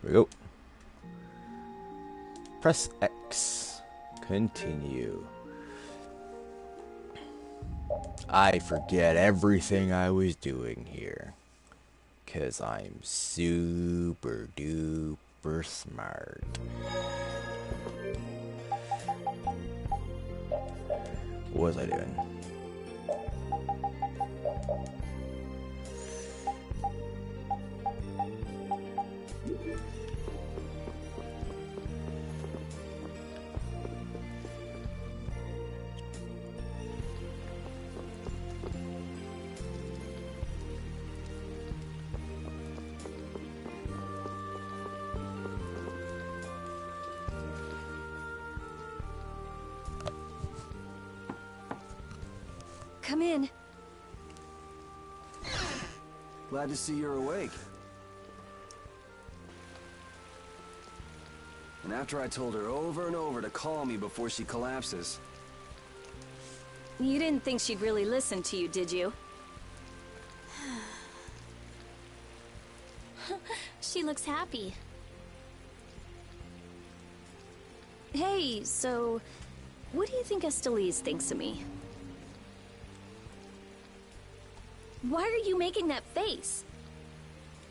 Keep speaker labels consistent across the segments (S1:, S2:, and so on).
S1: we go. Press X. Continue. I forget everything I was doing here. 'Cause I'm super duper smart. What was I doing?
S2: Come in.
S3: Glad to see you're awake. And after I told her over and over to call me before she collapses.
S2: You didn't think she'd really listen to you, did you?
S4: She looks happy.
S2: Hey, so... what do you think Estelise thinks of me? Why are you making that face?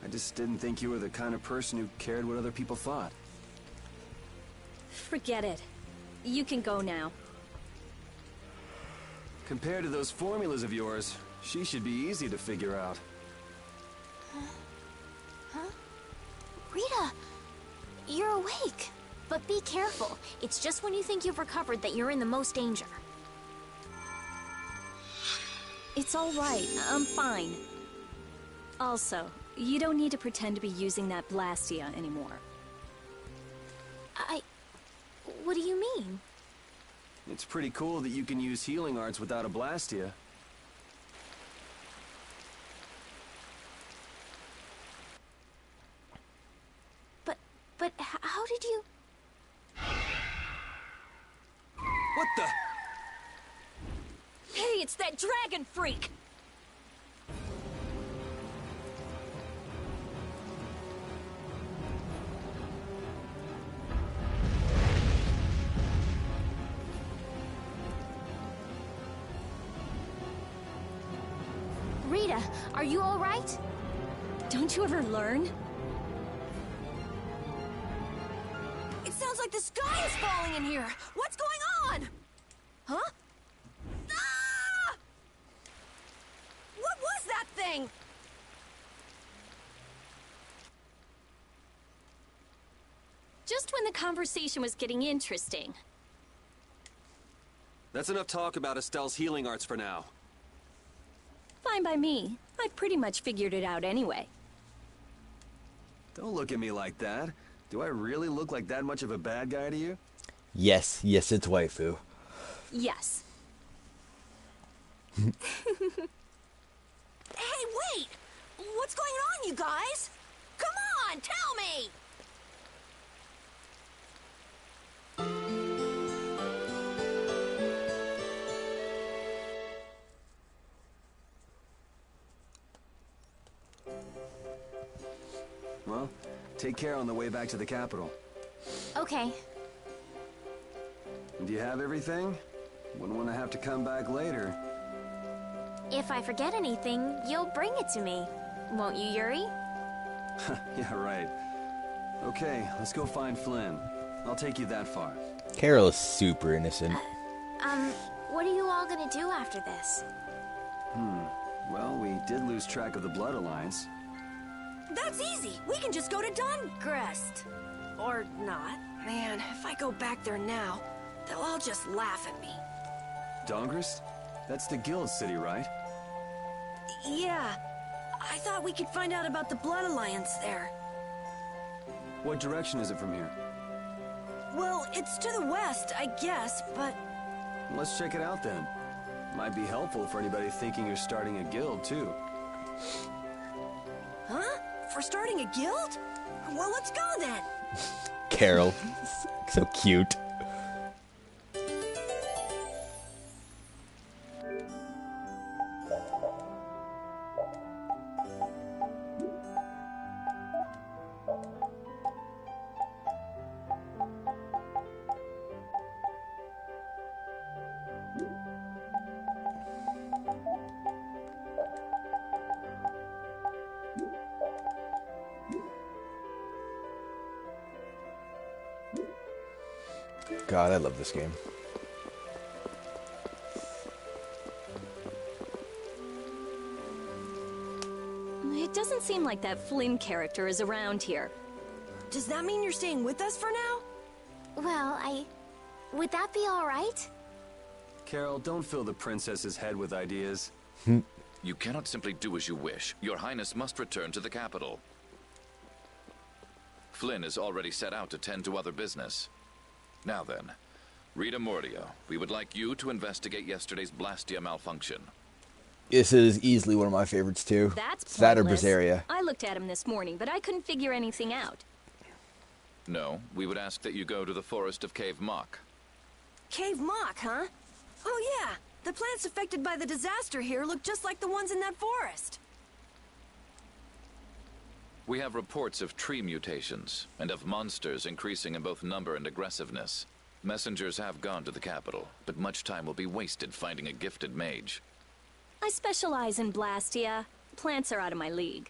S3: I just didn't think you were the kind of person who cared what other people thought.
S2: Forget it. You can go now.
S3: Compared to those formulas of yours, she should be easy to figure out.
S4: Huh? Rita! You're awake. But be careful. It's just when you think you've recovered that you're in the most danger.
S2: It's all right. I'm fine. Also, you don't need to pretend to be using that Blastia anymore.
S4: What do you mean?
S3: It's pretty cool that you can use healing arts without a Blastia.
S4: But how did you...
S3: What the...
S2: Hey, it's that dragon freak!
S4: Rita, are you all right?
S2: Don't you ever learn?
S5: It sounds like the sky is falling in here! What's going on? Huh? Ah! What was that thing?
S2: Just when the conversation was getting interesting.
S3: That's enough talk about Estelle's healing arts for now.
S2: Fine by me. I pretty much figured it out anyway.
S3: Don't look at me like that. Do I really look like that much of a bad guy to you?
S1: Yes, it's waifu.
S2: Yes.
S5: Hey, wait! What's going on, you guys? Come on, tell me!
S3: Well, take care on the way back to the capital.
S4: Okay.
S3: Do you have everything? Wouldn't want to have to come back later.
S4: If I forget anything, you'll bring it to me. Won't you, Yuri?
S3: Yeah, right. Okay, let's go find Flynn. I'll take you that far.
S1: Carol is innocent.
S4: What are you all gonna do after this?
S3: Well, we did lose track of the Blood Alliance.
S5: That's easy! We can just go to Dongrest! Or not. Man, if I go back there now, they'll all just laugh at me.
S3: Dongrest? That's the guild city, right?
S5: Yeah. I thought we could find out about the Blood Alliance there.
S3: What direction is it from here?
S5: Well, it's to the west, I guess, but...
S3: Let's check it out then. Might be helpful for anybody thinking you're starting a guild, too.
S5: Huh? For starting a guild? Well, let's go then!
S1: Carol. So cute. God, I love this game.
S2: It doesn't seem like that Flynn character is around here.
S5: Does that mean you're staying with us for now?
S4: Well, would that be all right?
S3: Carol, don't fill the princess's head with ideas.
S6: You cannot simply do as you wish. Your Highness must return to the capital. Flynn is already set out to tend to other business. Now then, Rita Mordia, we would like you to investigate yesterday's Blastia malfunction.
S1: This is easily one of my favorites too.
S2: That's
S1: It's that or
S2: pointless.
S1: Vesperia.
S2: I looked at him this morning, but I couldn't figure anything out.
S6: No, we would ask that you go to the forest of Cave Mock.
S5: Cave Mock, huh? Oh yeah, the plants affected by the disaster here look just like the ones in that forest.
S6: We have reports of tree mutations, and of monsters increasing in both number and aggressiveness. Messengers have gone to the capital, but much time will be wasted finding a gifted mage.
S2: I specialize in Blastia. Plants are out of my league.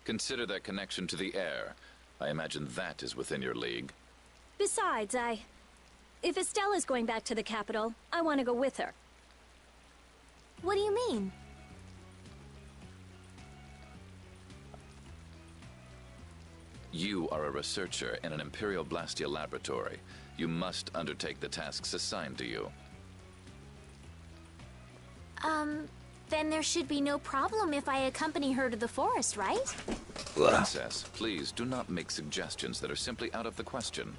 S6: Consider that connection to the air. I imagine that is within your league.
S2: Besides, if Estella's going back to the capital, I want to go with her.
S4: What do you mean?
S6: You are a researcher in an Imperial Blastia laboratory. You must undertake the tasks assigned to you.
S4: Then there should be no problem if I accompany her to the forest, right?
S6: Princess, please do not make suggestions that are simply out of the question.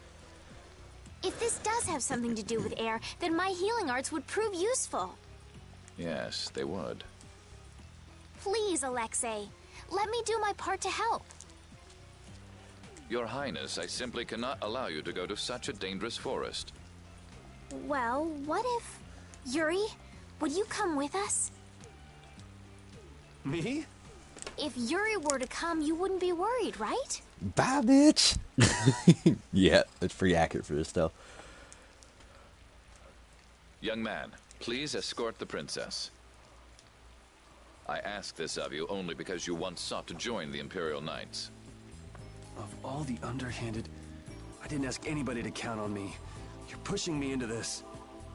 S4: If this does have something to do with air, then my healing arts would prove useful.
S6: Yes, they would.
S4: Please, Alexei, let me do my part to help.
S6: Your Highness, I simply cannot allow you to go to such a dangerous forest.
S4: Well, what if... Yuri, would you come with us?
S3: Me?
S4: If Yuri were to come, you wouldn't be worried, right?
S1: Bye, bitch. Yeah, that's pretty accurate for this though.
S6: Young man, please escort the princess. I ask this of you only because you once sought to join the Imperial Knights.
S3: Of all the underhanded... I didn't ask anybody to count on me. You're pushing me into this.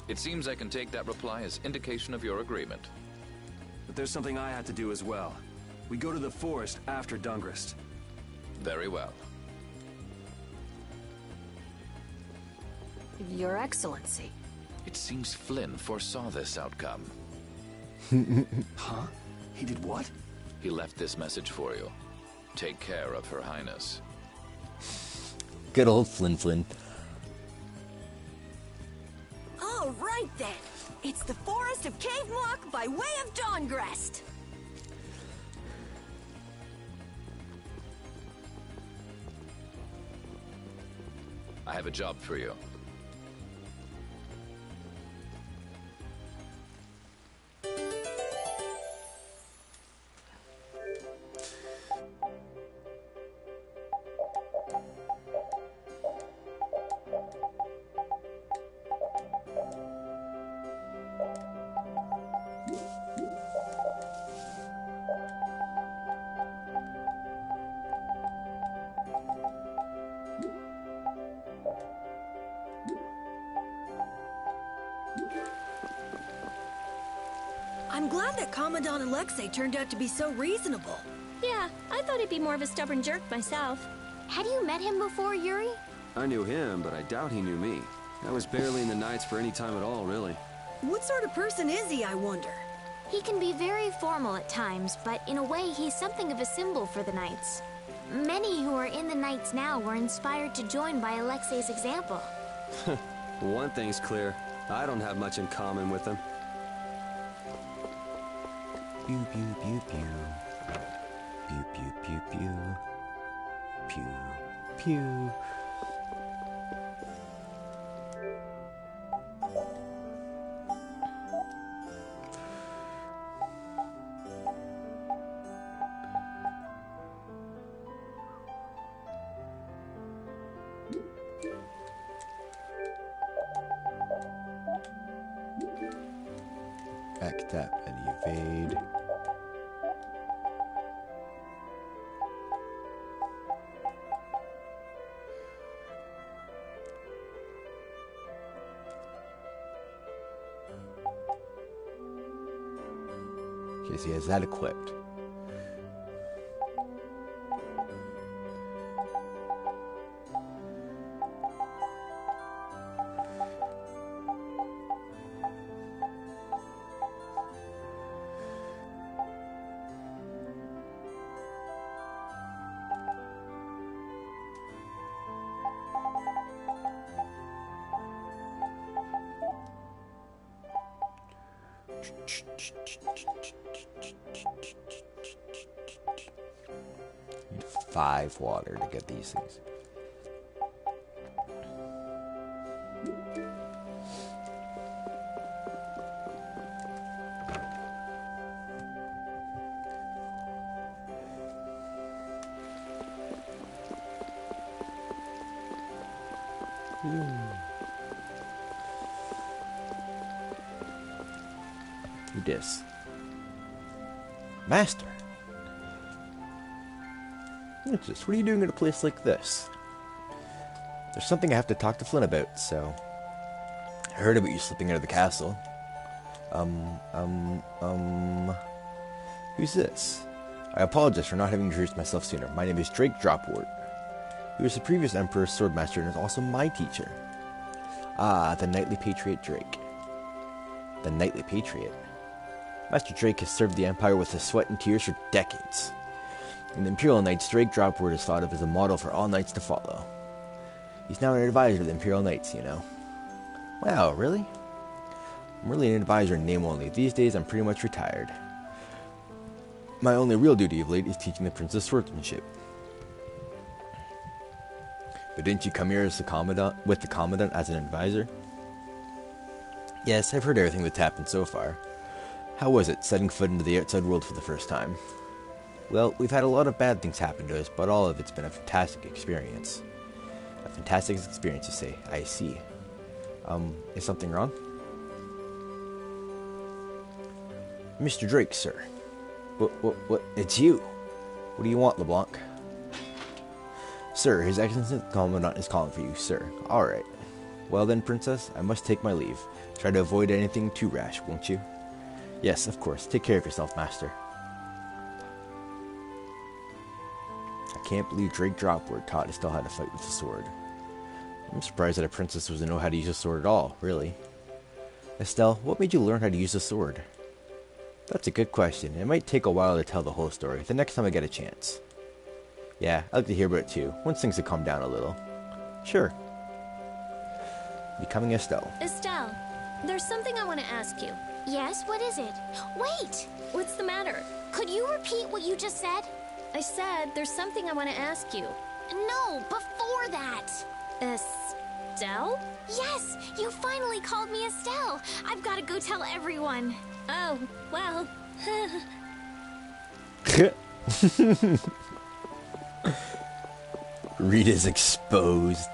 S6: It seems I can take that reply as indication of your agreement.
S3: But there's something I had to do as well. We go to the forest after Dungrist.
S6: Very well.
S5: Your Excellency.
S6: It seems Flynn foresaw this outcome.
S3: Huh? He did what?
S6: He left this message for you. Take care of Her Highness.
S1: Good old Flynn.
S5: All right then. It's the forest of Cave Mock by way of Dawngrest.
S6: I have a job for you.
S5: I'm glad that Commandant Alexei turned out to be so reasonable.
S2: Yeah, I thought he'd be more of a stubborn jerk myself.
S4: Had you met him before, Yuri?
S3: I knew him, but I doubt he knew me. I was barely in the Knights for any time at all, really.
S5: What sort of person is he, I wonder?
S4: He can be very formal at times, but in a way he's something of a symbol for the Knights. Many who are in the Knights now were inspired to join by Alexei's example.
S3: One thing's clear. I don't have much in common with him.
S1: Pew pew pew pew. Pew pew pew pew. Pew pew. Back tap and evade. because he has that equipped. Need 5 water to get these things. Read this. Master. What's this? What are you doing at a place like this? There's something I have to talk to Flynn about, so... I heard about you slipping out of the castle. Who's this? I apologize for not having introduced myself sooner. My name is Drake Dropwort. He was the previous Emperor's swordmaster and is also my teacher. Ah, the Knightly Patriot Drake. The Knightly Patriot? Master Drake has served the Empire with his sweat and tears for decades. In the Imperial Knights, Drake Dropwort is thought of as a model for all knights to follow. He's now an advisor to the Imperial Knights, you know. Wow, really? I'm really an advisor in name only. These days, I'm pretty much retired. My only real duty of late is teaching the Princess swordsmanship. But didn't you come here as the Commandant, with the Commandant as an advisor? Yes, I've heard everything that's happened so far. How was it, setting foot into the outside world for the first time? Well, we've had a lot of bad things happen to us, but all of it's been a fantastic experience. A fantastic experience, you say? I see. Is something wrong? Mr. Drake, sir. What? It's you. What do you want, LeBlanc? Sir, His Excellency the Commandant is calling for you, sir. Alright. Well then, Princess, I must take my leave. Try to avoid anything too rash, won't you? Yes, of course. Take care of yourself, Master. I can't believe Drake Dropwort taught us still how to fight with a sword. I'm surprised that a princess was to know how to use a sword at all, really. Estelle, what made you learn how to use a sword? That's a good question. It might take a while to tell the whole story, the next time I get a chance. Yeah, I'd like to hear about it too, once things have calmed down a little. Sure. Becoming Estelle.
S2: Estelle, there's something I want to ask you.
S4: Yes, what is it? Wait!
S2: What's the matter?
S4: Could you repeat what you just said?
S2: I said there's something I want to ask you.
S4: No, before that!
S2: Estelle?
S4: Yes, you finally called me Estelle. I've got to go tell everyone.
S2: Oh, well.
S1: Rita's exposed.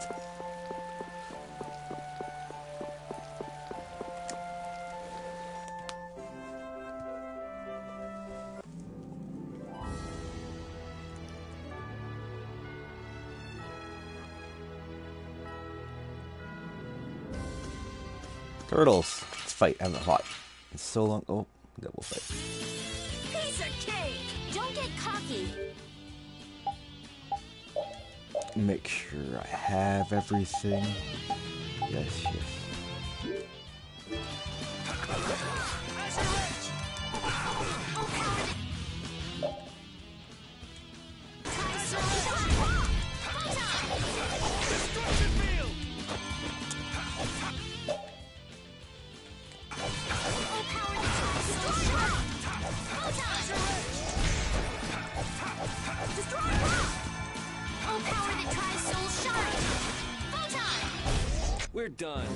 S1: Turtles, let's fight. I haven't fought in so long. Oh, double fight.
S5: Piece of cake!
S4: Don't get cocky.
S1: Make sure I have everything. Yes, yes.
S3: We're done.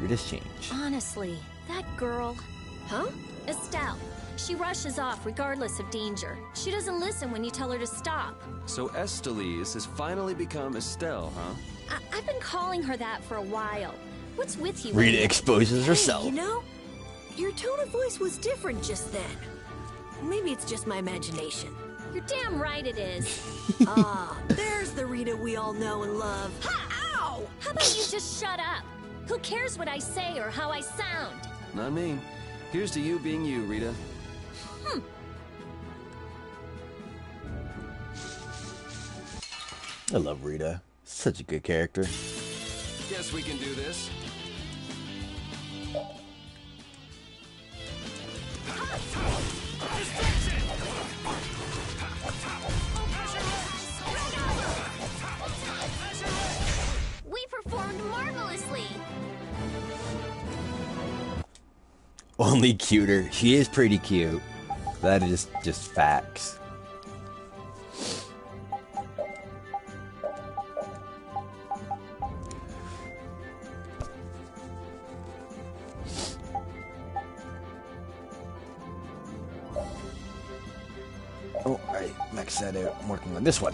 S1: Rita's change.
S2: Honestly, that girl...
S5: Huh?
S2: Estelle. She rushes off regardless of danger. She doesn't listen when you tell her to stop.
S3: So Estelise has finally become Estelle, huh?
S2: I've been calling her that for a while. What's with you?
S1: Rita exposes herself.
S5: Hey, you know, your tone of voice was different just then. Maybe it's just my imagination.
S2: You're damn right it is.
S5: Ah, there's the Rita we all know and love. Ha! Ow!
S2: How about you just shut up? Who cares what I say or how I sound?
S3: Not me. Here's to you being you, Rita.
S1: I love Rita. Such a good character.
S3: Guess we can do this.
S4: We performed marvelously.
S1: Only cuter. She is pretty cute. That is just facts. Oh, alright, max that out. I'm working on this one.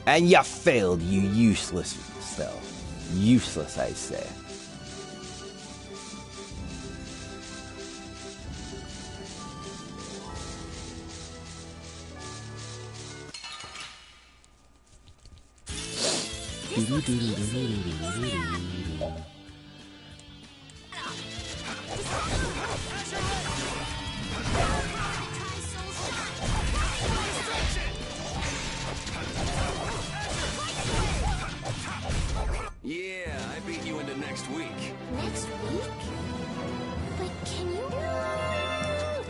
S1: And you failed, you useless self. Useless, I say.
S3: Yeah, I beat you into next week.
S4: Next week? But can you...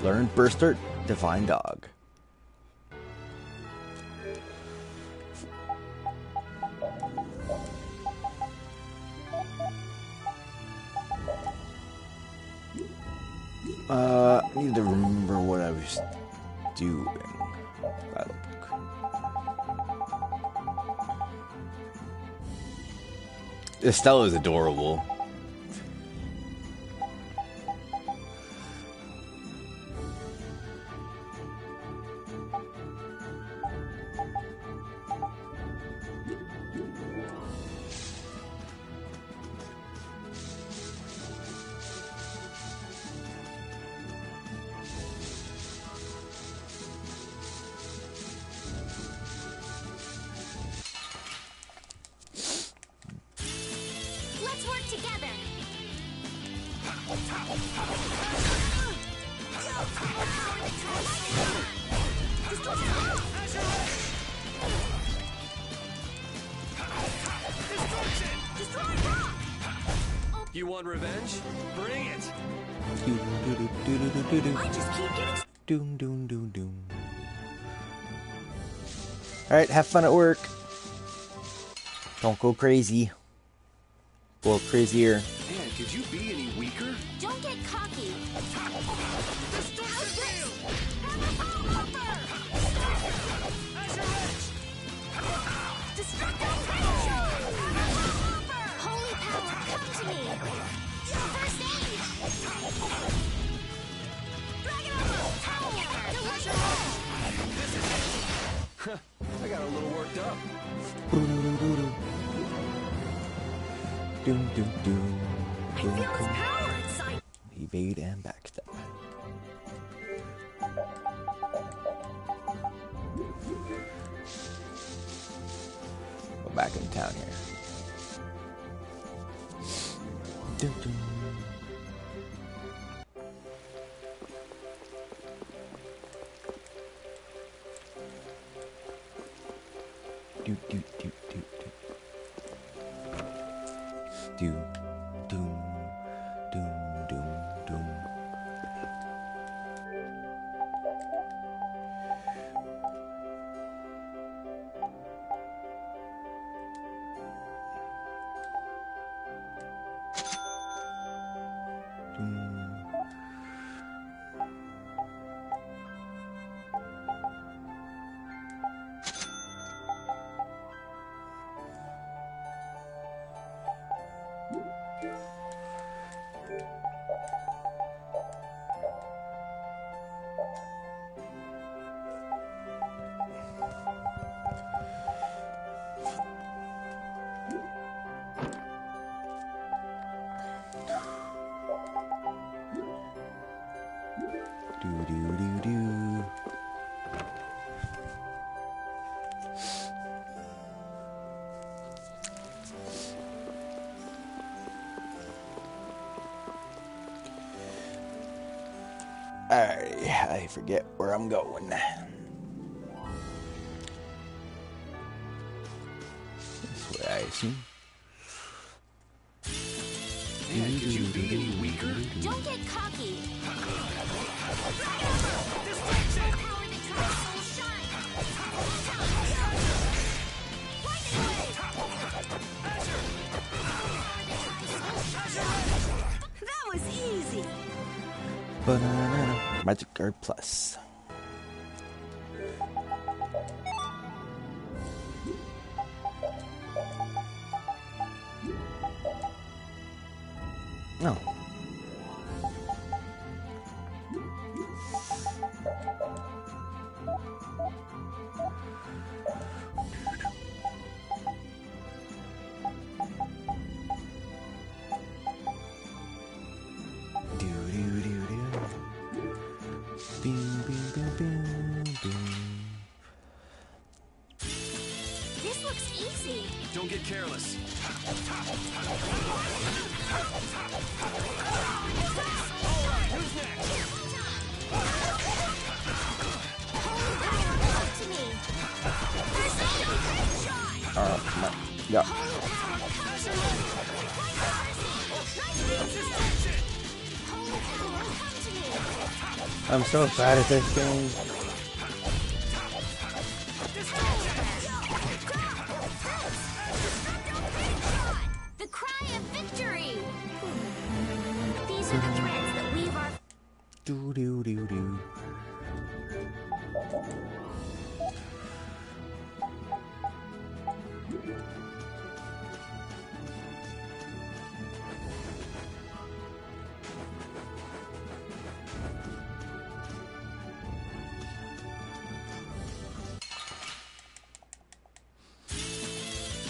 S1: Learn Burster, Divine Dog. I need to remember what I was doing. Battle book. Estella is adorable.
S4: Let's work together.
S3: You want revenge? Bring it!
S5: I just keep getting...
S1: Doom, doom, doom, doom. Alright, have fun at work. Don't go crazy. Go crazier.
S3: Man, could you be any weaker?
S4: Don't get cocky. Holy power, come to me. First aid.
S3: I got a little worked up.
S1: Doom, doom, doom.
S5: I feel this power inside.
S1: Evade and backstab. Go back in town here. Doom, doom. Do, do, do, do, do. Doom, doom, doom, doom, doom. Doom. I forget where I'm going. This way, I assume.
S3: Man, could you be any weaker?
S4: Don't get cocky.
S5: That was easy.
S1: Banana. Magic Guard Plus. No.
S4: This looks easy.
S3: Don't get careless.
S1: Yeah. I'm so bad at this game.
S4: The cry of victory. These are the threads that weave our...
S1: Do do do do.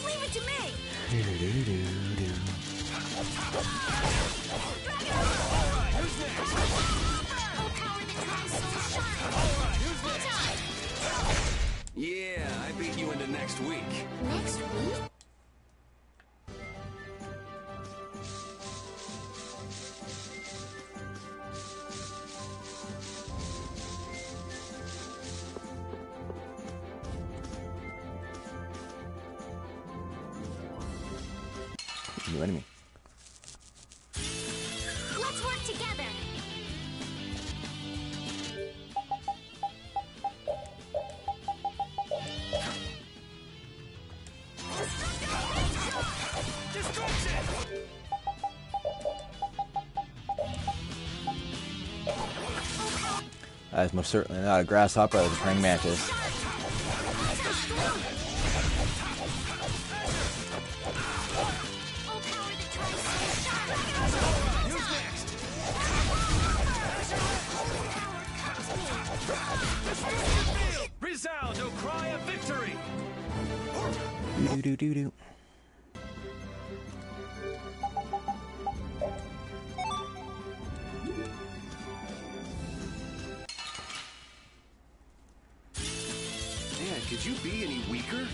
S5: Leave it to me.
S1: Do do do do.
S3: Yeah, I beat you into next week.
S4: Next week?
S1: New enemy.
S4: Let's work together.
S1: That is most certainly not a grasshopper, that is a praying mantis.
S3: Resound, O cry of victory!
S1: Do do do do.
S3: Man, could you be any weaker?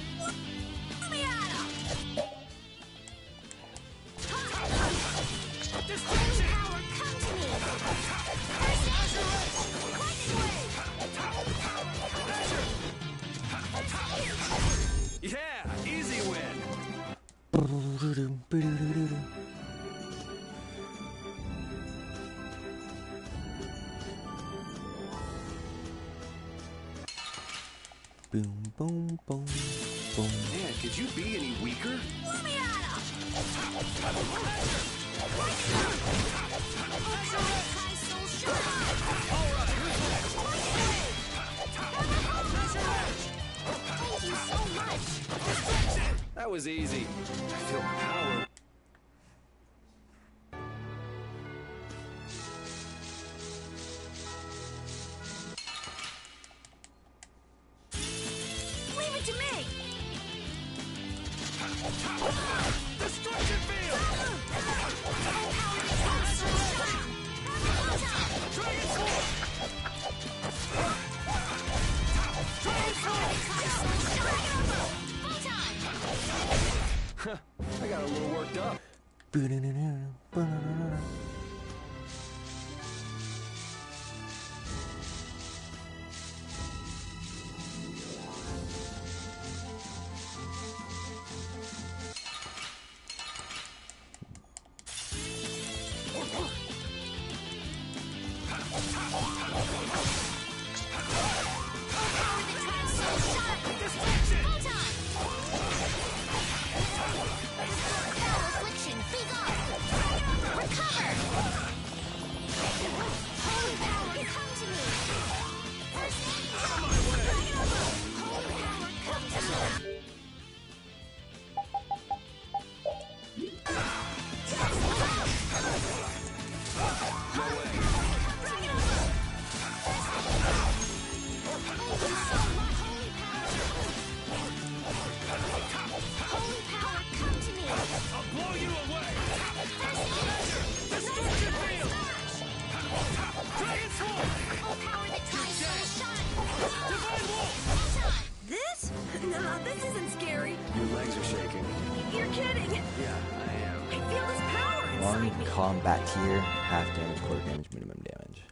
S3: Yeah, easy win.
S1: Boom, boom, boom, boom.
S3: Man, could you be any weaker?
S4: Thank you so much.
S3: That was easy. I feel power.
S5: Leave it to me.
S3: Destruction field! I got a little worked up.
S1: One
S5: beside me.
S1: combat tier, half damage, quarter damage, minimum damage.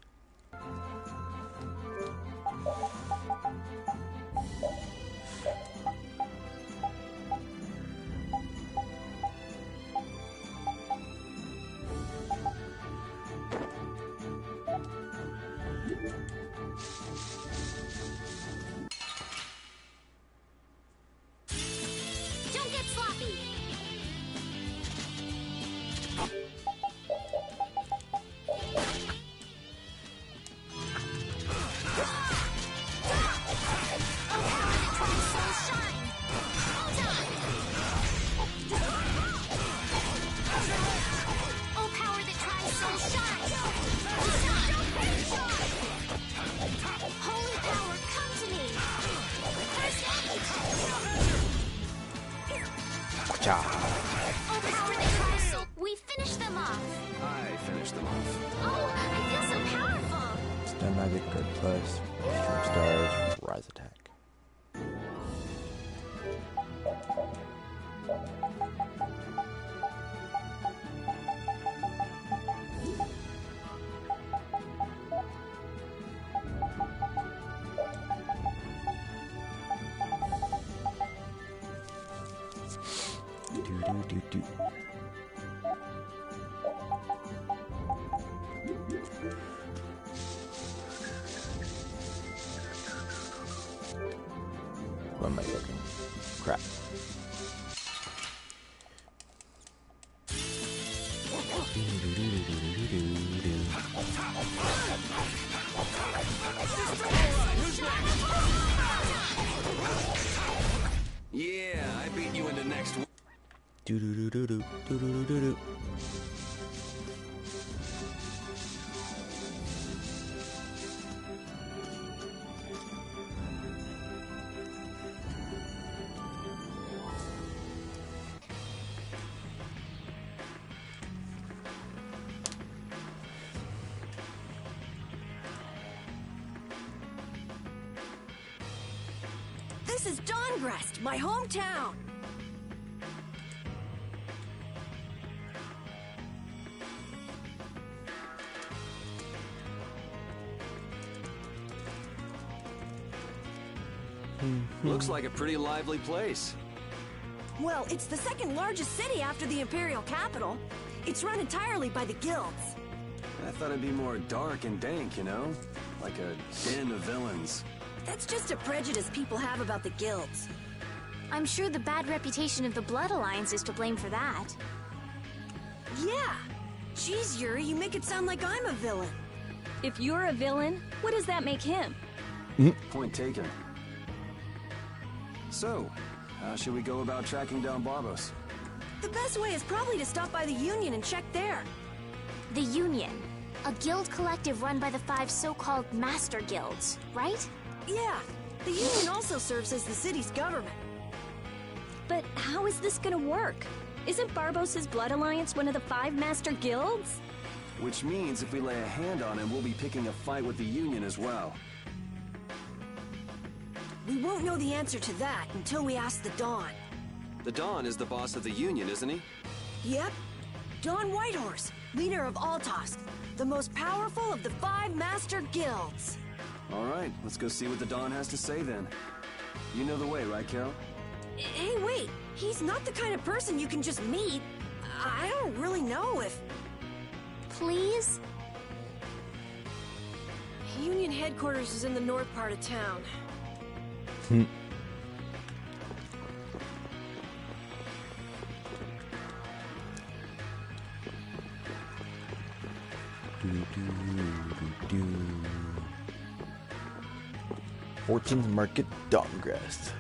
S4: Don't get sloppy. Oh, power that tries so shine. Holy power, come to me.
S1: Cha.
S4: Oh, power that tries so. We finished them off.
S3: I finished them off.
S4: Oh, I feel so powerful.
S1: Stun magic, guard plus, stream stars, rise attack. Do. What am I looking? Crap.
S3: Yeah, I beat you in the next one.
S1: Do do do do do do do do do.
S5: This is Dawngrest, my hometown.
S3: Looks like a pretty lively place.
S5: Well, it's the second largest city after the Imperial capital. It's run entirely by the guilds.
S3: I thought it'd be more dark and dank, you know? Like a den of villains.
S5: That's just a prejudice people have about the guilds.
S4: I'm sure the bad reputation of the Blood Alliance is to blame for that.
S5: Yeah. Jeez, Yuri, you make it sound like I'm a villain.
S2: If you're a villain, what does that make him?
S3: Point taken. So, how should we go about tracking down Barbos?
S5: The best way is probably to stop by the Union and check there.
S4: The Union, a guild collective run by the 5 so-called Master Guilds, right?
S5: Yeah, the Union also serves as the city's government.
S2: But how is this gonna work? Isn't Barbos' Blood Alliance one of the 5 Master Guilds?
S3: Which means if we lay a hand on him, we'll be picking a fight with the Union as well.
S5: We won't know the answer to that until we ask the Dawn.
S3: The Dawn is the boss of the Union, isn't he?
S5: Yep. Dawn Whitehorse, leader of Altosk, the most powerful of the 5 Master Guilds.
S3: All right, let's go see what the Dawn has to say then. You know the way, right, Carol?
S5: Hey, wait. He's not the kind of person you can just meet. I don't really know if...
S4: Please?
S5: Union headquarters is in the north part of town.
S1: Fortune's Market, Dawngrest.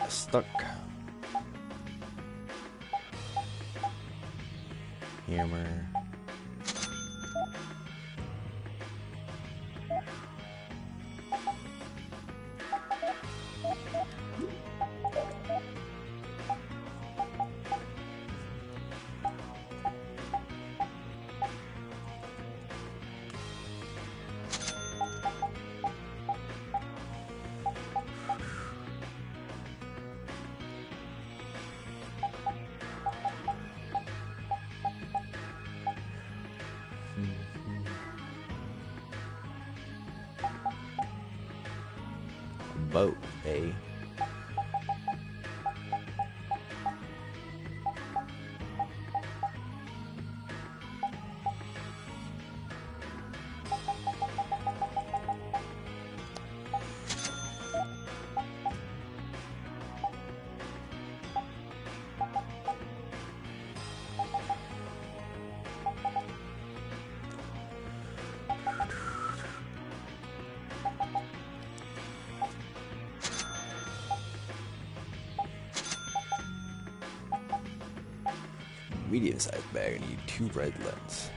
S1: Stuck. Hammer. Boat, eh? Medium-sized bag. I need 2 red lens.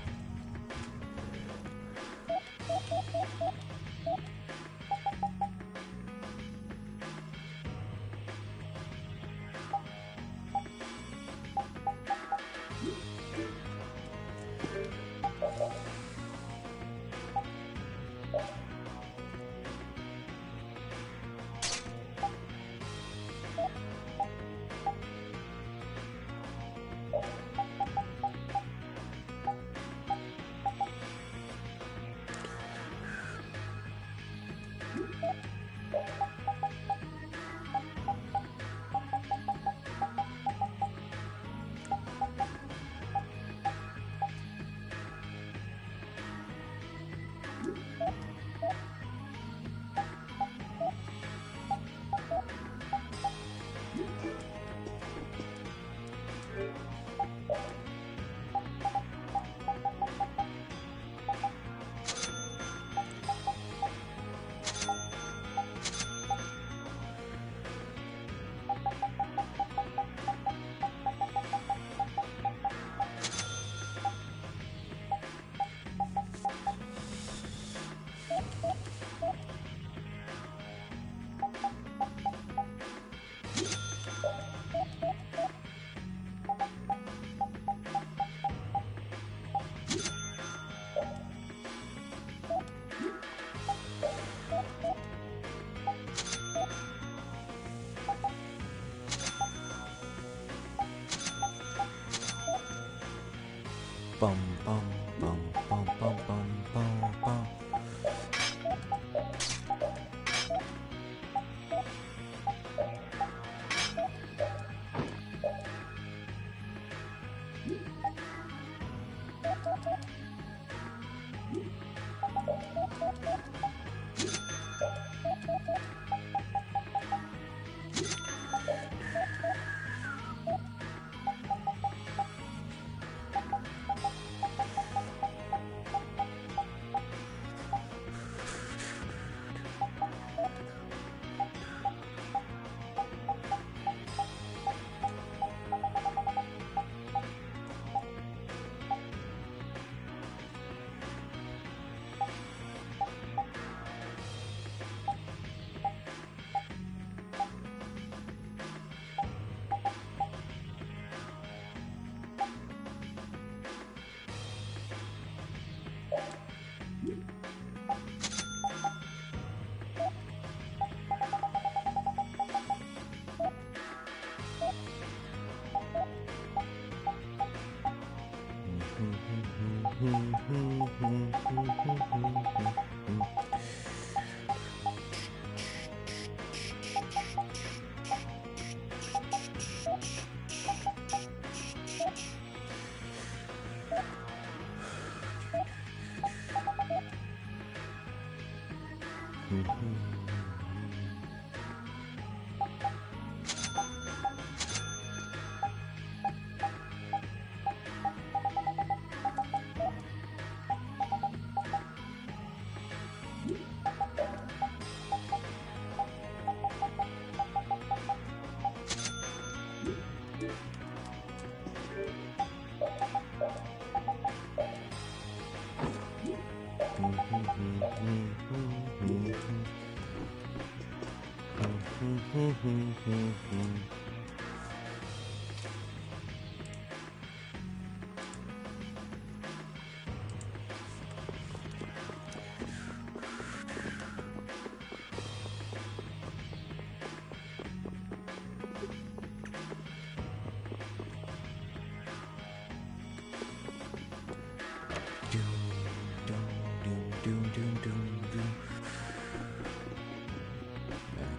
S1: Bum bum bum bum bum bum bum bum.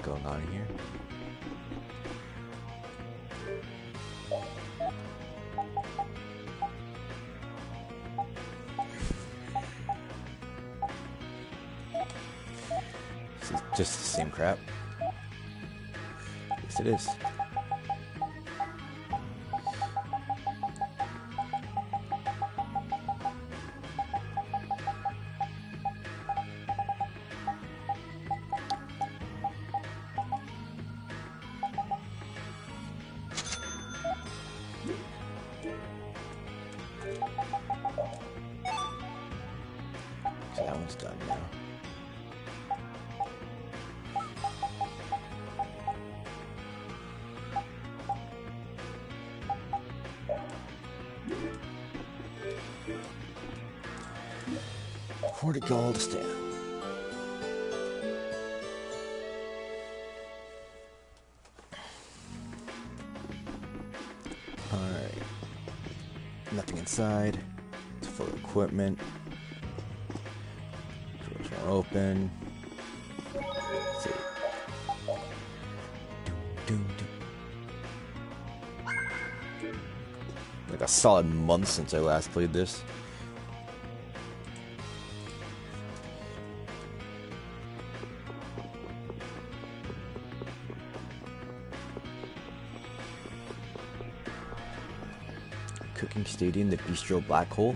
S1: Going on here. This is just the same crap. Yes, it is. So that one's done now. Where to go to stand? Alright. Nothing inside. It's full of equipment. Doors are open. Let's see. Like a solid month since I last played this. Cooking Stadium, the Bistro Black Hole.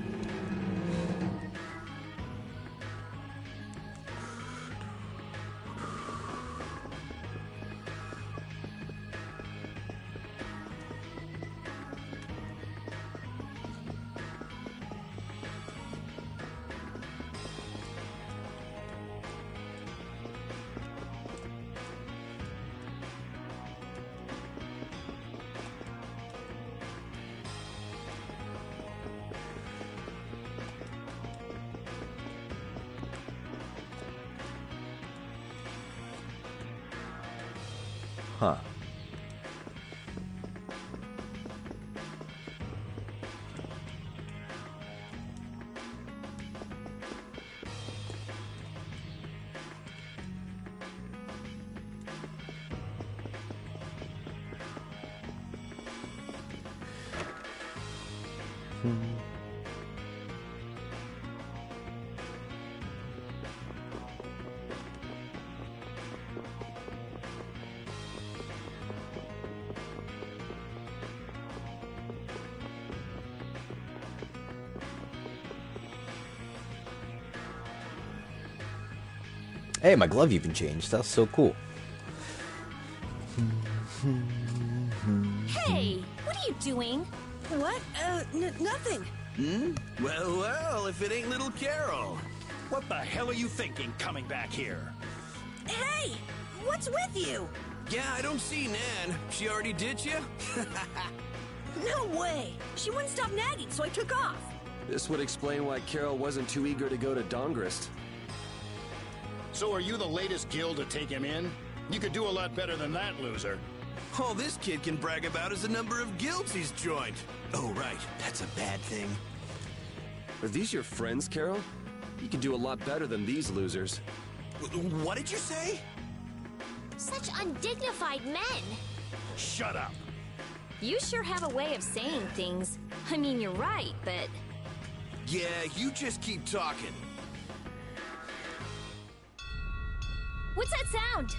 S1: Huh. Hey, my glove even changed. That's so cool.
S2: Hey, what are you doing?
S5: What? Nothing.
S7: Well, well, if it ain't little Carol.
S8: What the hell are you thinking coming back here?
S5: Hey, what's with you?
S7: Yeah, I don't see Nan. She already ditched you?
S5: No way. She wouldn't stop nagging, so I took off.
S3: This would explain why Carol wasn't too eager to go to Dongrist.
S8: So are you the latest guild to take him in? You could do a lot better than that, loser.
S7: All this kid can brag about is the number of guilds he's joined. Oh, right. That's a bad thing.
S3: Are these your friends, Carol? You can do a lot better than these losers.
S7: What did you say?
S4: Such undignified men.
S8: Shut up.
S2: You sure have a way of saying things. I mean, you're right, but...
S7: Yeah, you just keep talking.
S2: What's that sound?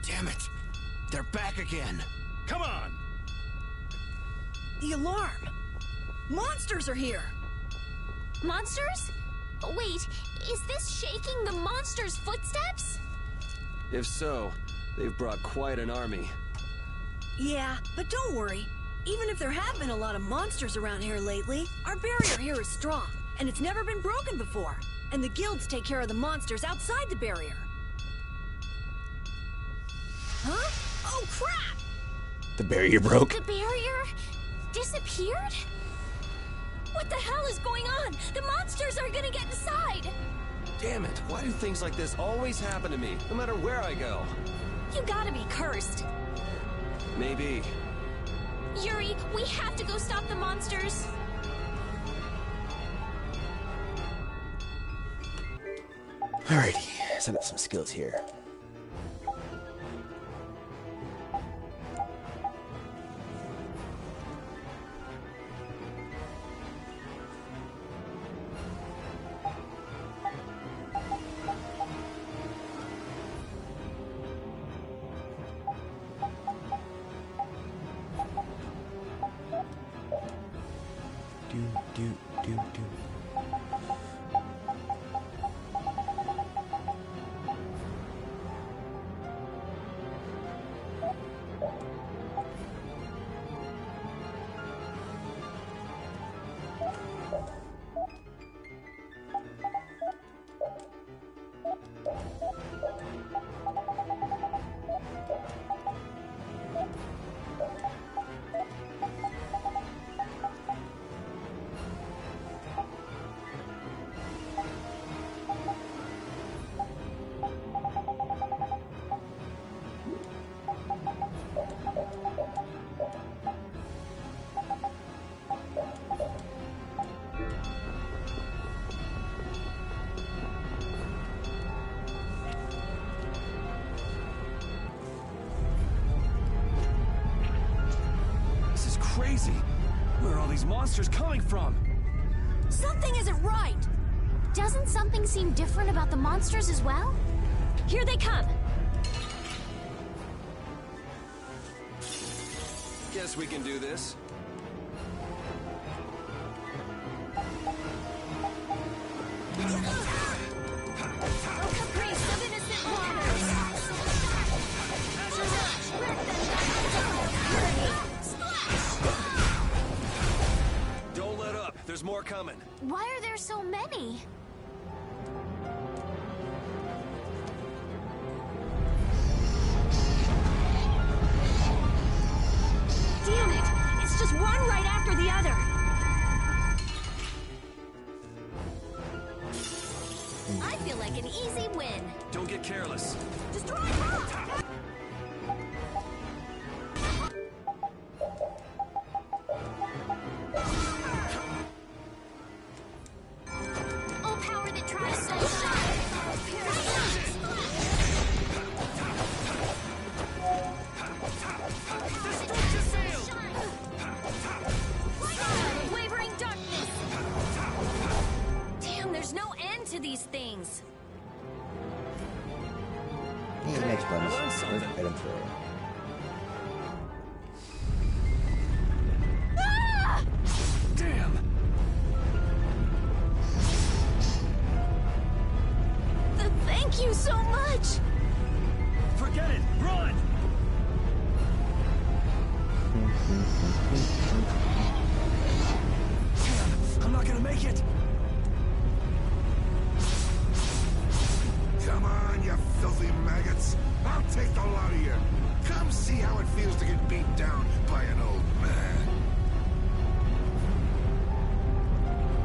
S7: Damn it. They're back again.
S8: Come on.
S5: The alarm. Monsters are here.
S4: Monsters? Wait, is this shaking the monster's footsteps?
S3: If so, they've brought quite an army.
S5: Yeah, but don't worry. Even if there have been a lot of monsters around here lately, our barrier here is strong, and it's never been broken before. And the guilds take care of the monsters outside the barrier. Oh, crap!
S1: The barrier broke.
S4: The barrier disappeared?
S2: What the hell is going on? The monsters are gonna get inside!
S3: Damn it, why do things like this always happen to me, no matter where I go?
S2: You gotta be cursed.
S3: Maybe.
S4: Yuri, we have to go stop the monsters.
S1: Alrighty, set up some skills here. Do.
S3: Crazy. Where are all these monsters coming from?
S5: Something isn't right!
S4: Doesn't something seem different about the monsters as well?
S2: Here they come!
S3: Guess we can do this.
S2: Caprice of innocent waters!
S3: Don't let up. There's more coming.
S4: Why are there so many?
S2: Damn it! It's just one right after the other!
S5: I feel like an easy win.
S3: Don't get careless.
S5: Destroy her!
S4: Oh, power that tries so hard.
S2: Wavering darkness! Damn, there's no end to these things!
S1: Hey, next bonus.
S3: learned something.
S1: First item throw.
S3: Damn.
S2: Thank you so much!
S3: Forget it. Run. Damn, I'm not gonna make it.
S9: Come on, you filthy maggots. I'll take the lot of you. Come see how it feels to get beat down by an old man.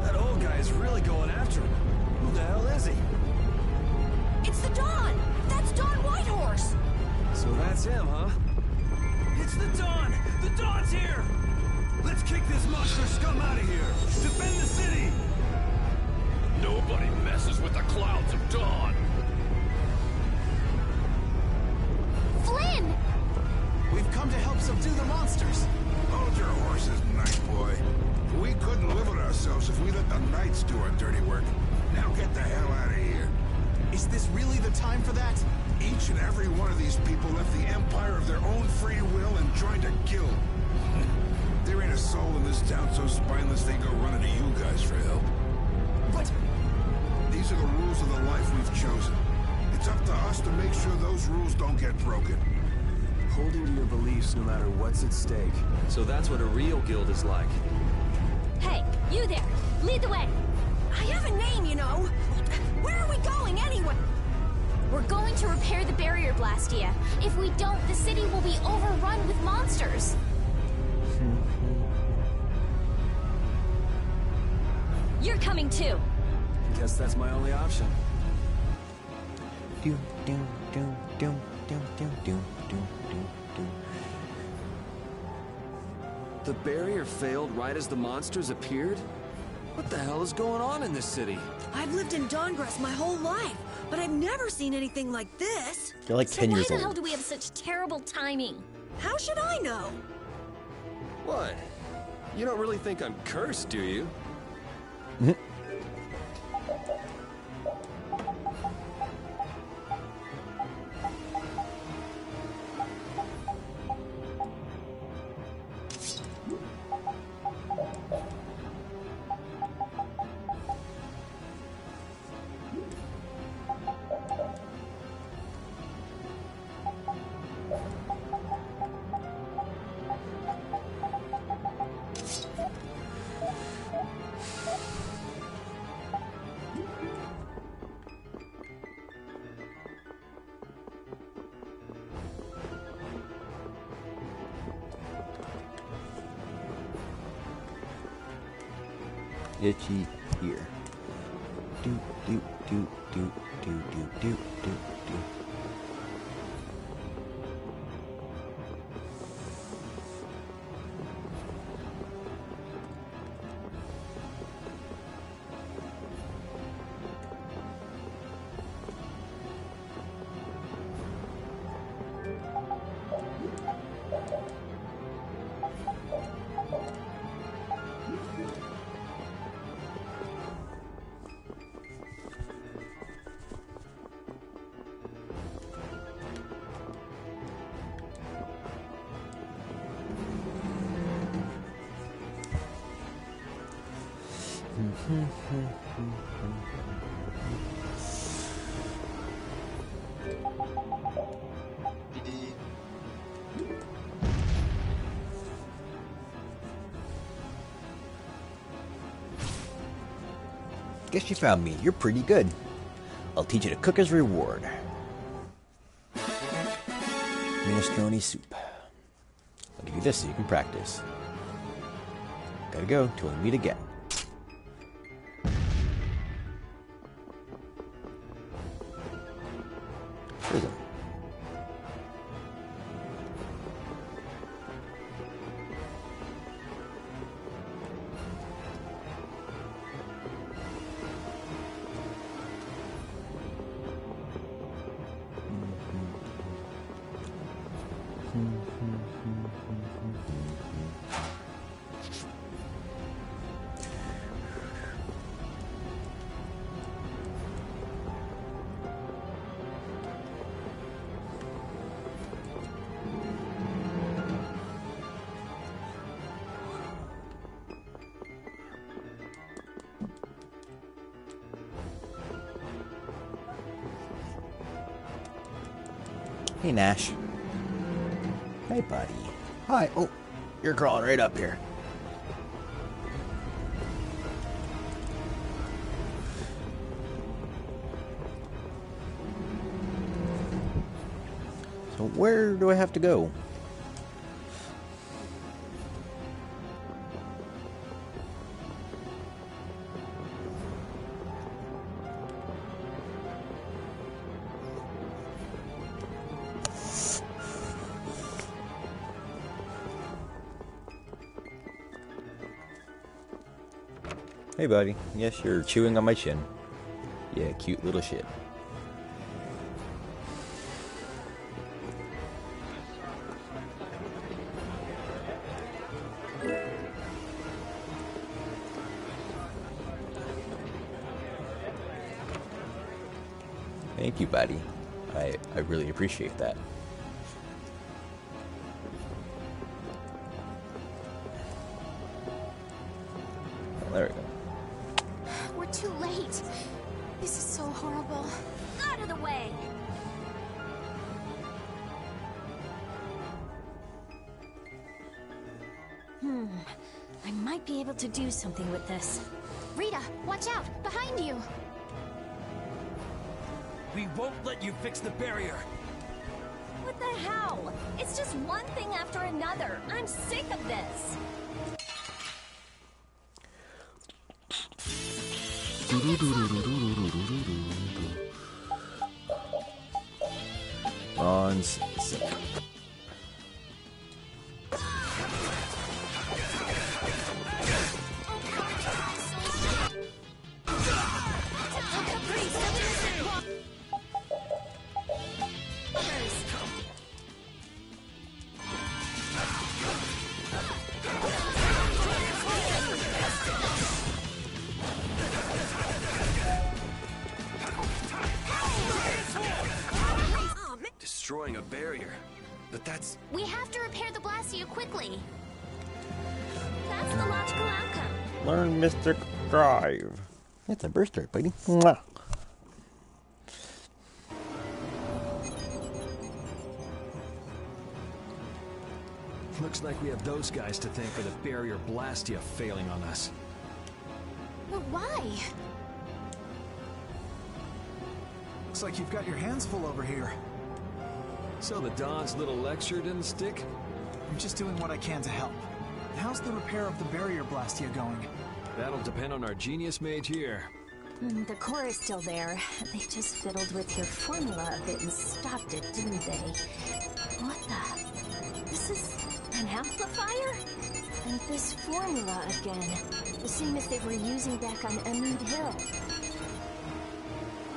S3: That old guy is really going after him. Who the hell is he?
S5: It's the Dawn! That's Dawn Whitehorse!
S3: So that's him, huh? It's the Dawn! The Dawn's here! Let's kick this monster scum out of here! Defend the city!
S7: Nobody messes with the clouds of dawn.
S4: Flynn!
S3: We've come to help subdue the monsters!
S9: Hold your horses, Night Boy. We couldn't live with ourselves if we let the Knights do our dirty work. Now get the hell out of here.
S3: Is this really the time for that?
S9: Each and every one of these people left the Empire of their own free will and joined a guild. There ain't a soul in this town so spineless they go running to you guys for help.
S3: But...
S9: These are the rules of the life we've chosen. It's up to us to make sure those rules don't get broken.
S3: holding to your beliefs no matter what's at stake. So that's what a real guild is like.
S2: Hey, you there! Lead the way!
S5: I have a name, you know! Where are we going, anyway?
S4: We're going to repair the barrier Blastia. If we don't, the city will be overrun with monsters.
S2: You're coming too.
S3: Guess that's my only option.
S1: Do do do do do do do do do.
S3: The barrier failed right as the monsters appeared? What the hell is going on in this city?
S5: I've lived in Dawngrass my whole life, but I've never seen anything like this.
S1: You're like 10
S2: Why
S1: years
S2: the hell
S1: old.
S2: do we have such terrible timing?
S5: How should I know?
S3: What? You don't really think I'm cursed, do you?
S1: Itchy here. Do do do do do do do do do. Guess you found me. You're pretty good. I'll teach you to cook as reward. Minestrone soup. I'll give you this so you can practice. Gotta go till we meet again. Prison. Hey, Nash. Hey, buddy. Hi. Oh, you're crawling right up here. So where do I have to go? Hey, buddy. Yes, you're chewing on my chin. Yeah, cute little shit. Thank you, buddy. I really appreciate that. Oh, there we go.
S4: We're too late. This is so horrible.
S2: Out of the way! I might be able to do something with this.
S4: Rita, watch out! Behind you!
S3: We won't let you fix the barrier.
S2: What the hell? It's just one thing after another. I'm sick of this.
S1: Ron's sick.
S3: Destroying a barrier. But that's...
S4: We have to repair the Blastia quickly. That's the logical outcome.
S1: Learn Mystic Drive. It's a burst start, buddy. Mwah.
S3: Looks like we have those guys to thank for the barrier Blastia failing on us.
S4: But why?
S10: Looks like you've got your hands full over here.
S3: So the Don's little lecture didn't stick?
S10: I'm just doing what I can to help. How's the repair of the barrier Blastia going?
S3: That'll depend on our genius mage here.
S2: The core is still there. They just fiddled with your formula a bit and stopped it, didn't they? What the? This is an amplifier? And this formula again. The same as they were using back on Emerald Hill.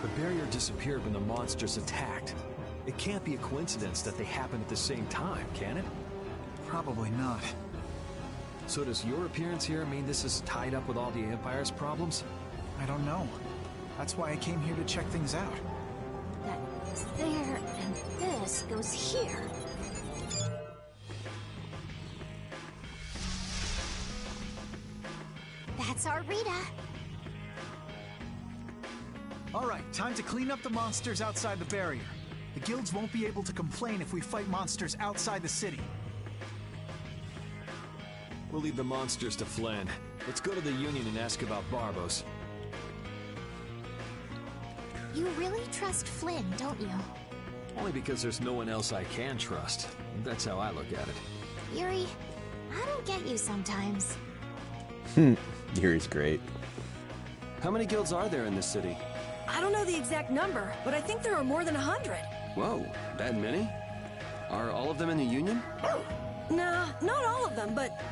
S3: The barrier disappeared when the monsters attacked. It can't be a coincidence that they happened at the same time, can it?
S10: Probably not.
S3: So does your appearance here mean this is tied up with all the Empire's problems?
S10: I don't know. That's why I came here to check things out.
S2: That's there, and this goes here.
S4: That's our Rita.
S10: All right, time to clean up the monsters outside the barrier. The guilds won't be able to complain if we fight monsters outside the city.
S3: We'll leave the monsters to Flynn. Let's go to the Union and ask about Barbos.
S4: You really trust Flynn, don't you?
S3: Only because there's no one else I can trust. That's how I look at it.
S4: Yuri, I don't get you sometimes.
S1: Yuri's great.
S11: How many guilds are there in this city?
S5: I don't know the exact number, but I think there are more than 100.
S11: Whoa, that many? Are all of them in the Union?
S5: Nah, not all of them, but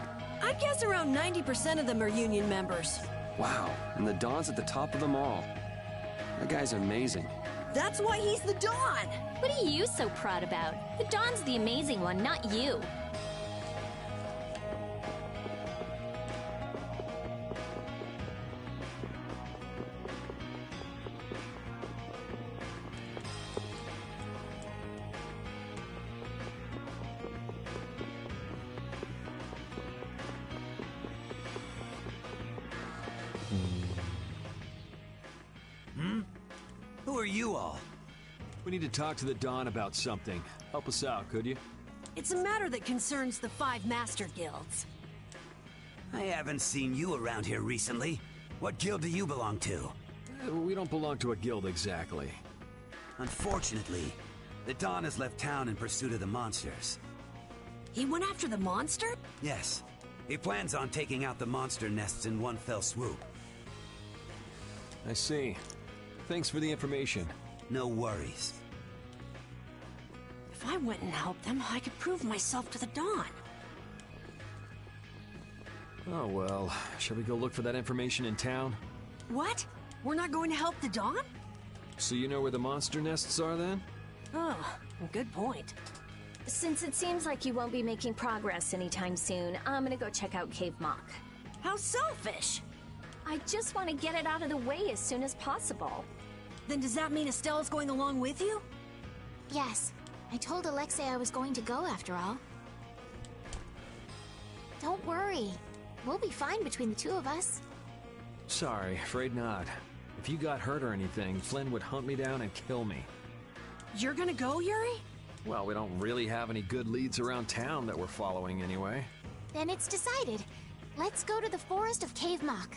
S5: I'd guess around 90% of them are Union members.
S11: Wow, and the Don's at the top of them all. That guy's amazing.
S5: That's why he's the Dawn!
S2: What are you so proud about? The Dawn's the amazing one, not you.
S3: Who are you all? We need to talk to the Dawn about something. Help us out, could you?
S5: It's a matter that concerns the 5 Master Guilds.
S12: I haven't seen you around here recently. What guild do you belong to?
S3: We don't belong to a guild exactly.
S12: Unfortunately, the Dawn has left town in pursuit of the monsters.
S5: He went after the monster?
S12: Yes. He plans on taking out the monster nests in one fell swoop.
S3: I see. Thanks for the information.
S12: No worries.
S5: If I went and helped them, I could prove myself to the Dawn.
S3: Oh well, shall we go look for that information in town?
S5: What? We're not going to help the Dawn?
S3: So you know where the monster nests are then?
S5: Oh, good point.
S2: Since it seems like you won't be making progress anytime soon, I'm gonna go check out Cave Mock.
S5: How selfish!
S2: I just want to get it out of the way as soon as possible.
S5: Then does that mean Estelle's going along with you?
S4: Yes. I told Alexei I was going to go after all. Don't worry. We'll be fine between the two of us.
S3: Sorry, afraid not. If you got hurt or anything, Flynn would hunt me down and kill me.
S5: You're gonna go, Yuri?
S3: Well, we don't really have any good leads around town that we're following anyway.
S4: Then it's decided. Let's go to the forest of Cave Mock.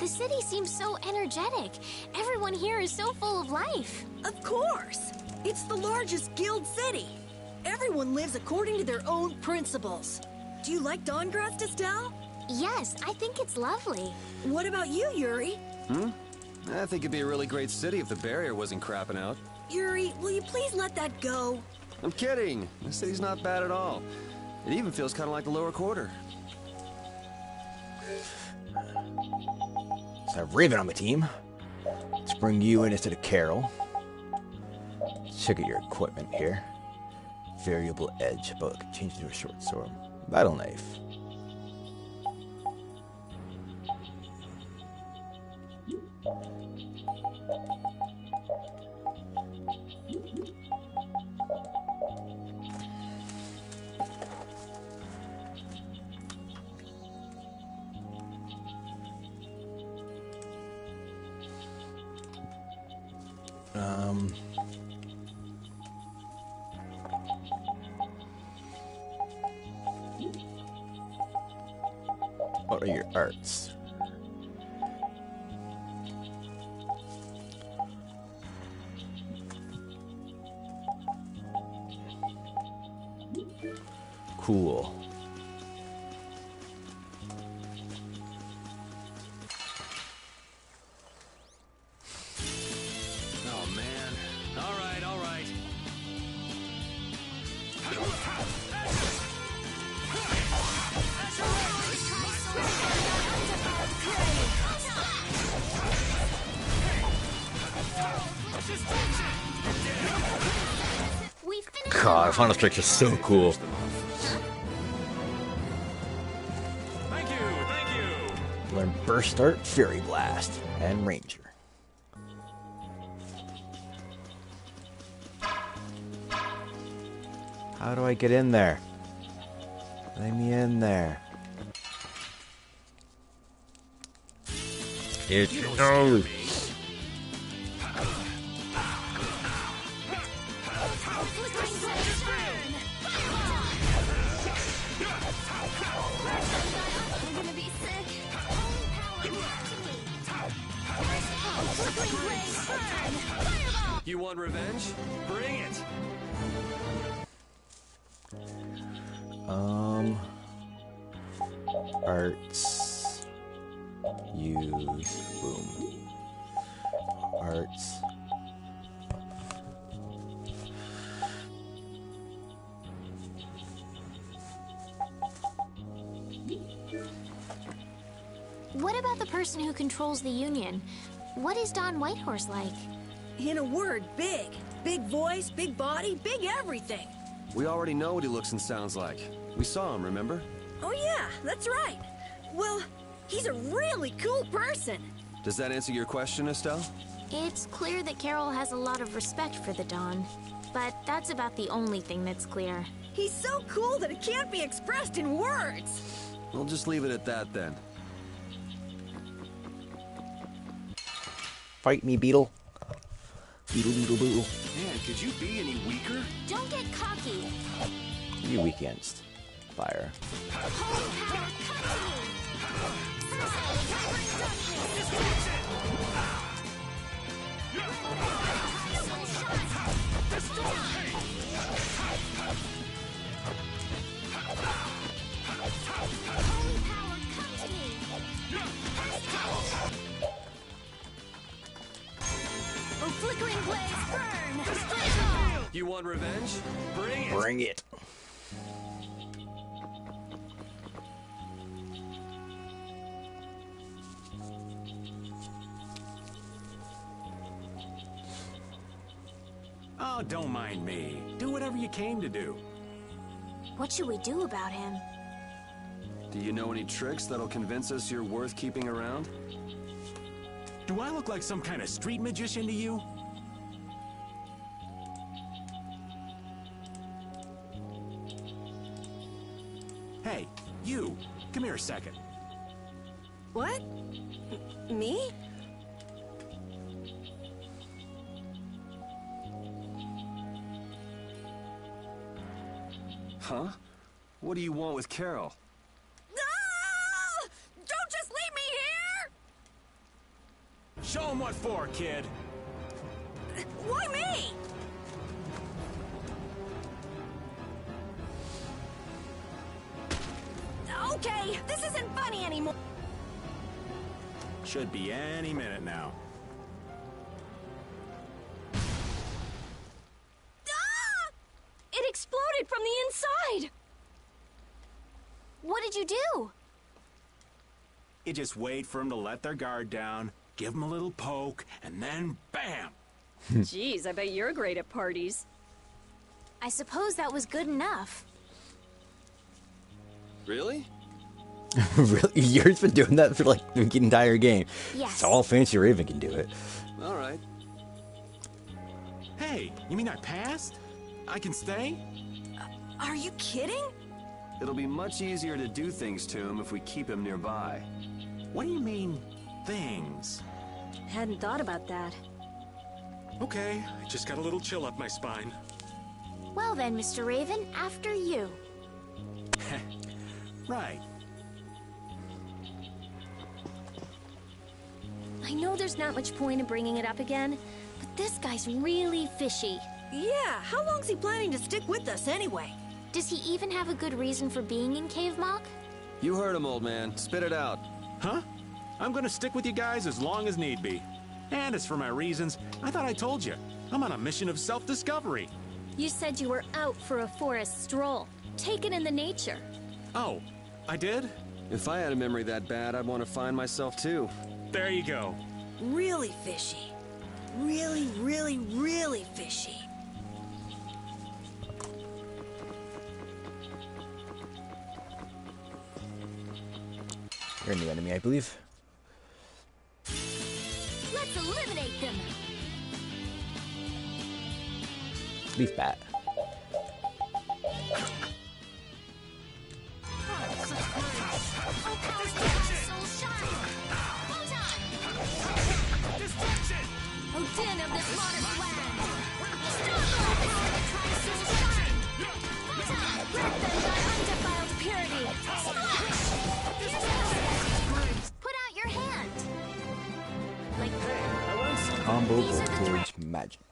S4: The city seems so energetic. Everyone here is so full of life.
S5: Of course! It's the largest guild city. Everyone lives according to their own principles. Do you like Dongrast, Estelle?
S4: Yes, I think it's lovely.
S5: What about you, Yuri?
S11: I think it'd be a really great city if the barrier wasn't crapping out.
S5: Yuri, will you please let that go?
S11: I'm kidding. The city's not bad at all. It even feels kind of like the lower quarter.
S1: So I have Raven on my team. Let's bring you in instead of Carol. Check out your equipment here. Variable edge, but can change into a short sword. Battle knife. What are your arts? Cool.
S3: Oh, man. All right, all right.
S4: We finished.
S1: God, Final Strike is so cool.
S3: Thank you.
S1: Learn Burst Start, Fury Blast, and Ranger. How do I get in there? Let me in there. It goes.
S11: You want revenge? Bring it!
S1: Arts. Use. Boom. Arts.
S4: What about the person who controls the Union? What is Don Whitehorse like?
S5: In a word, big. Big voice, big body, big everything.
S11: We already know what he looks and sounds like. We saw him, remember?
S5: Oh yeah, that's right. Well, he's a really cool person.
S11: Does that answer your question, Estelle?
S4: It's clear that Carol has a lot of respect for the Dawn, but that's about the only thing that's clear.
S5: He's so cool that it can't be expressed in words.
S11: We'll just leave it at that then.
S1: Fight me, Beetle. Beetle, beetle, beetle.
S11: Man, could you be any weaker?
S4: Don't get cocky.
S1: You're weak against fire.
S5: Flickering blaze, burn!
S11: You want revenge? Bring it!
S1: Bring it.
S13: Oh, don't mind me. Do whatever you came to do.
S4: What should we do about him?
S11: Do you know any tricks that'll convince us you're worth keeping around?
S13: Do I look like some kind of street magician to you? Hey, you! Come here a second.
S5: What? Me?
S11: Huh? What do you want with Carol?
S5: Ah! Don't just leave me here!
S13: Show 'em what for, kid.
S5: Why me? Okay, this isn't funny anymore.
S13: Should be any minute now.
S5: Ah! It exploded from the inside.
S4: What did you do?
S13: You just wait for 'em to let their guard down, give 'em a little poke, and then bam!
S5: Jeez, I bet you're great at parties.
S4: I suppose that was good enough.
S11: Really?
S1: Really? You've been doing that for like the entire game.
S4: Yes.
S1: It's all Fancy Raven can do it.
S11: All right.
S13: Hey, you mean I passed? I can stay?
S5: Are you kidding?
S11: It'll be much easier to do things to him if we keep him nearby.
S13: What do you mean, things?
S5: Hadn't thought about that.
S13: Okay, I just got a little chill up my spine.
S4: Well then, Mr. Raven, after you.
S13: Right.
S2: I know there's not much point in bringing it up again, but this guy's really fishy.
S5: Yeah, how long's he planning to stick with us anyway?
S4: Does he even have a good reason for being in Cave Mock?
S11: You heard him, old man. Spit it out.
S13: Huh? I'm gonna stick with you guys as long as need be. And as for my reasons, I thought I told you. I'm on a mission of self-discovery.
S2: You said you were out for a forest stroll, taken in the nature.
S13: Oh, I did?
S11: If I had a memory that bad, I'd want to find myself too.
S13: There you go.
S5: Really fishy. Really, really, really fishy.
S1: You're a new enemy, I believe.
S2: Let's eliminate them.
S1: Leaf bat.
S2: Oh, din of this modest land! Stop all power to try soul shine! Photon! Grant them thy undefiled purity! Splash! Put out your hand! Like
S1: Combo voltage magic.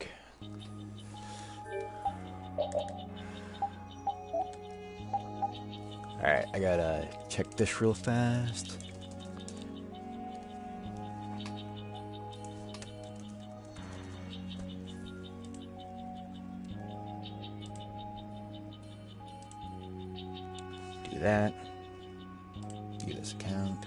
S1: Alright, I gotta check this real fast. Do that. View this account.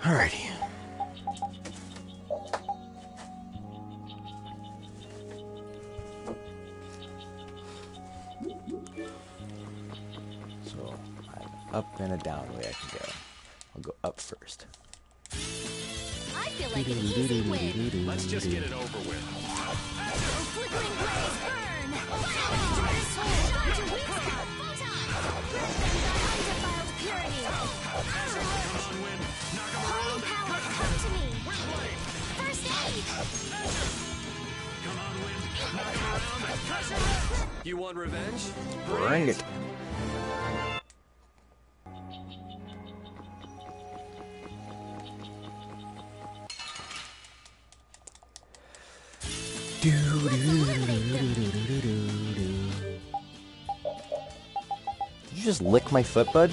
S1: Alrighty. So, I have an up and a down way I can go. I'll go up first.
S2: I feel like an easy win.
S13: Let's just get it over with.
S2: Oh, flickering blaze, burn! Fire into this hole! Shine to weak spot! Photon! Grant them thy undefiled purity!
S13: Come on, Wind. Knock 'em
S2: Holy
S13: around.
S2: power, come to me! First aid!
S13: Come on, Wind. Knock 'em around. Pressure up.
S11: You want revenge?
S1: Bring it. Did you just lick my foot, bud?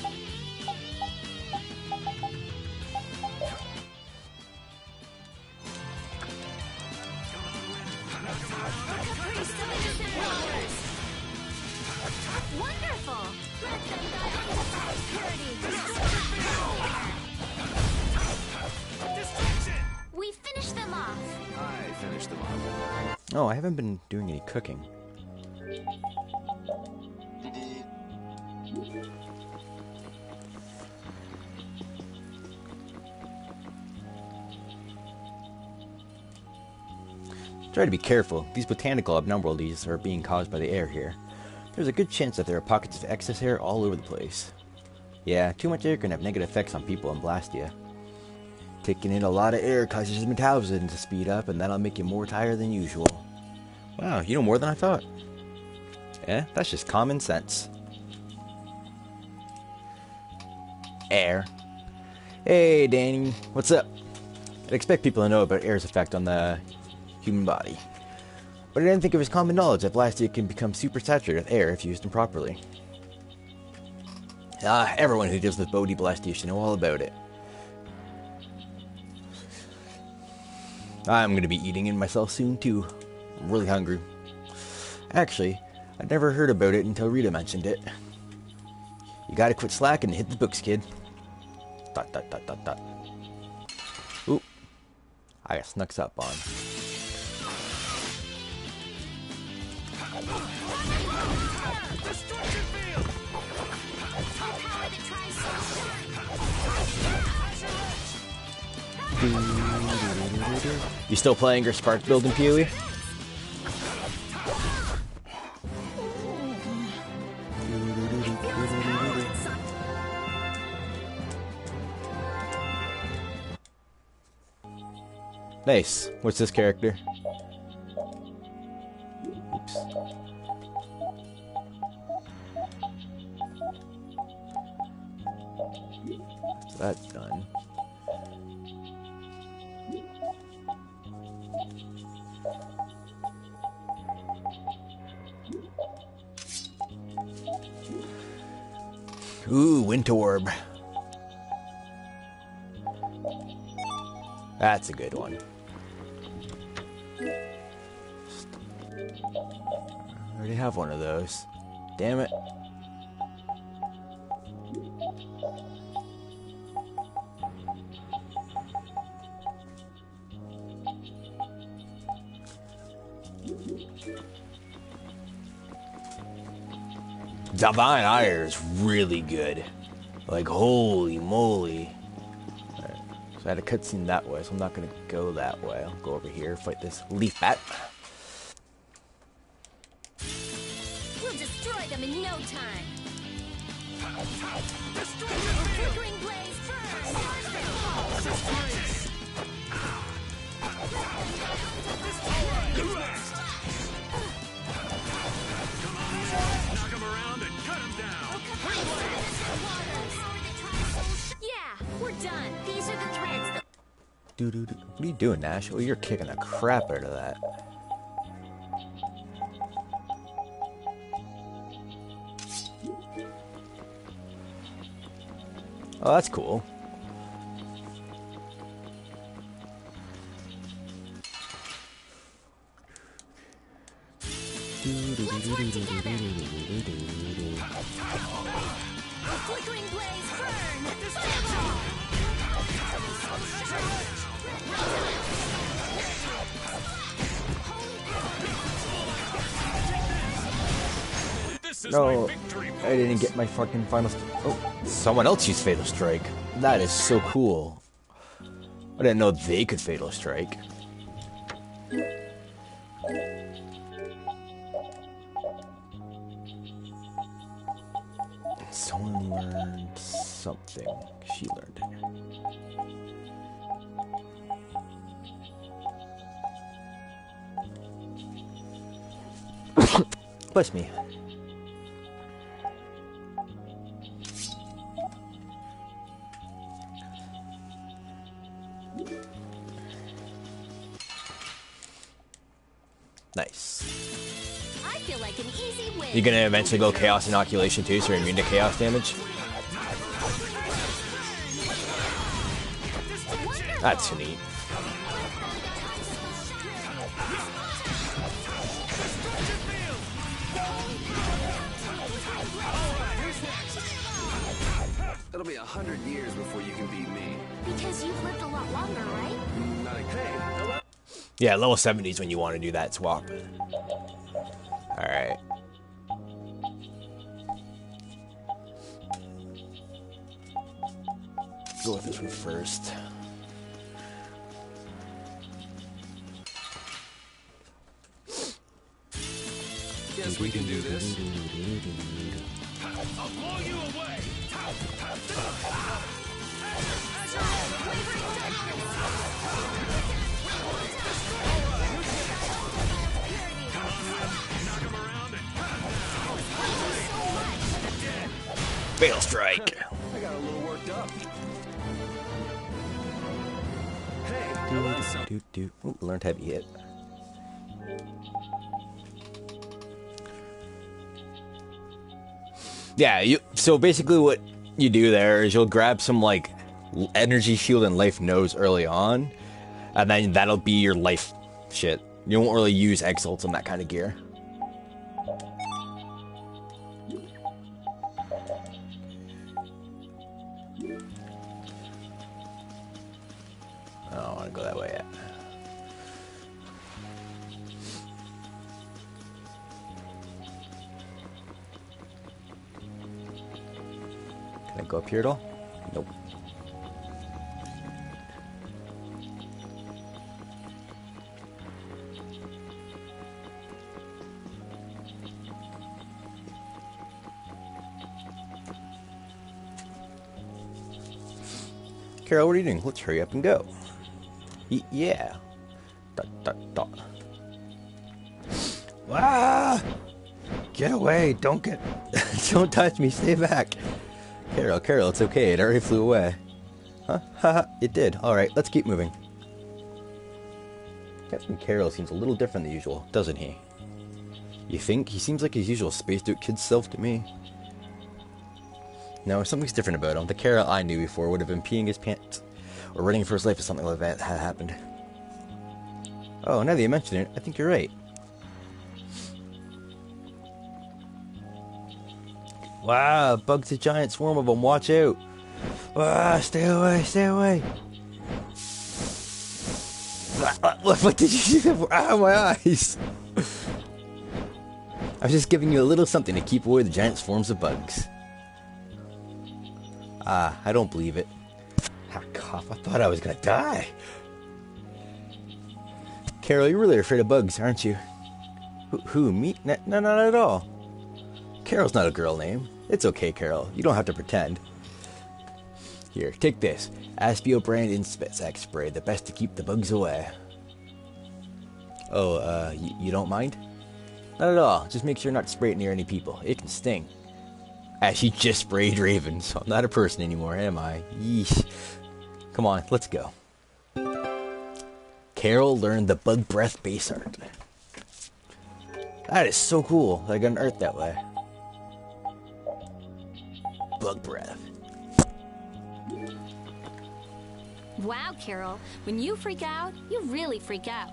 S2: Wonderful! Grant them thy undefiled purity! We finished them off!
S11: I finished them off.
S1: Oh, I haven't been doing any cooking. Try to be careful. These botanical abnormalities are being caused by the air here. There's a good chance that there are pockets of excess air all over the place. Yeah, too much air can have negative effects on people and blast you. Taking in a lot of air causes your metabolism to speed up, and that'll make you more tired than usual. Wow, you know more than I thought. Yeah, that's just common sense. Air. Hey, Danny. What's up? I'd expect people to know about air's effect on the human body. But I didn't think it was common knowledge that blastia can become super saturated with air if used improperly. Everyone who deals with Bodhi blastia should know all about it. I'm gonna be eating it myself soon too. I'm really hungry. Actually, I'd never heard about it until Rita mentioned it. You gotta quit slacking and hit the books, kid. ... Oop. I got snuck up on. You still playing your spark building, Pee-wee? Nice. What's this character? Oops. So that's done. Ooh, Winter Orb. That's a good one. I already have one of those. Damn it. Divine Ire is really good. Like, holy moly. Right. So I had a cutscene that way, so I'm not going to go that way. I'll go over here, fight this leaf bat.
S2: We'll destroy them in no time.
S3: Destroy
S2: Flickering blaze
S3: Knock him around and cut him down.
S2: Yeah, we're done. These are the threads that...
S1: Dude, what are you doing, Nash? Oh, you're kicking the crap out of that. Oh, that's cool.
S2: Flickering blaze burn.
S1: No, I didn't get my fucking final... Oh, someone else used Fatal Strike. That is so cool. I didn't know they could Fatal Strike. Someone learned something. She learned it. Bless me. Nice.
S2: I feel like an easy win.
S1: You're gonna eventually go Chaos Inoculation too, so you're immune to Chaos damage? That's neat.
S11: It'll be 100 years before you can beat me.
S4: Because you've lived a lot longer, right?
S11: Not okay.
S1: Yeah, level 70 is when you want to do that swap. Alright. Go with this one first.
S11: chance we can do this.
S3: I'll blow you away.
S1: Fail strike.
S11: I got a little worked up. Hey, I learned something.
S1: Ooh, learned heavy hit. Yeah, so basically what you do there is you'll grab some like energy shield and life nose early on, and then that'll be your life shit. You won't really use exalts on that kind of gear. I don't want to go that way yet. Can I go up here at all? Nope. Carol, what are you doing? Let's hurry up and go. Yeah. Dot, dot, dot. Ah! Get away! Don't get... Don't touch me! Stay back! Carol, it's okay. It already flew away. Huh? Haha, it did. Alright, let's keep moving. Captain Carol seems a little different than usual, doesn't he? You think? He seems like his usual spaced-out kid self to me. No, something's different about him. The Carol I knew before would have been peeing his pants or running for his life if something like that had happened. Oh, now that you mention it, I think you're right. Wow, bug's a giant swarm of them. Watch out. Ah, stay away, stay away. What did you do? Ah, my eyes. I was just giving you a little something to keep away the giant swarms of bugs. Ah, I don't believe it. Ah, cough, I thought I was gonna die. Carol, you're really afraid of bugs, aren't you? Who, me? No, not at all. Carol's not a girl name. It's okay, Carol. You don't have to pretend. Here, take this. Aspio brand insect spray, the best to keep the bugs away. Oh, you don't mind? Not at all. Just make sure not to spray it near any people. It can sting. She just sprayed Raven, so I'm not a person anymore, am I? Yeesh. Come on, let's go. Carol learned the bug breath base art. That is so cool. I got an art that way. Bug breath.
S2: Wow, Carol. When you freak out, you really freak out.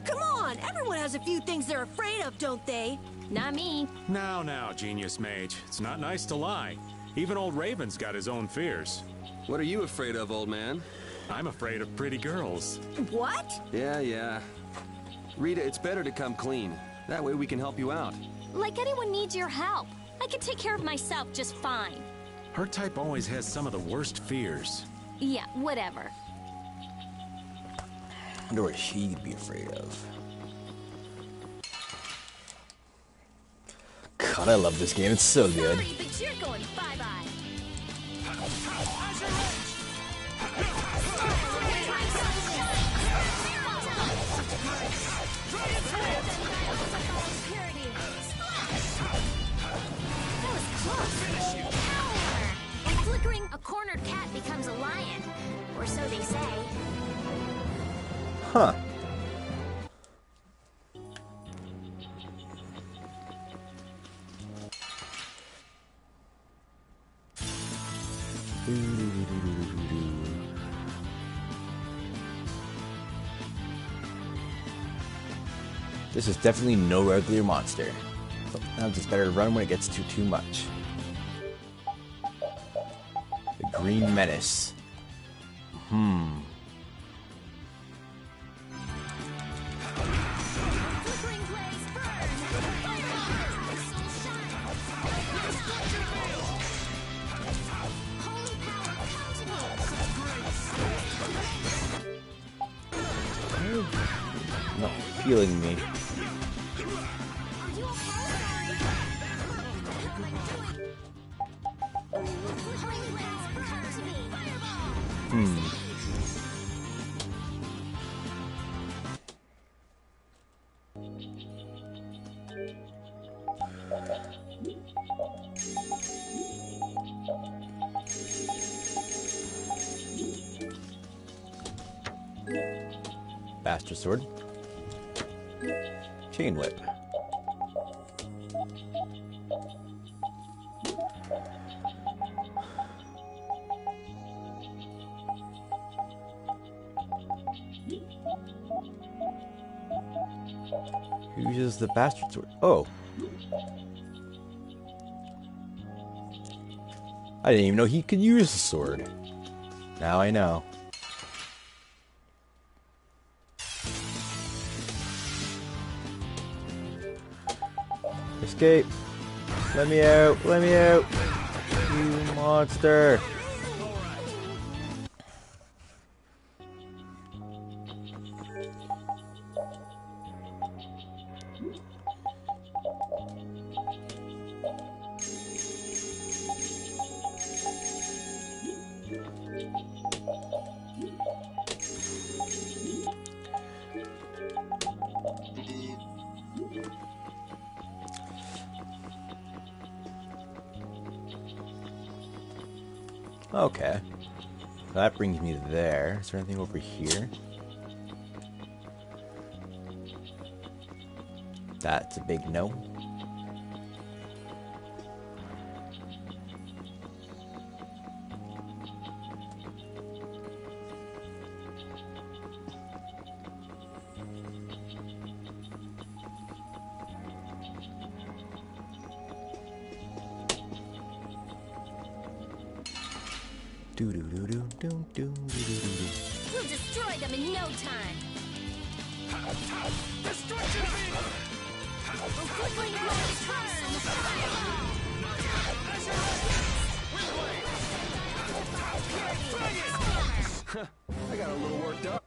S5: Come on! Everyone has a few things they're afraid of, don't they?
S2: Not me.
S13: Now, Genius Mage. It's not nice to lie. Even old Raven's got his own fears.
S11: What are you afraid of, old man?
S13: I'm afraid of pretty girls.
S5: What?
S11: Yeah. Rita, it's better to come clean. That way we can help you out.
S2: Like anyone needs your help. I can take care of myself just fine.
S13: Her type always has some of the worst fears.
S2: Yeah, whatever.
S1: I wonder what she'd be afraid of. God, I love this game. It's so good.
S2: Sorry, but you're going bye-bye. That was close. In flickering, a cornered cat becomes a lion. Or so they say.
S1: Huh. This is definitely no regular monster. Sometimes it's better to run when it gets too much. The Green Menace. Not feeling me. Bastard sword. Chain whip. Who uses the bastard sword? Oh. I didn't even know he could use a sword. Now I know. Escape! Let me out! Let me out! You monster! Okay. That brings me there. Is there anything over here? That's a big no.
S2: We'll destroy them in no time.
S3: Destruction field!
S2: Quickly
S11: I got a little worked up.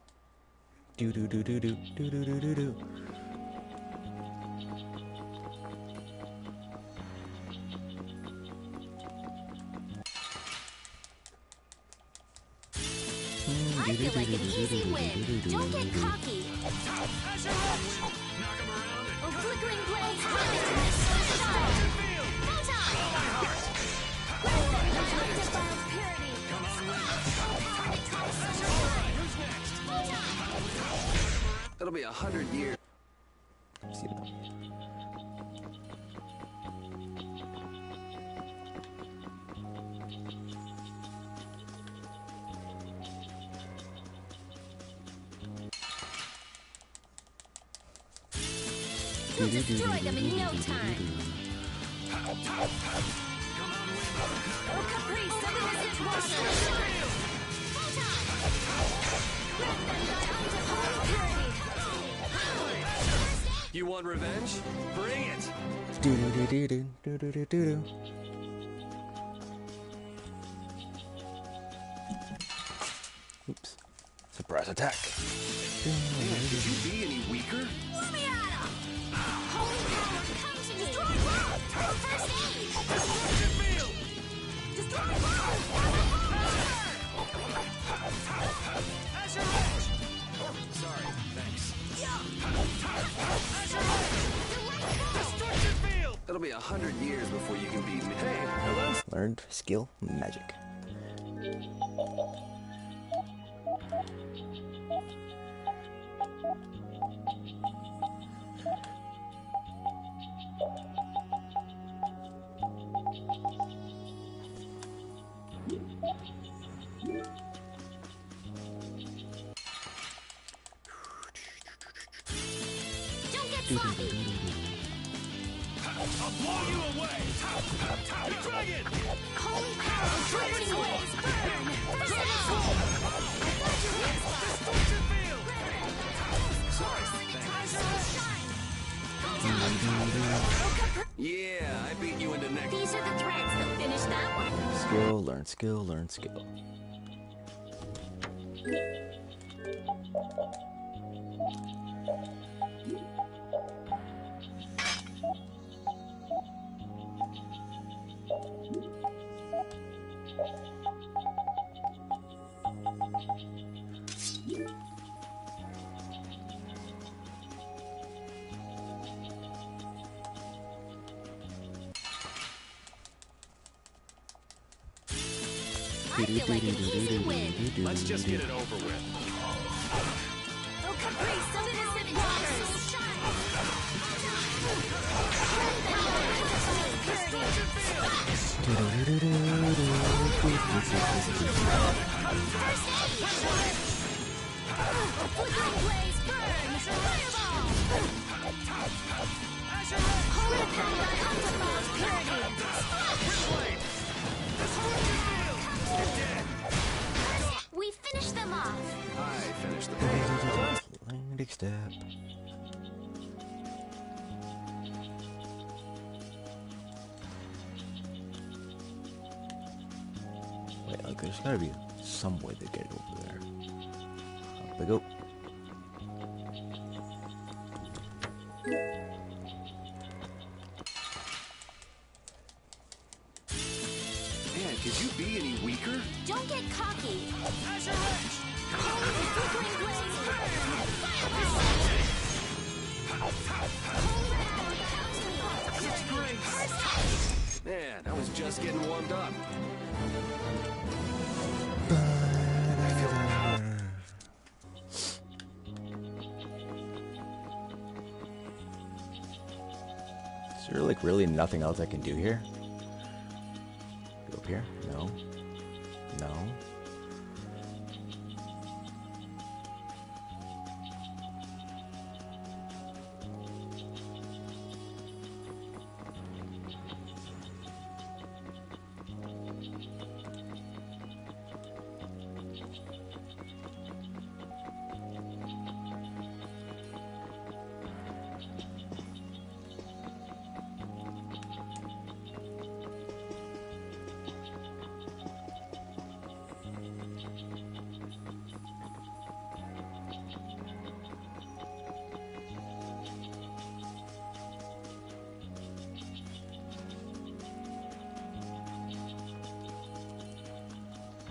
S4: I feel like an easy win. Don't get cocky.
S2: Oh, flickering blades.
S11: It'll be 100 years.
S1: See that.
S2: We'll destroy them in no time. Oh, Caprice, send water.
S11: You want revenge? Bring it!
S1: Oops. Surprise attack.
S11: Man, could you be any weaker?
S2: Let me at him! Holy power, come to me! Destroy world! First aid! Destruction field! Destroy
S3: As your edge! Sorry, thanks. As your edge! Destruction field!
S11: It'll be 100 years before you can beat me. Hey, hello?
S1: Learned skill magic.
S2: Don't get sloppy!
S3: I'll blow you away! Dragon!
S2: Holy power, blazing waves, burn! First aid!
S3: Destruction field! Sorry, thanks.
S11: Yeah, I beat you into next.
S2: These are the threads that finish that one.
S1: Skill, learn skill, learn skill.
S2: I feel like an easy win.
S13: Let's just get it over with.
S2: Oh, Caprice, some innocent waters. Flickering blaze burns. Fireball. Hurricane by Octopus Parody. We finished them off.
S11: I finished the paint.
S1: Landing step. Wait, like there's gotta be some way to get over there. Up we go.
S11: Man, could you be any weaker?
S2: Don't get cocky.
S11: Man, I was just getting warmed up.
S1: Is there like really nothing else I can do here? Go up here? No. No.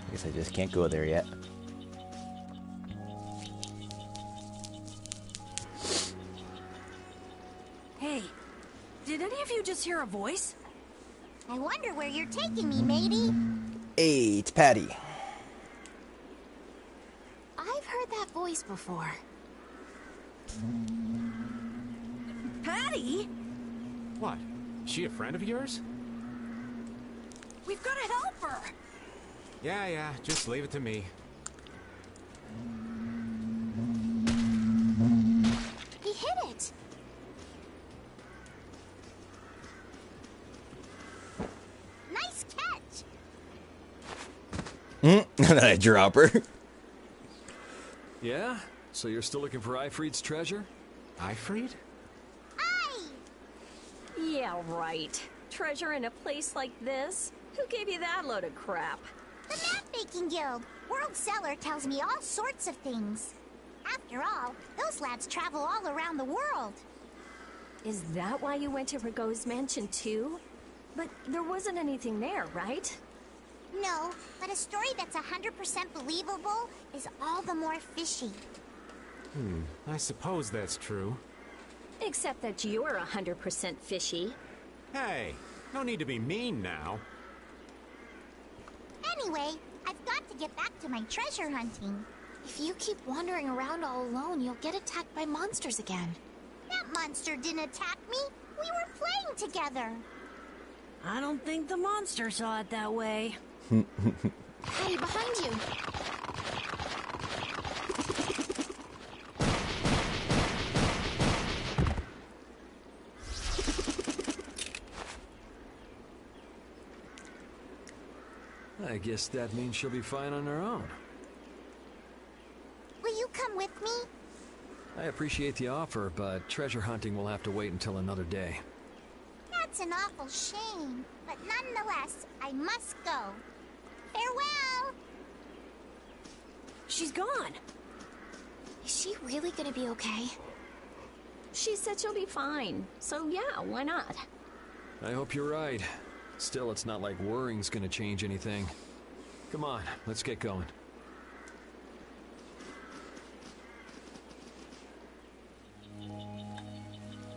S1: I guess I just can't go there yet.
S5: Hey, did any of you just hear a voice?
S4: I wonder where you're taking me, matey.
S1: Hey, it's Patty.
S4: I've heard that voice before.
S5: Patty?
S13: What? She a friend of yours?
S5: We've got to help her.
S13: Yeah, just leave it to me.
S4: He hit it. Nice catch.
S1: I drop her.
S14: Yeah? So you're still looking for Ifried's treasure?
S13: Ifried?
S5: Yeah, right. Treasure in a place like this? Who gave you that load of crap?
S4: The Map Making Guild. World Seller tells me all sorts of things. After all, those lads travel all around the world.
S5: Is that why you went to Rigaud's mansion too? But there wasn't anything there, right?
S4: No, but a story that's 100% believable is all the more fishy.
S13: I suppose that's true.
S5: Except that you're 100% fishy.
S13: Hey, no need to be mean now.
S4: Anyway, I've got to get back to my treasure hunting.
S2: If you keep wandering around all alone, you'll get attacked by monsters again.
S4: That monster didn't attack me. We were playing together.
S5: I don't think the monster saw it that way.
S2: Hey, behind you.
S14: I guess that means she'll be fine on her own.
S4: Will you come with me?
S14: I appreciate the offer, but treasure hunting will have to wait until another day.
S4: That's an awful shame. But nonetheless, I must go. Farewell!
S5: She's gone.
S2: Is she really gonna be okay?
S5: She said she'll be fine. So yeah, why not?
S14: I hope you're right. Still, it's not like worrying's gonna change anything. Come on, let's get going.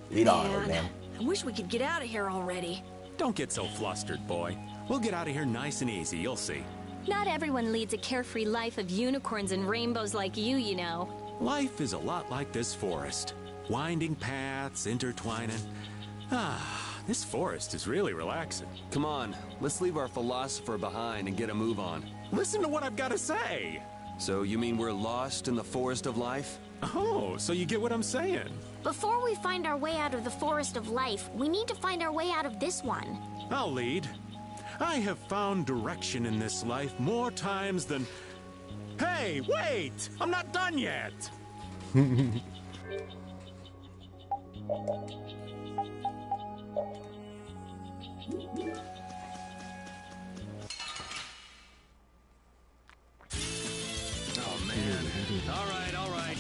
S1: Lead on, old man.
S5: I wish we could get out of here already.
S13: Don't get so flustered, boy. We'll get out of here nice and easy, you'll see.
S2: Not everyone leads a carefree life of unicorns and rainbows like you know.
S13: Life is a lot like this forest. Winding paths, intertwining. This forest is really relaxing.
S11: Come on, let's leave our philosopher behind and get a move on.
S13: Listen to what I've got to say.
S11: So you mean we're lost in the forest of life?
S13: Oh, so you get what I'm saying.
S4: Before we find our way out of the forest of life, we need to find our way out of this one.
S13: I'll lead. I have found direction in this life more times than... Hey, wait! I'm not done yet!
S3: Oh, man. All right, all right.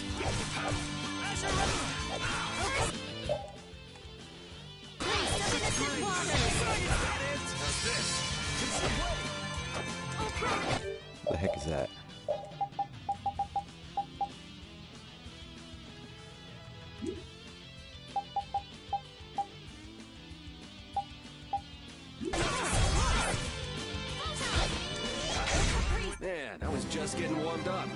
S1: What the heck is that?
S11: Man, I was just getting warmed up.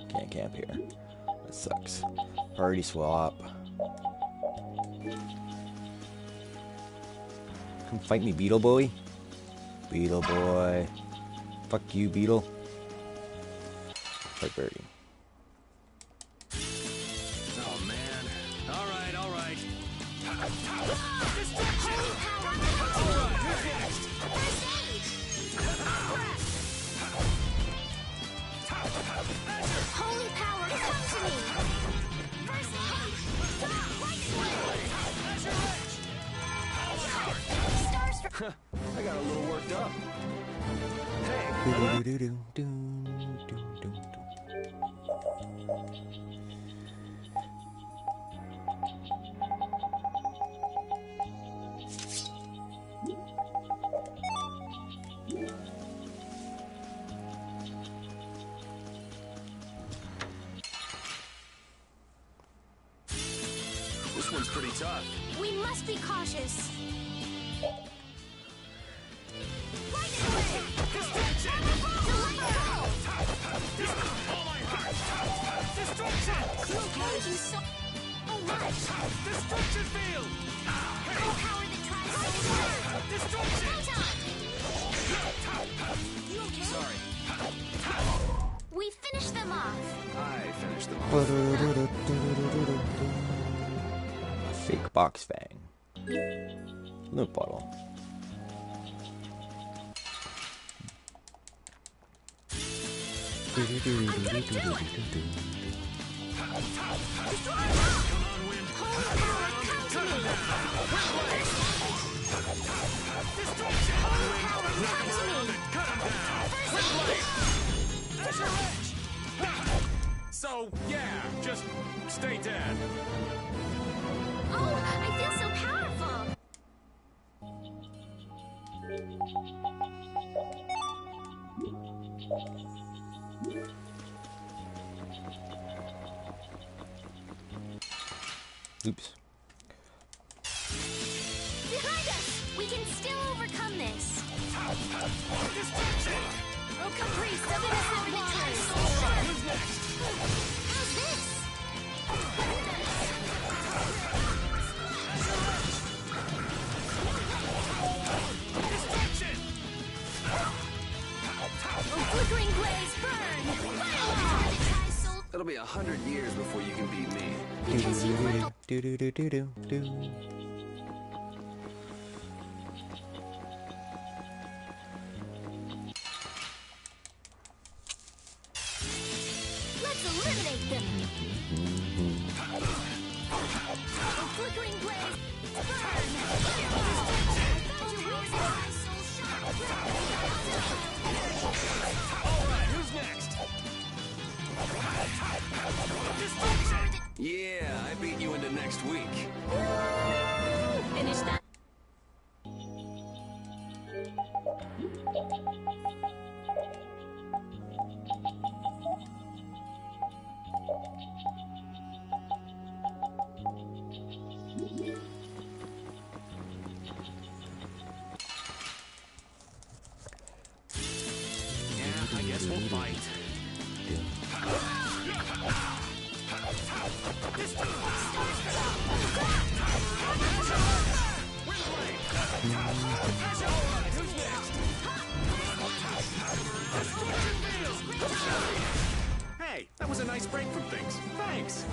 S1: Can't camp here. That sucks. Party swap. Come fight me, Beetle Boy. Beetle Boy. Fuck you, Beetle. Fight Birdie.
S3: Oh, man. All right, all right.
S4: Holy power, come to me! First aid!
S11: I got a little worked up.
S3: This one's pretty tough.
S4: We must be cautious. Thank you so much.
S3: Destruction field!
S4: Oh, power that tries to
S3: Destruction!
S4: You okay?
S11: Sorry.
S4: We finished them off.
S11: I finished them off.
S1: A fake box fang. Loot bottle.
S13: So, yeah, just stay dead.
S4: Oh, I feel so powerful.
S1: Oops.
S4: Behind us! We can still overcome this.
S3: Destruction!
S4: Oh, Caprice, the waters.
S3: Who's next?
S4: How's this?
S3: Destruction!
S4: Oh, flickering blaze, burn! Fire!
S11: It'll be 100 years before you can beat me.
S4: Because you little... Let's eliminate them! Oh, flickering blaze, burn!
S3: Alright, who's next? Destruction!
S11: Yeah, I beat you into next week.
S13: Hey, that was a nice break from things. Thanks.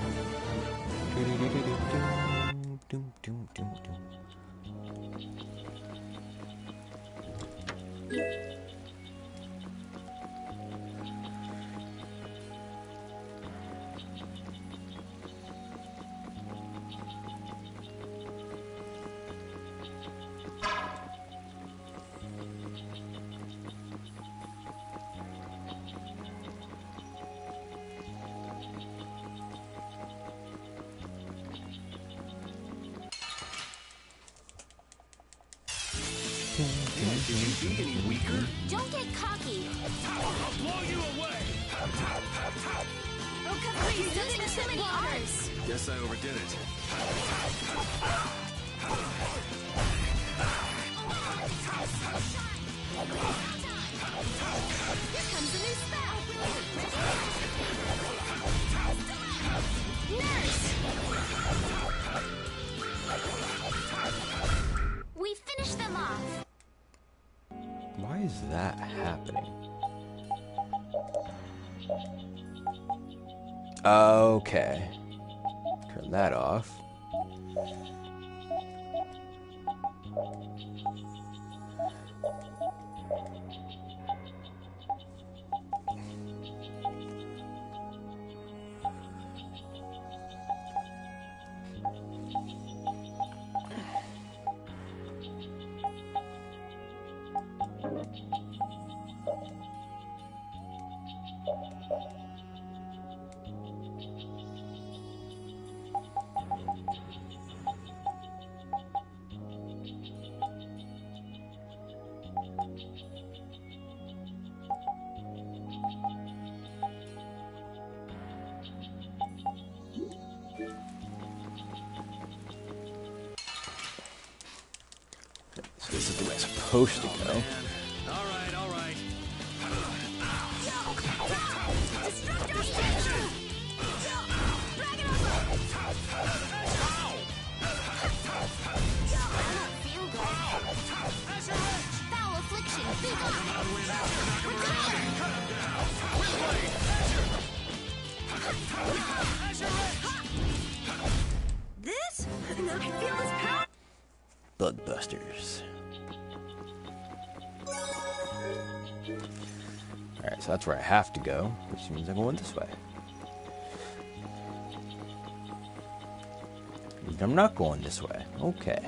S12: Could you be any weaker?
S4: Don't get cocky.
S3: I'll blow you away!
S4: Oh, Capri, using too many arms.
S11: Guess I overdid it.
S4: Here comes the new spell. Nurse! We finished them off.
S1: Why is that happening? Okay. Turn that off. So this is the way it's supposed to go.
S13: All right, all right.
S5: Destructor statue! Drag it over!
S4: I don't feel good. Foul affliction, be gone.
S5: This? Now I feel his power!
S1: Bloodbusters. Alright, so that's where I have to go, which means I'm going this way. I'm not going this way. Okay.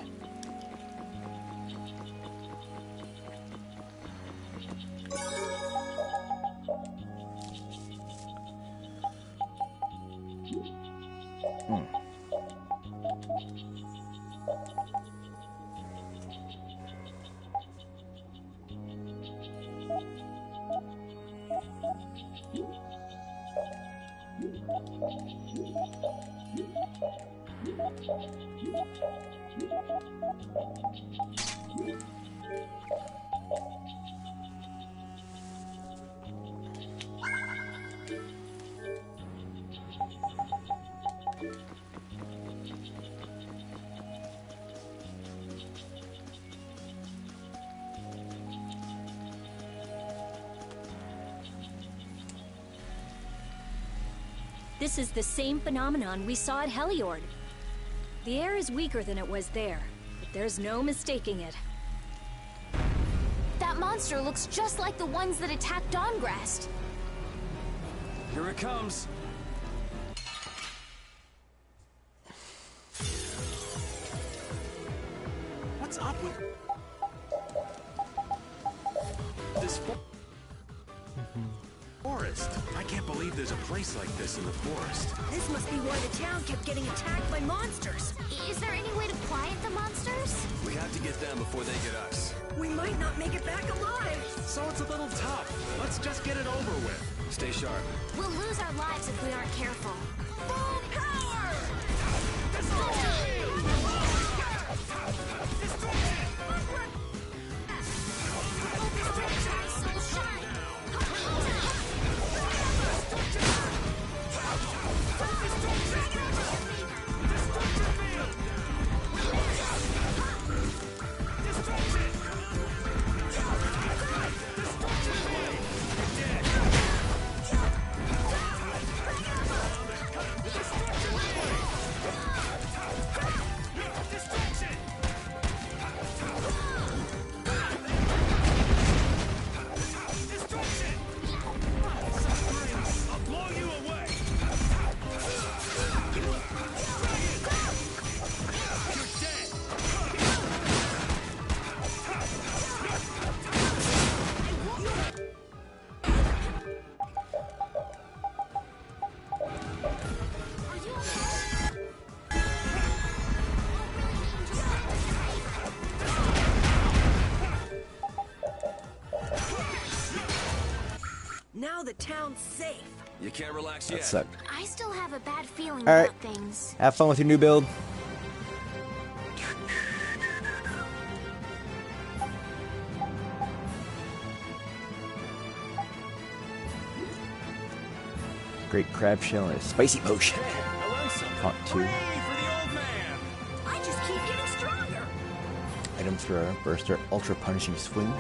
S5: This is the same phenomenon we saw at Heliord. The air is weaker than it was there, but there's no mistaking it.
S4: That monster looks just like the ones that attacked Dawngrest.
S13: Here it comes. What's up with this forest? I can't believe there's a place like this in the forest.
S5: This must be why the town kept getting attacked by monsters.
S4: Is there any way to quiet the monsters?
S11: We have to get them before they get us.
S5: We might not make it back alive.
S13: So it's a little tough. Let's just get it over with.
S11: Stay sharp.
S4: We'll lose our lives if we aren't careful.
S5: Full power! now the town's safe.
S11: You can't relax
S1: That
S11: yet.
S1: sucked.
S4: I still have a bad feeling
S1: All right.
S4: about things.
S1: Have fun with your new build. Great crab shell and a spicy potion. Hot 2.
S5: I just keep getting stronger.
S1: Item thrower, burster, ultra punishing swing.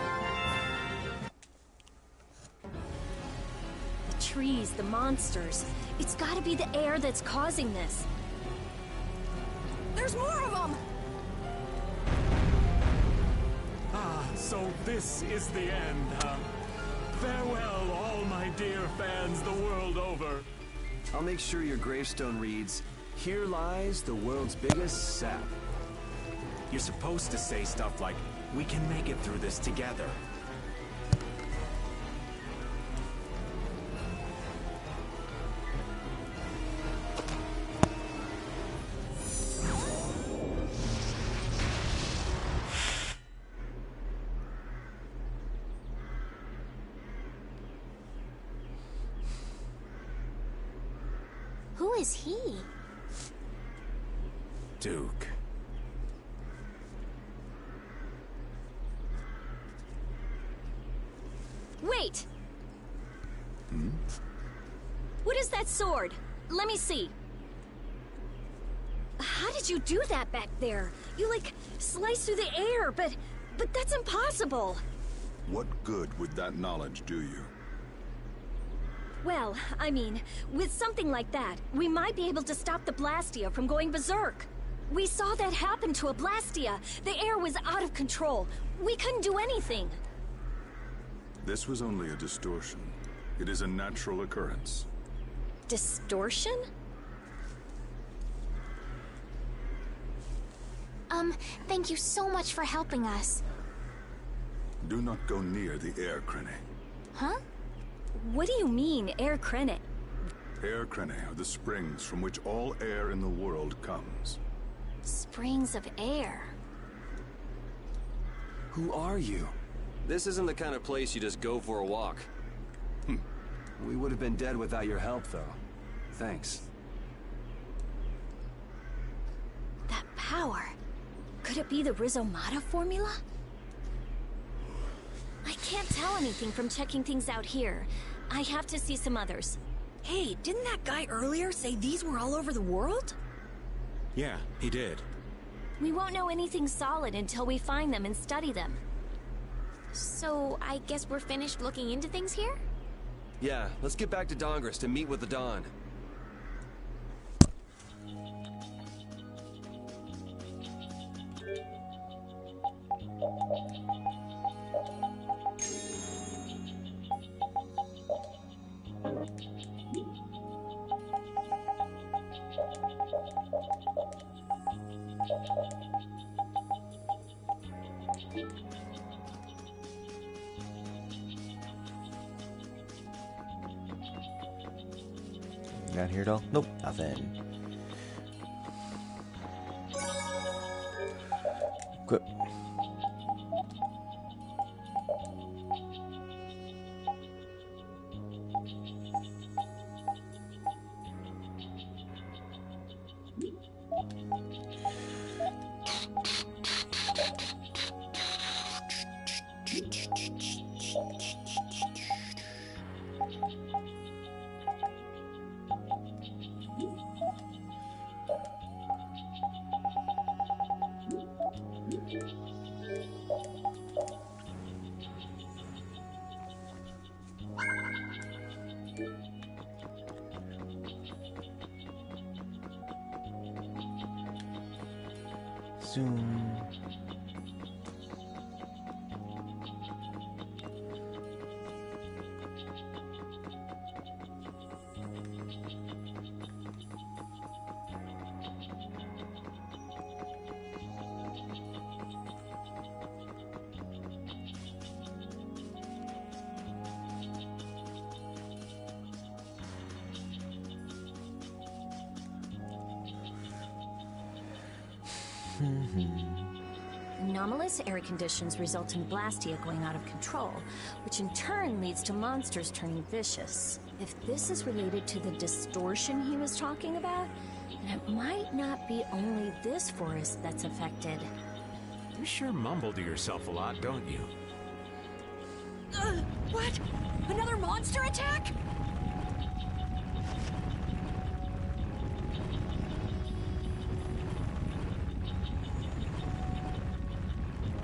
S2: The trees, the monsters. It's gotta be the air that's causing this.
S5: There's more of them!
S13: Ah, so this is the end, huh? Farewell, all my dear fans the world over.
S11: I'll make sure your gravestone reads, "Here lies the world's biggest sap."
S13: You're supposed to say stuff like, "We can make it through this together."
S4: Who is he?
S13: Duke.
S2: Wait! What is that sword? Let me see. How did you do that back there? You, like, sliced through the air, but that's impossible.
S9: What good would that knowledge do you?
S2: Well, I mean, with something like that, we might be able to stop the Blastia from going berserk. We saw that happen to a Blastia. The air was out of control. We couldn't do anything.
S9: This was only a distortion. It is a natural occurrence.
S2: Distortion?
S4: Thank you so much for helping us.
S9: Do not go near the air crene.
S4: Huh?
S2: What do you mean, air crene?
S9: Air crene are the springs from which all air in the world comes.
S4: Springs of air.
S11: Who are you? This isn't the kind of place you just go for a walk. We would have been dead without your help, though. Thanks.
S2: That power. Could it be the Rizomata formula? I can't tell anything from checking things out here. I have to see some others.
S5: Hey, didn't that guy earlier say these were all over the world?
S13: Yeah, he did.
S2: We won't know anything solid until we find them and study them.
S4: So, I guess we're finished looking into things here?
S11: Yeah, let's get back to Dongris to meet with the Dawn.
S1: Down here at all? Nope, nothing. Equip. Zoom.
S2: anomalous air conditions result in Blastia going out of control, which in turn leads to monsters turning vicious. If this is related to the distortion he was talking about, then it might not be only this forest that's affected.
S13: You sure mumble to yourself a lot, don't you?
S5: What? Another monster attack?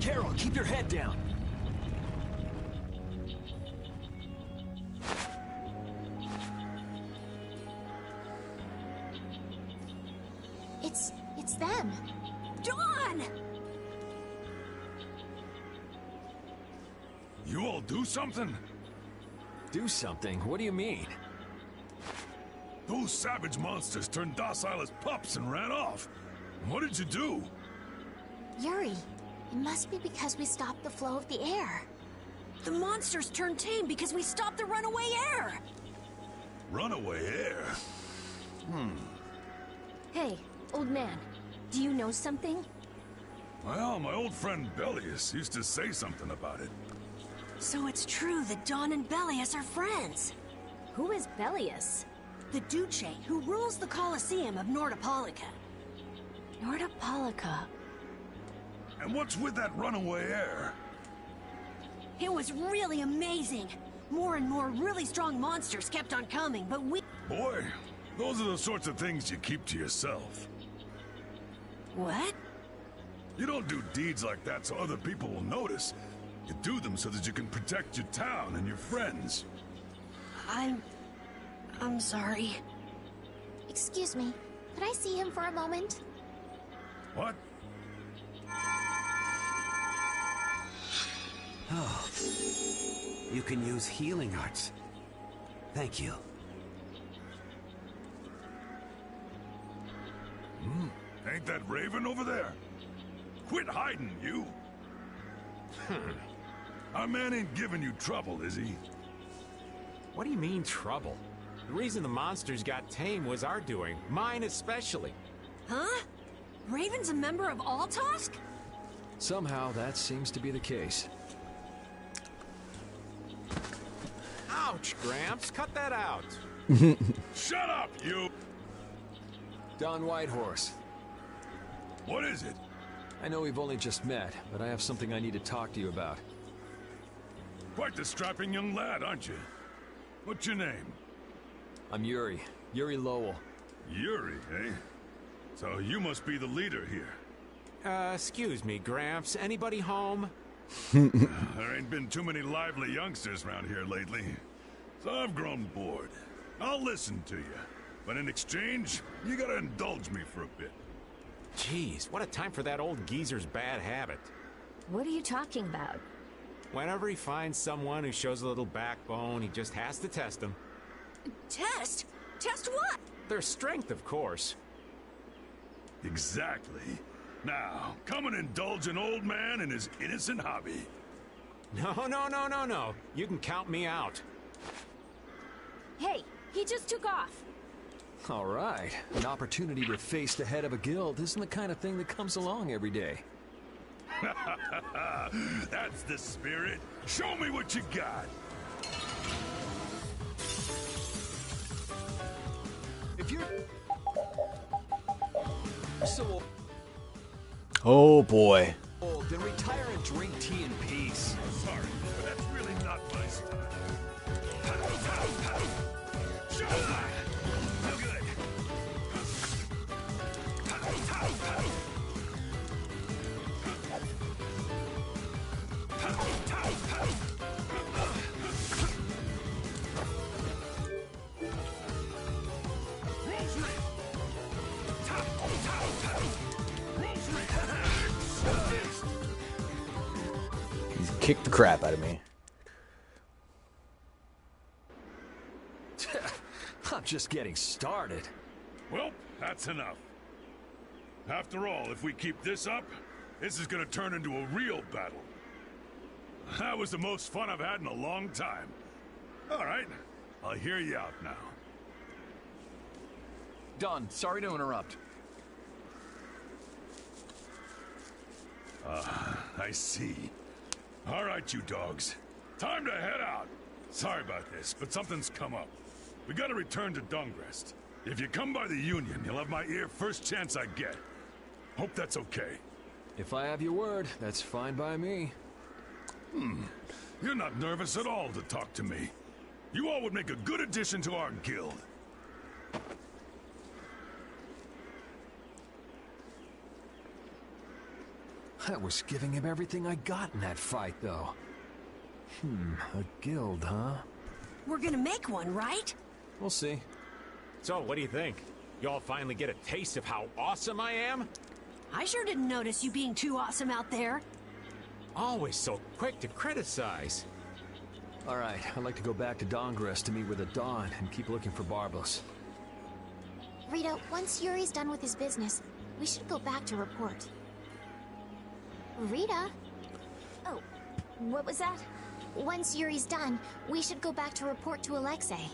S14: Carol, keep your head down.
S4: It's them.
S5: Dawn!
S9: You all do something?
S14: Do something? What do you mean?
S9: Those savage monsters turned docile as pups and ran off. What did you do?
S4: Yuri, it must be because we stopped the flow of the air.
S5: The monsters turned tame because we stopped the runaway air!
S9: Runaway air?
S2: Hey, old man, do you know something?
S9: Well, my old friend Bellius used to say something about it.
S5: So it's true that Dawn and Bellius are friends.
S2: Who is Bellius?
S5: The Duce who rules the Colosseum of Nordopolica.
S2: Nordopolica.
S9: And what's with that runaway air?
S5: It was really amazing. More and more really strong monsters kept on coming, but we...
S9: Boy, those are the sorts of things you keep to yourself.
S5: What?
S9: You don't do deeds like that so other people will notice. You do them so that you can protect your town and your friends.
S5: I'm sorry.
S4: Excuse me, could I see him for a moment?
S9: What?
S12: Oh. You can use healing arts. Thank you.
S9: Ain't that Raven over there? Quit hiding, you! Our man ain't giving you trouble, is he?
S13: What do you mean, trouble? The reason the monsters got tame was our doing. Mine especially.
S5: Huh? Raven's a member of Altosk?
S14: Somehow that seems to be the case.
S13: Ouch, Gramps. Cut that out.
S9: Shut up, you!
S14: Don Whitehorse.
S9: What is it?
S14: I know we've only just met, but I have something I need to talk to you about.
S9: Quite the strapping young lad, aren't you? What's your name?
S14: I'm Yuri. Yuri Lowell.
S9: Yuri, eh? So you must be the leader here.
S13: Excuse me, Gramps. Anybody home?
S9: There ain't been too many lively youngsters around here lately. So I've grown bored. I'll listen to you. But in exchange, you gotta indulge me for a bit.
S13: Jeez, what a time for that old geezer's bad habit.
S2: What are you talking about?
S13: Whenever he finds someone who shows a little backbone, he just has to test them.
S5: Test? Test what?
S13: Their strength, of course.
S9: Exactly. Now, come and indulge an old man in his innocent hobby.
S13: No. You can count me out.
S2: Hey, he just took off.
S14: All right. An opportunity to face the head of a guild isn't the kind of thing that comes along every day.
S9: That's the spirit. Show me what you got.
S14: If you're so
S1: Oh boy.
S14: old, then retire and drink tea in peace.
S9: Sorry, but that's really not my style. No good.
S1: He's kicked the crap out of me.
S14: I'm just getting started.
S9: Well, that's enough. After all, if we keep this up, this is gonna turn into a real battle. That was the most fun I've had in a long time. All right, I'll hear you out now.
S15: Don, sorry to interrupt.
S9: I see. All right, you dogs. Time to head out. Sorry about this, but something's come up. We gotta return to Dungrest. If you come by the Union, you'll have my ear first chance I get. Hope that's okay.
S14: If I have your word, that's fine by me.
S9: You're not nervous at all to talk to me. You all would make a good addition to our guild.
S14: I was giving him everything I got in that fight, though. A guild, huh?
S5: We're gonna make one, right?
S14: We'll see.
S13: So, what do you think? Y'all finally get a taste of how awesome I am?
S5: I sure didn't notice you being too awesome out there.
S13: Always so quick to criticize.
S14: All right, I'd like to go back to Dongress to meet with the Dawn and keep looking for Barbos.
S4: Rita, once Yuri's done with his business, we should go back to report. Rita?
S2: Oh, what was that?
S4: Once Yuri's done, we should go back to report to Alexei.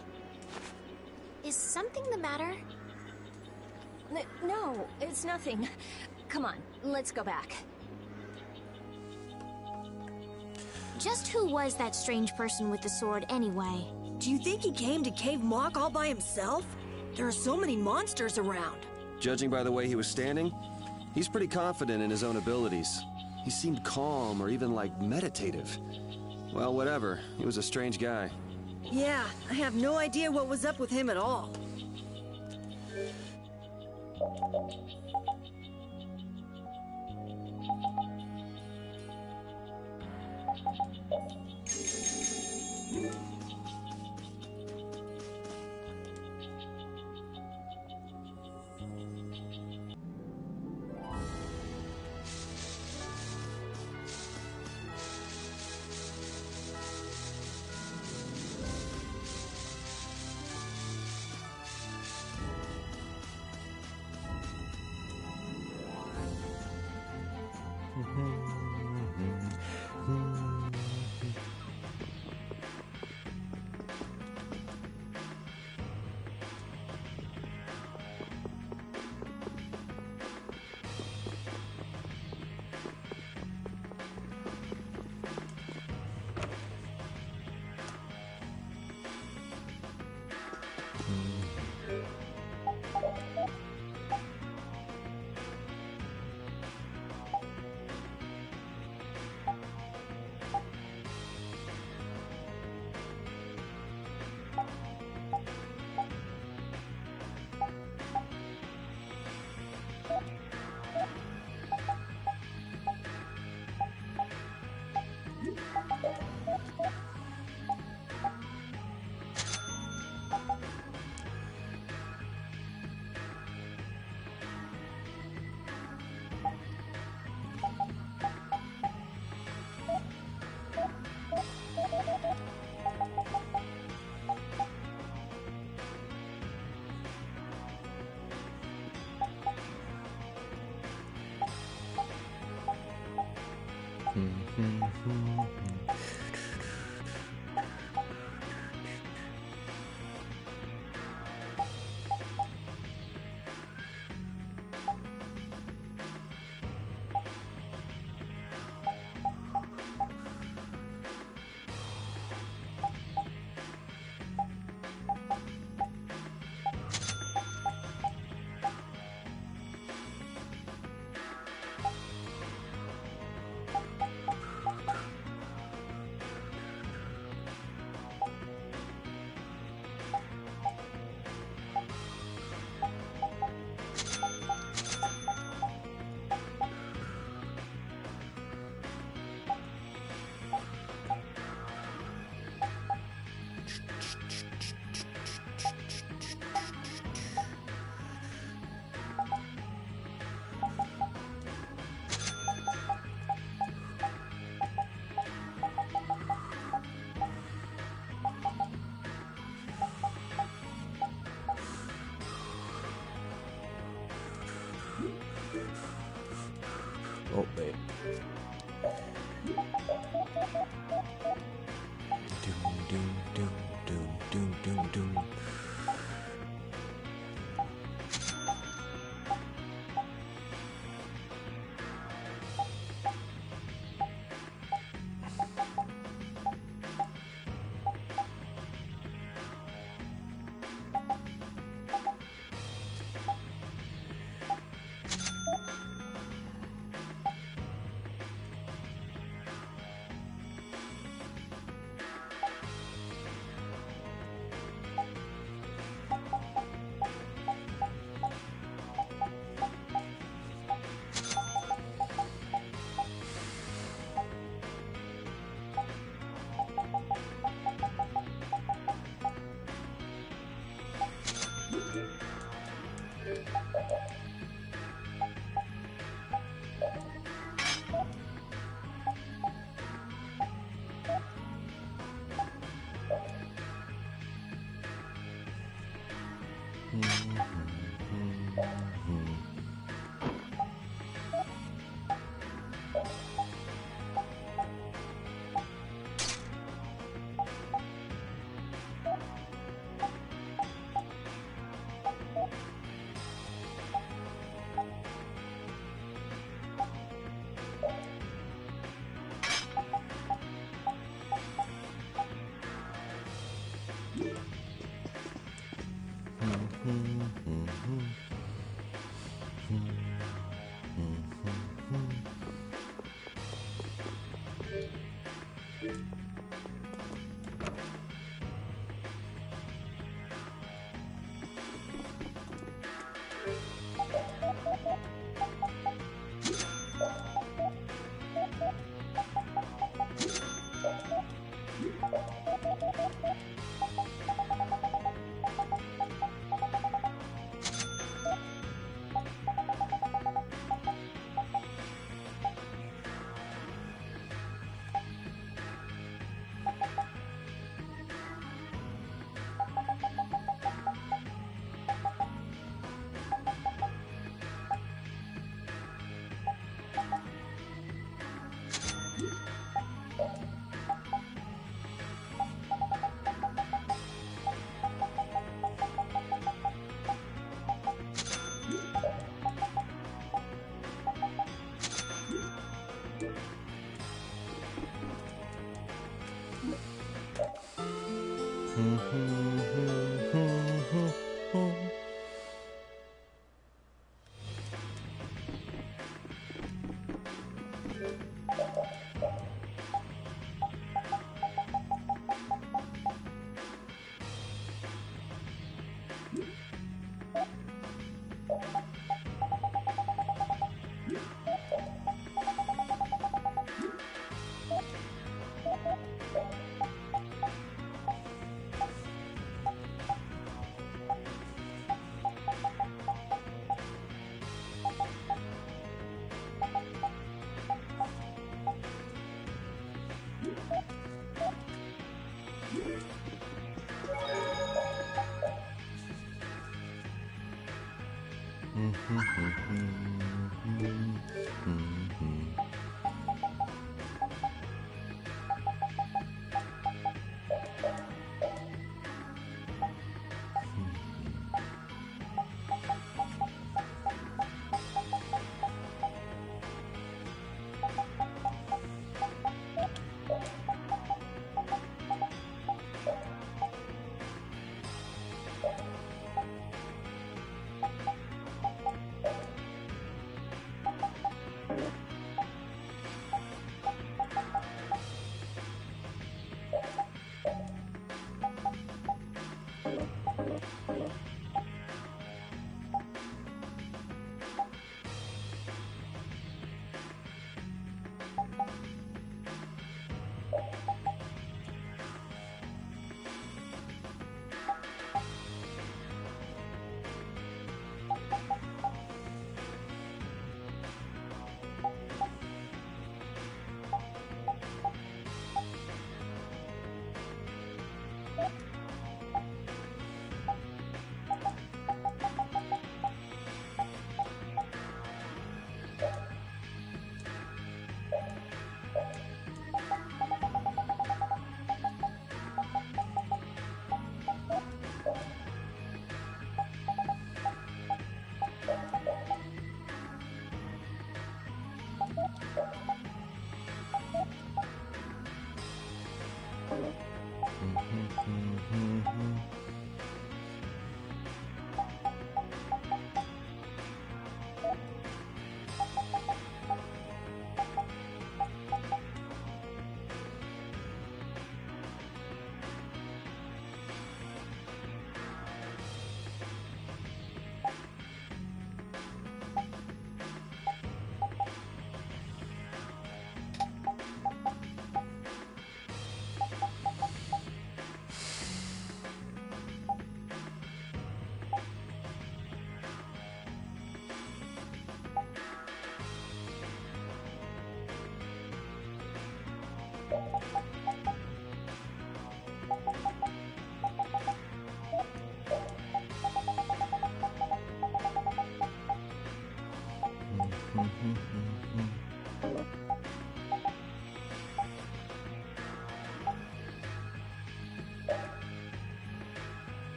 S4: Is something the matter?
S2: No, it's nothing. Come on, let's go back.
S4: Just who was that strange person with the sword anyway?
S5: Do you think he came to Cave Mock all by himself? There are so many monsters around.
S11: Judging by the way he was standing, he's pretty confident in his own abilities. He seemed calm or even, like, meditative. Well, whatever. He was a strange guy.
S5: Yeah, I have no idea what was up with him at all.
S1: Oh, wait. Doom, doom, doom, doom, doom, doom, doom.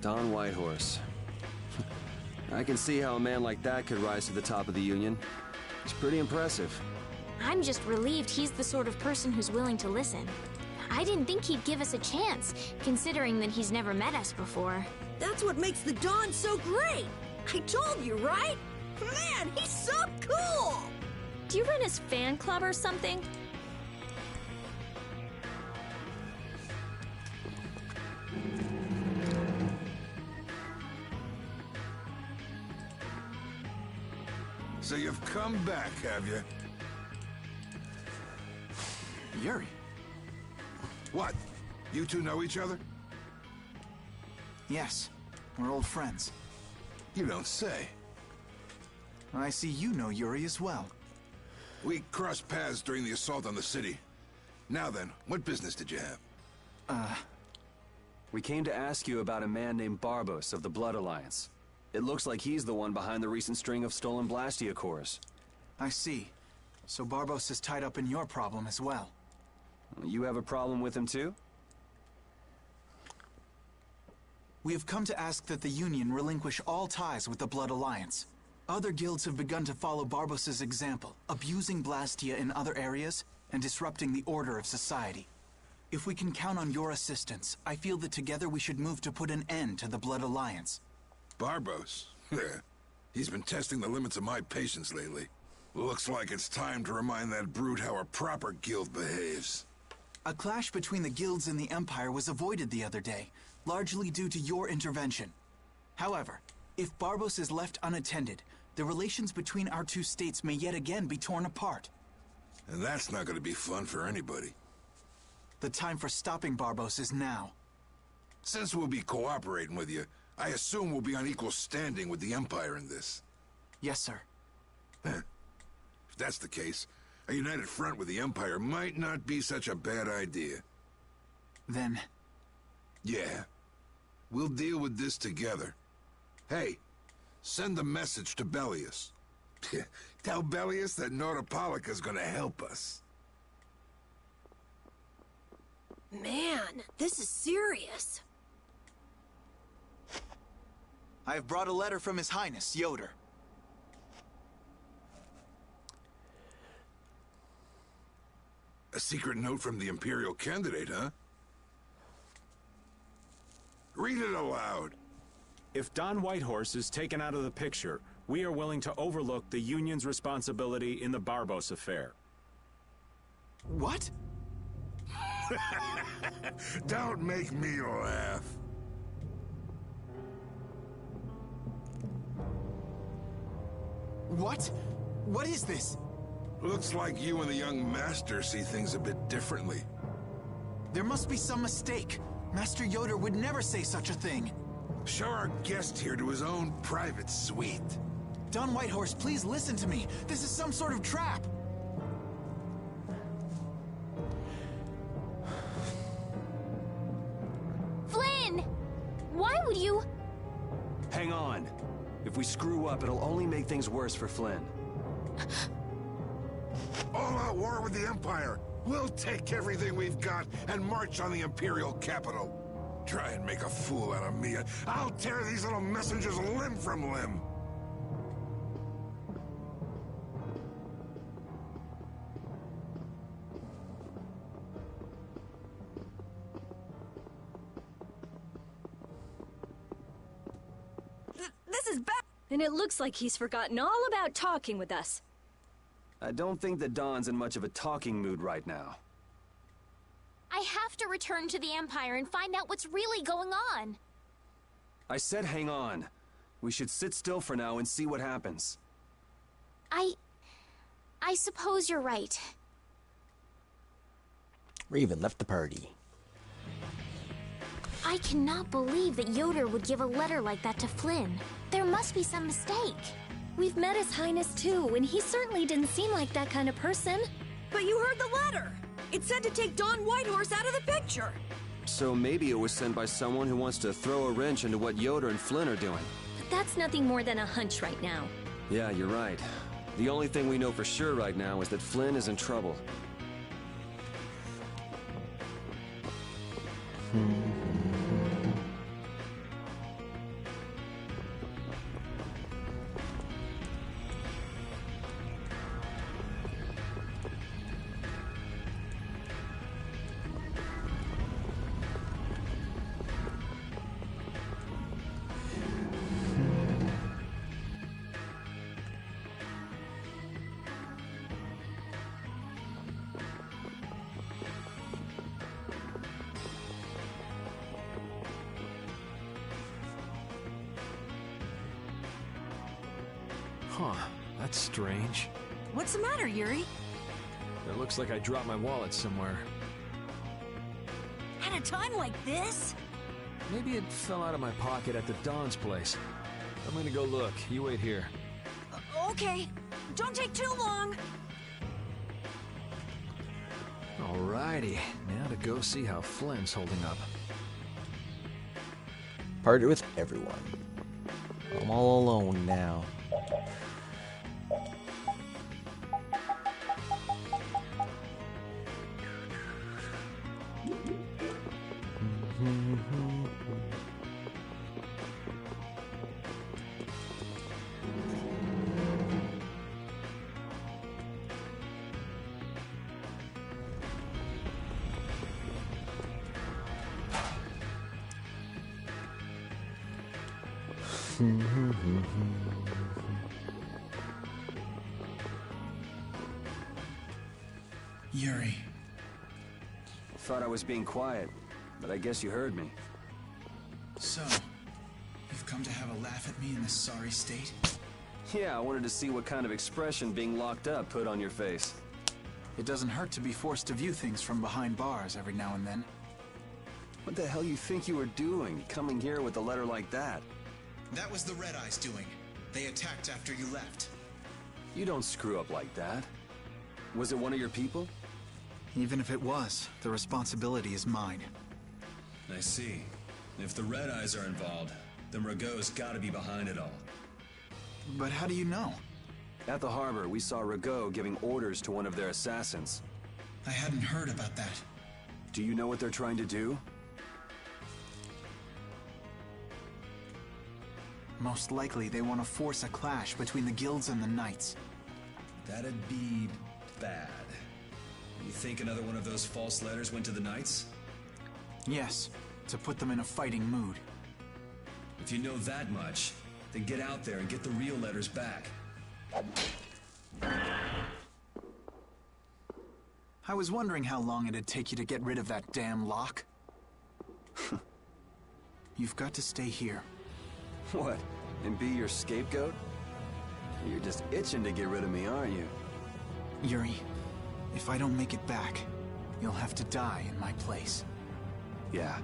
S11: Don Whitehorse. I can see how a man like that could rise to the top of the Union. It's pretty impressive.
S4: I'm just relieved he's the sort of person who's willing to listen. I didn't think he'd give us a chance, considering that he's never met us before.
S5: That's what makes the Dawn so great! I told you, right? Man, he's so cool!
S15: Do you run his fan club or something?
S16: So you've come back, have you?
S10: Yuri.
S16: What? You two know each other?
S10: Yes, we're old friends.
S16: You don't say.
S10: I see you know Yuri as well.
S16: We crossed paths during the assault on the city. Now then, what business did you have?
S11: We came to ask you about a man named Barbos of the Blood Alliance. It looks like he's the one behind the recent string of stolen Blastia cores.
S10: I see. So Barbos is tied up in your problem as well.
S11: You have a problem with him too?
S10: We have come to ask that the Union relinquish all ties with the Blood Alliance. Other guilds have begun to follow Barbos's example, abusing Blastia in other areas and disrupting the order of society. If we can count on your assistance, I feel that together we should move to put an end to the Blood Alliance.
S16: Barbos? He's been testing the limits of my patience lately. Looks like it's time to remind that brute how a proper guild behaves.
S10: A clash between the guilds and the Empire was avoided the other day, largely due to your intervention. However, if Barbos is left unattended, the relations between our two states may yet again be torn apart.
S16: And that's not going to be fun for anybody.
S10: The time for stopping Barbos is now.
S16: Since we'll be cooperating with you, I assume we'll be on equal standing with the Empire in this.
S10: Yes, sir.
S16: If that's the case, a united front with the Empire might not be such a bad idea.
S10: Then...
S16: Yeah. We'll deal with this together. Hey, send a message to Bellius. Tell Bellius that Nordopolica's gonna help us.
S5: Man, this is serious.
S10: I have brought a letter from His Highness, Yoder.
S16: A secret note from the Imperial candidate, huh? Read it aloud.
S13: If Don Whitehorse is taken out of the picture, we are willing to overlook the Union's responsibility in the Barbos affair.
S10: What?
S16: Don't make me laugh.
S10: What? What is this?
S16: Looks like you and the young master see things a bit differently.
S10: There must be some mistake. Master Yoder would never say such a thing.
S16: Show our guest here to his own private suite.
S10: Don Whitehorse, please listen to me. This is some sort of trap.
S4: Flynn! Why would you...
S11: Hang on. If we screw up, it'll only make things worse for Flynn.
S16: All-out war with the Empire. We'll take everything we've got and march on the Imperial capital. Try and make a fool out of me. I'll tear these little messengers limb from limb.
S5: This is bad.
S15: And it looks like he's forgotten all about talking with us.
S11: I don't think that Don's in much of a talking mood right now.
S4: I have to return to the Empire and find out what's really going on.
S11: I said hang on. We should sit still for now and see what happens.
S4: I suppose you're right.
S1: Raven left the party.
S4: I cannot believe that Yoder would give a letter like that to Flynn. There must be some mistake.
S15: We've met His Highness too, and he certainly didn't seem like that kind of person.
S5: But you heard the letter! It said to take Don Whitehorse out of the picture!
S11: So maybe it was sent by someone who wants to throw a wrench into what Yoder and Flynn are doing.
S15: But that's nothing more than a hunch right now.
S11: Yeah, you're right. The only thing we know for sure right now is that Flynn is in trouble.
S14: Huh, that's strange.
S5: What's the matter, Yuri?
S14: It looks like I dropped my wallet somewhere.
S5: At a time like this?
S14: Maybe it fell out of my pocket at the Don's place. I'm gonna go look. You wait here.
S5: Okay. Don't take too long.
S14: Alrighty, now to go see how Flynn's holding up.
S1: Party with everyone. I'm all alone now.
S10: Yuri.
S11: Thought I was being quiet, but I guess you heard me.
S10: So, you've come to have a laugh at me in this sorry state?
S11: Yeah, I wanted to see what kind of expression being locked up put on your face.
S10: It doesn't hurt to be forced to view things from behind bars every now and then.
S11: What the hell you think you were doing, coming here with a letter like that?
S10: That was the Red Eyes doing. They attacked after you left.
S11: You don't screw up like that. Was it one of your people?
S10: Even if it was, the responsibility is mine.
S17: I see. If the Red Eyes are involved, then Rago's gotta be behind it all.
S10: But how do you know?
S11: At the harbor, we saw Rago giving orders to one of their assassins.
S10: I hadn't heard about that.
S11: Do you know what they're trying to do?
S10: Most likely they want to force a clash between the guilds and the knights.
S17: That'd be bad. You think another one of those false letters went to the knights?
S10: Yes, to put them in a fighting mood.
S17: If you know that much, then get out there and get the real letters back.
S10: I was wondering how long it'd take you to get rid of that damn lock. You've got to stay here.
S11: What? And be your scapegoat? You're just itching to get rid of me, aren't you?
S10: Yuri, if I don't make it back, you'll have to die in my place.
S11: Yeah.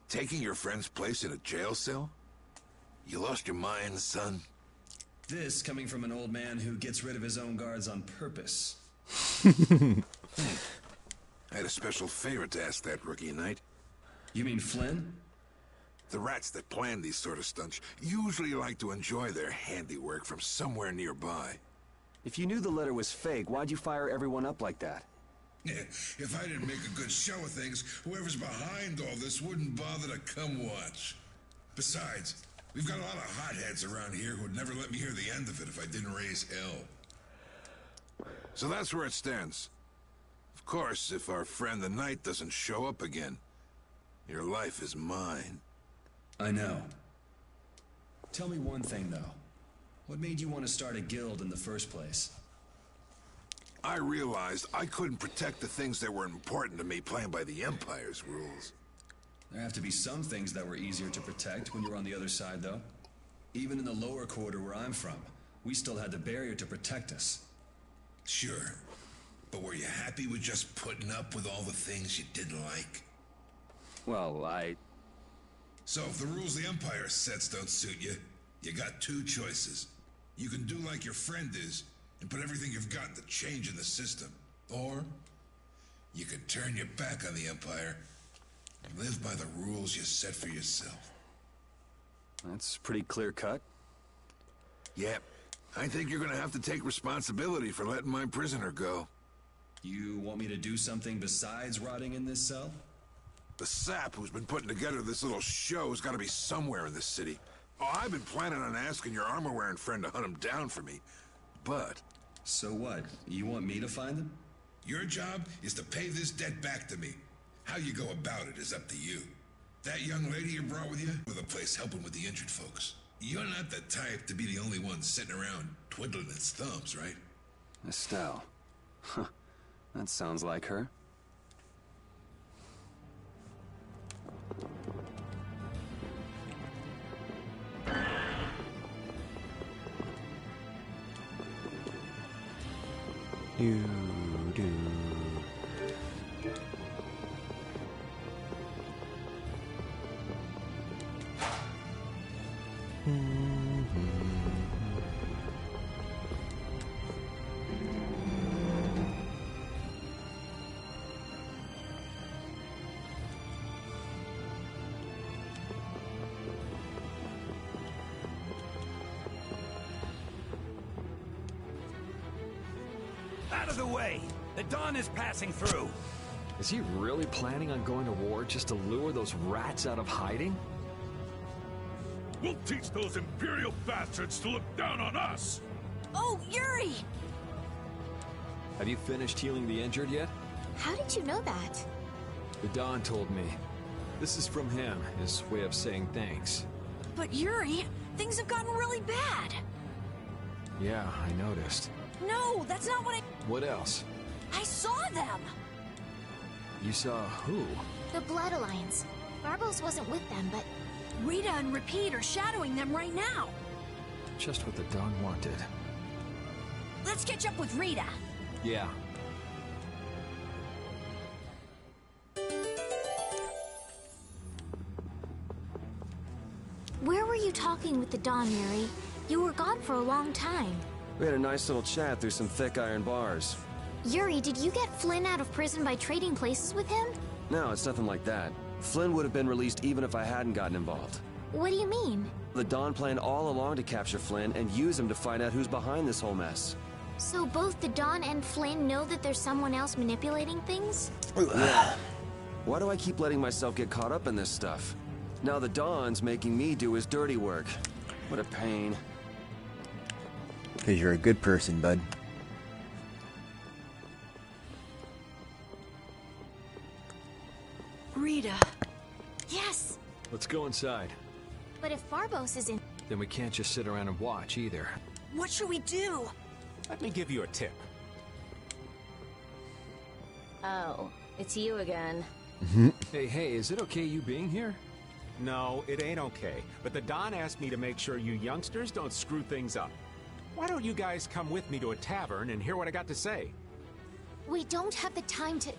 S16: Taking your friend's place in a jail cell? You lost your mind, son?
S17: This coming from an old man who gets rid of his own guards on purpose.
S16: I had a special favor to ask that rookie knight.
S17: You mean Flynn?
S16: The rats that plan these sort of stunts usually like to enjoy their handiwork from somewhere nearby.
S11: If you knew the letter was fake, why'd you fire everyone up like that?
S16: If I didn't make a good show of things, whoever's behind all this wouldn't bother to come watch. Besides, we've got a lot of hotheads around here who'd never let me hear the end of it if I didn't raise hell. So that's where it stands. Of course, if our friend the Knight doesn't show up again, your life is mine.
S17: I know. Tell me one thing, though. What made you want to start a guild in the first place?
S16: I realized I couldn't protect the things that were important to me playing by the Empire's rules.
S17: There have to be some things that were easier to protect when you were on the other side, though. Even in the lower quarter where I'm from, we still had the barrier to protect us.
S16: Sure. But were you happy with just putting up with all the things you didn't like?
S11: Well,
S16: So if the rules the Empire sets don't suit you, you got two choices. You can do like your friend is, and put everything you've got into change in the system. Or, you can turn your back on the Empire and live by the rules you set for yourself.
S11: That's pretty clear-cut.
S16: Yep. I think you're gonna have to take responsibility for letting my prisoner go.
S17: You want me to do something besides rotting in this cell?
S16: The sap who's been putting together this little show's gotta be somewhere in this city. Oh, I've been planning on asking your armor-wearing friend to hunt him down for me, but...
S17: So what? You want me to find them?
S16: Your job is to pay this debt back to me. How you go about it is up to you. That young lady you brought with you, with a place helping with the injured folks. You're not the type to be the only one sitting around twiddling its thumbs, right?
S11: Estelle. Huh. That sounds like her.
S1: Do.
S3: Out of the way! The Dawn is passing through!
S14: Is he really planning on going to war just to lure those rats out of hiding?
S9: We'll teach those Imperial bastards to look down on us!
S5: Oh, Yuri!
S14: Have you finished healing the injured yet?
S4: How did you know that?
S14: The Don told me. This is from him, his way of saying thanks.
S5: But Yuri, things have gotten really bad.
S14: Yeah, I noticed.
S5: No, that's not what I...
S14: What else?
S5: I saw them!
S14: You saw who?
S4: The Blood Alliance. Barbos wasn't with them, but...
S5: Rita and Repeat are shadowing them right now.
S14: Just what the Don wanted.
S5: Let's catch up with Rita.
S14: Yeah.
S4: Where were you talking with the Don, Yuri? You were gone for a long time.
S11: We had a nice little chat through some thick iron bars.
S4: Yuri, did you get Flynn out of prison by trading places with him?
S11: No, it's nothing like that. Flynn would have been released even if I hadn't gotten involved.
S4: What do you mean?
S11: The Don planned all along to capture Flynn and use him to find out who's behind this whole mess.
S4: So both the Don and Flynn know that there's someone else manipulating things?
S11: Yeah. Why do I keep letting myself get caught up in this stuff? Now the Don's making me do his dirty work. What a pain.
S1: Because you're a good person, bud.
S5: Rita. Yes!
S14: Let's go inside.
S4: But if Barbos is in...
S14: Then we can't just sit around and watch either.
S5: What should we do?
S13: Let me give you a tip.
S2: Oh, it's you again.
S14: Hey, is it okay you being here?
S13: No, it ain't okay. But the Don asked me to make sure you youngsters don't screw things up. Why don't you guys come with me to a tavern and hear what I got to say?
S4: We don't have the time to...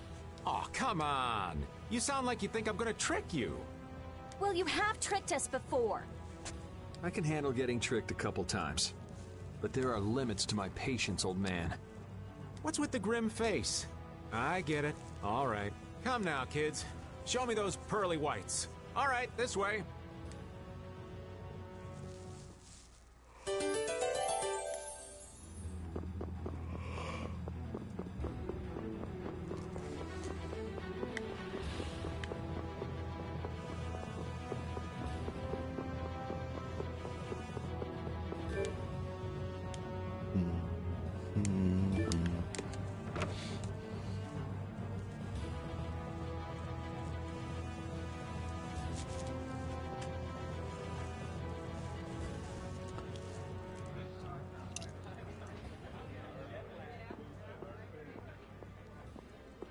S13: Oh, come on. You sound like you think I'm gonna trick you.
S15: Well, you have tricked us before.
S14: I can handle getting tricked a couple times. But there are limits to my patience, old man.
S13: What's with the grim face? I get it. All right. Come now, kids. Show me those pearly whites. All right, this way.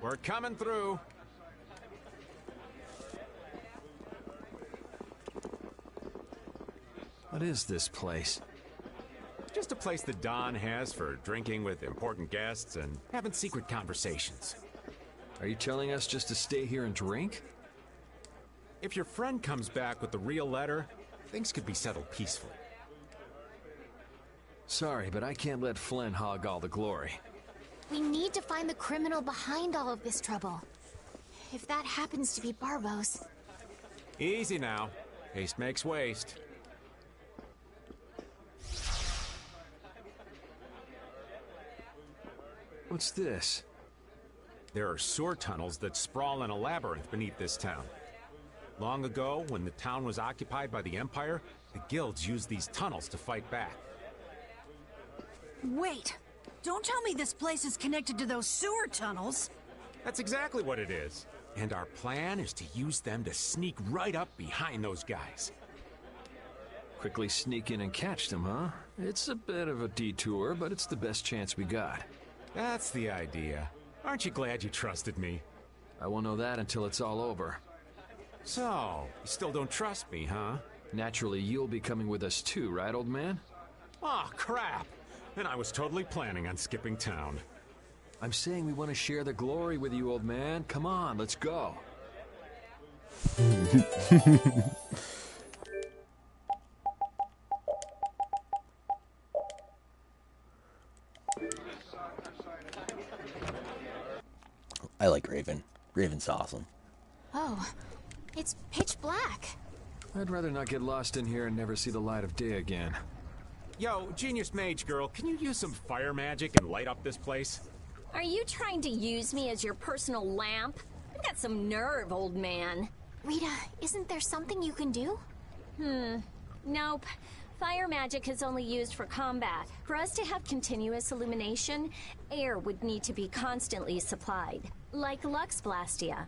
S13: We're coming through.
S14: What is this place?
S13: Just a place the Don has for drinking with important guests and having secret conversations.
S14: Are you telling us just to stay here and drink?
S13: If your friend comes back with the real letter, things could be settled peacefully.
S14: Sorry, but I can't let Flynn hog all the glory.
S4: We need to find the criminal behind all of this trouble. If that happens to be Barbos.
S13: Easy now. Haste makes waste.
S14: What's this?
S13: There are sewer tunnels that sprawl in a labyrinth beneath this town. Long ago, when the town was occupied by the Empire, the guilds used these tunnels to fight back.
S5: Wait! Don't tell me this place is connected to those sewer tunnels!
S13: That's exactly what it is. And our plan is to use them to sneak right up behind those guys.
S14: Quickly sneak in and catch them, huh? It's a bit of a detour, but it's the best chance we got.
S13: That's the idea. Aren't you glad you trusted me?
S14: I won't know that until it's all over.
S13: So, you still don't trust me, huh?
S14: Naturally, you'll be coming with us too, right, old man?
S13: Oh, crap! And I was totally planning on skipping town.
S14: I'm saying we want to share the glory with you, old man. Come on, let's go.
S1: I like Raven. Raven's awesome.
S4: Oh, it's pitch black.
S14: I'd rather not get lost in here and never see the light of day again.
S13: Yo, Genius Mage Girl, can you use some fire magic and light up this place?
S2: Are you trying to use me as your personal lamp? You've got some nerve, old man.
S4: Rita, isn't there something you can do?
S2: Nope. Fire magic is only used for combat. For us to have continuous illumination, air would need to be constantly supplied. Like Lux Blastia.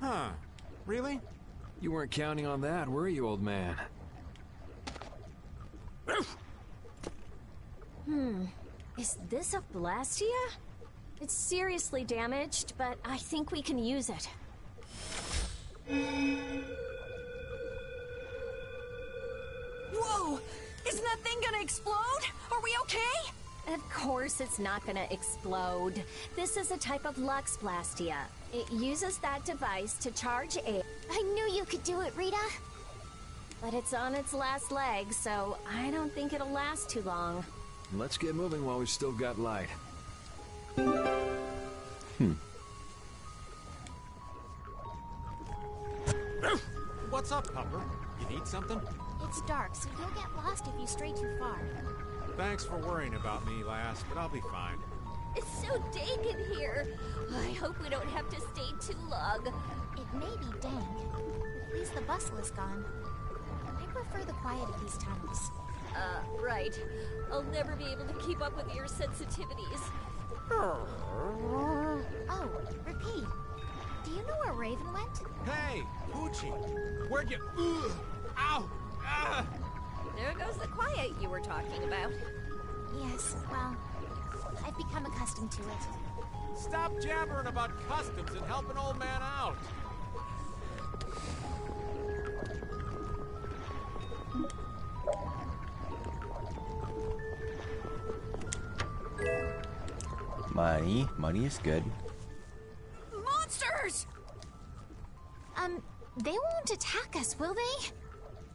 S13: Huh. Really?
S14: You weren't counting on that, were you, old man?
S2: Is this a Blastia? It's seriously damaged, but I think we can use it.
S5: Whoa! Isn't that thing gonna explode? Are we okay?
S2: Of course it's not gonna explode. This is a type of Lux Blastia. It uses that device to charge air.
S4: I knew you could do it, Rita.
S2: But it's on its last leg, so I don't think it'll last too long.
S14: Let's get moving while we've still got light.
S13: What's up, Pupper? You need something?
S4: It's dark, so you'll get lost if you stray too far.
S13: Thanks for worrying about me, lass, but I'll be fine.
S2: It's so dank in here. I hope we don't have to stay too long.
S4: It may be dank. At least the bustle is gone. I prefer the quiet of these tunnels.
S2: Right. I'll never be able to keep up with your sensitivities.
S4: Oh, repeat. Do you know where Raven went?
S13: Hey, Poochie! Where'd you... Ow! Ah!
S2: There goes the quiet you were talking about.
S4: Yes, well, I've become accustomed to it.
S13: Stop jabbering about customs and help an old man out!
S1: Money is good.
S5: Monsters!
S4: They won't attack us, will they?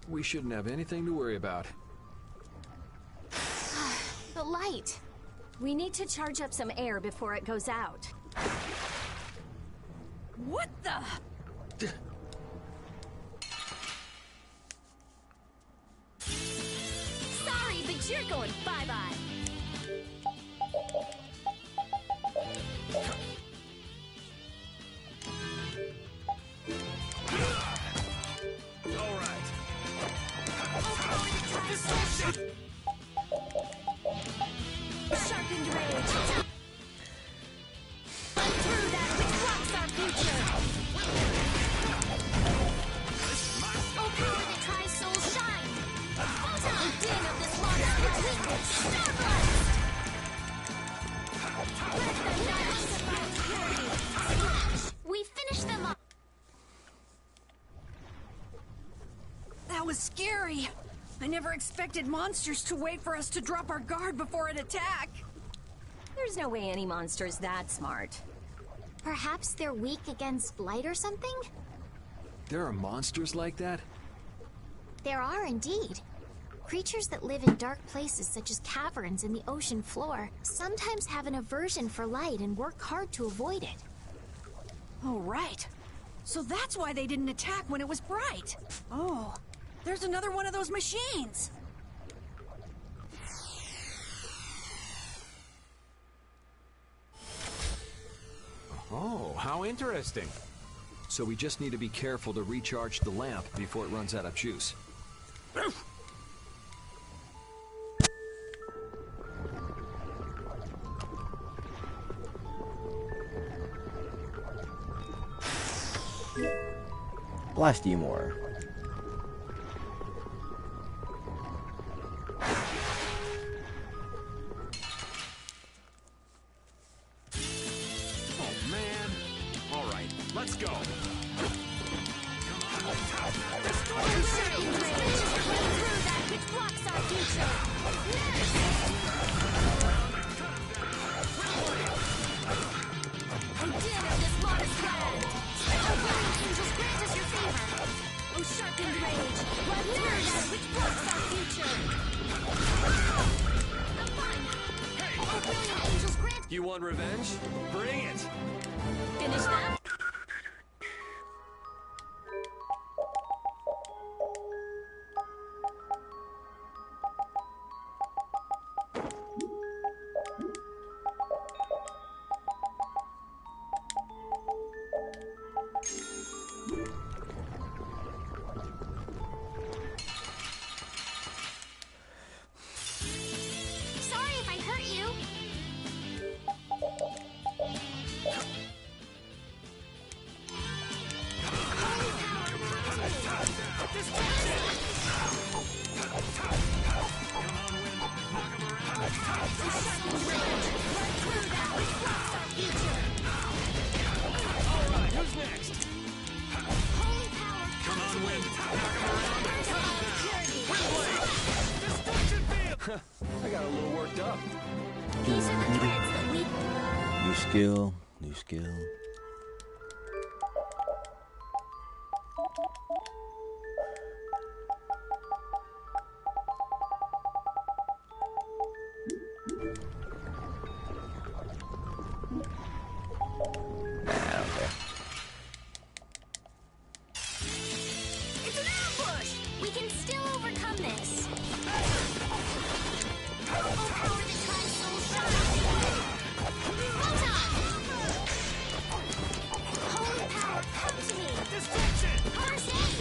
S14: We shouldn't have anything to worry about.
S4: The light.
S2: We need to charge up some air before it goes out.
S5: What the?
S2: Sorry, but you're going bye-bye.
S3: All right.
S2: Sharpened rage. Undo that which blocks our future. Oh, power that tries soul shine. Photon din of this monster's weakness. Starburst!
S5: was scary. I never expected monsters to wait for us to drop our guard before an attack.
S2: There's no way any monster's that smart.
S4: Perhaps they're weak against light or something?
S14: There are monsters like that?
S4: There are indeed. Creatures that live in dark places such as caverns in the ocean floor sometimes have an aversion for light and work hard to avoid it.
S5: Oh, right. So that's why they didn't attack when it was bright. Oh, there's another one of those machines.
S13: Oh, how interesting.
S14: So we just need to be careful to recharge the lamp before it runs out of juice.
S1: Blast you more.
S13: Oh, man. All right, let's go.
S14: You want revenge? Bring it!
S2: Finish that?
S4: Sorry if I hurt you.
S13: Who's next? Come on, Wind.
S14: I got a little worked up.
S4: These are the threads that we...
S1: New skill, new skill.
S4: It's an ambush! We can still overcome this. Oh, power that tries soul shine. Well done! Holy power, come to me!
S3: Distraction!
S4: First aid!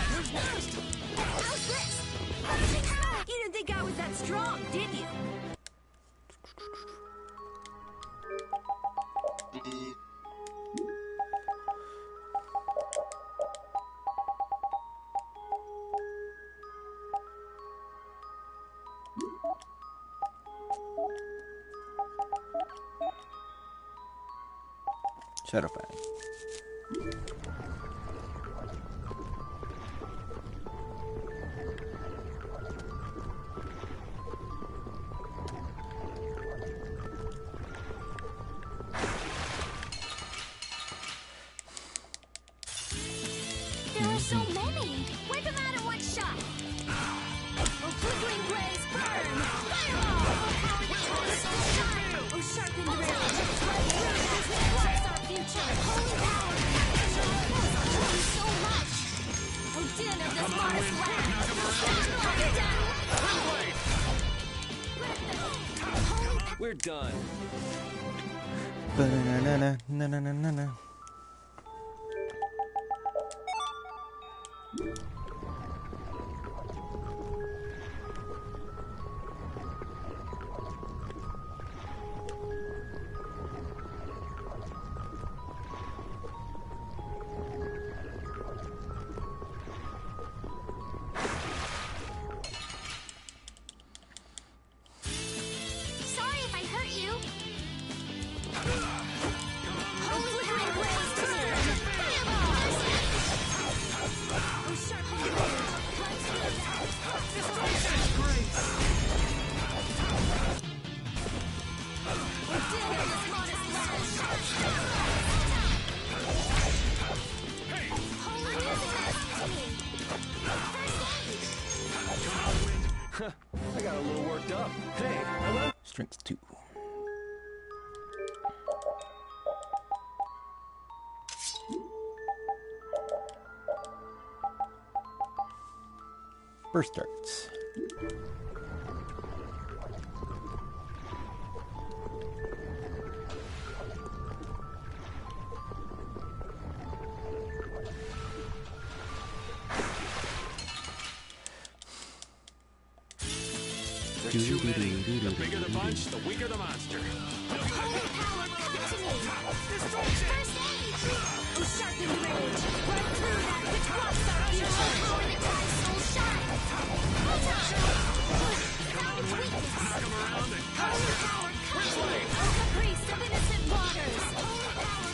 S5: Who's next?
S4: How's this? Holy power!
S5: You didn't think I was that strong, did you?
S1: Shadowfang.
S4: There are so many! Wipe them out in one shot! Oh, flickering blaze, burn! Fireball! Oh, power that tries soul shine! Oh, sharpened rage! Right through that which blocks our future! Holy power! Thank you so much! Oh, din of this modest land!
S14: We're done.
S1: Ba-na-na-na, na-na-na-na-na.
S4: Sorry if I hurt you. Holy power!
S1: Strength 2. Burst darts.
S13: There's too many. The bigger the bunch, the weaker the monster.
S4: Holy power, come to me! First aid! Oh, sharpened rage! Run through that which blocks our future! Power that ties soul shine! Found weakness!
S13: Knock 'em around and cut
S4: Holy power, come to me! Oh, caprice of innocent waters! Holy power,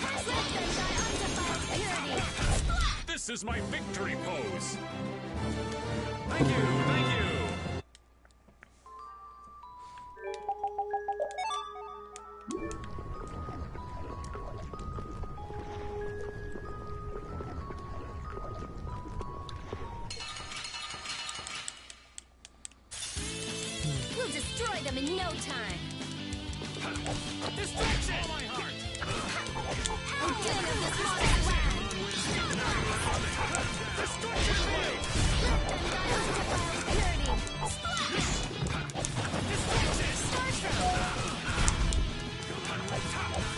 S4: come to me! First let them thy undefiled purity!
S13: this is my victory pose. Thank you, thank you.
S4: We'll destroy them in no time!
S13: Destruction! All my heart.
S4: Oh, den of this lost land!
S13: Destruction blade.
S4: Let them thy undefiled purity! Splash!
S13: Destruction.
S4: Startro!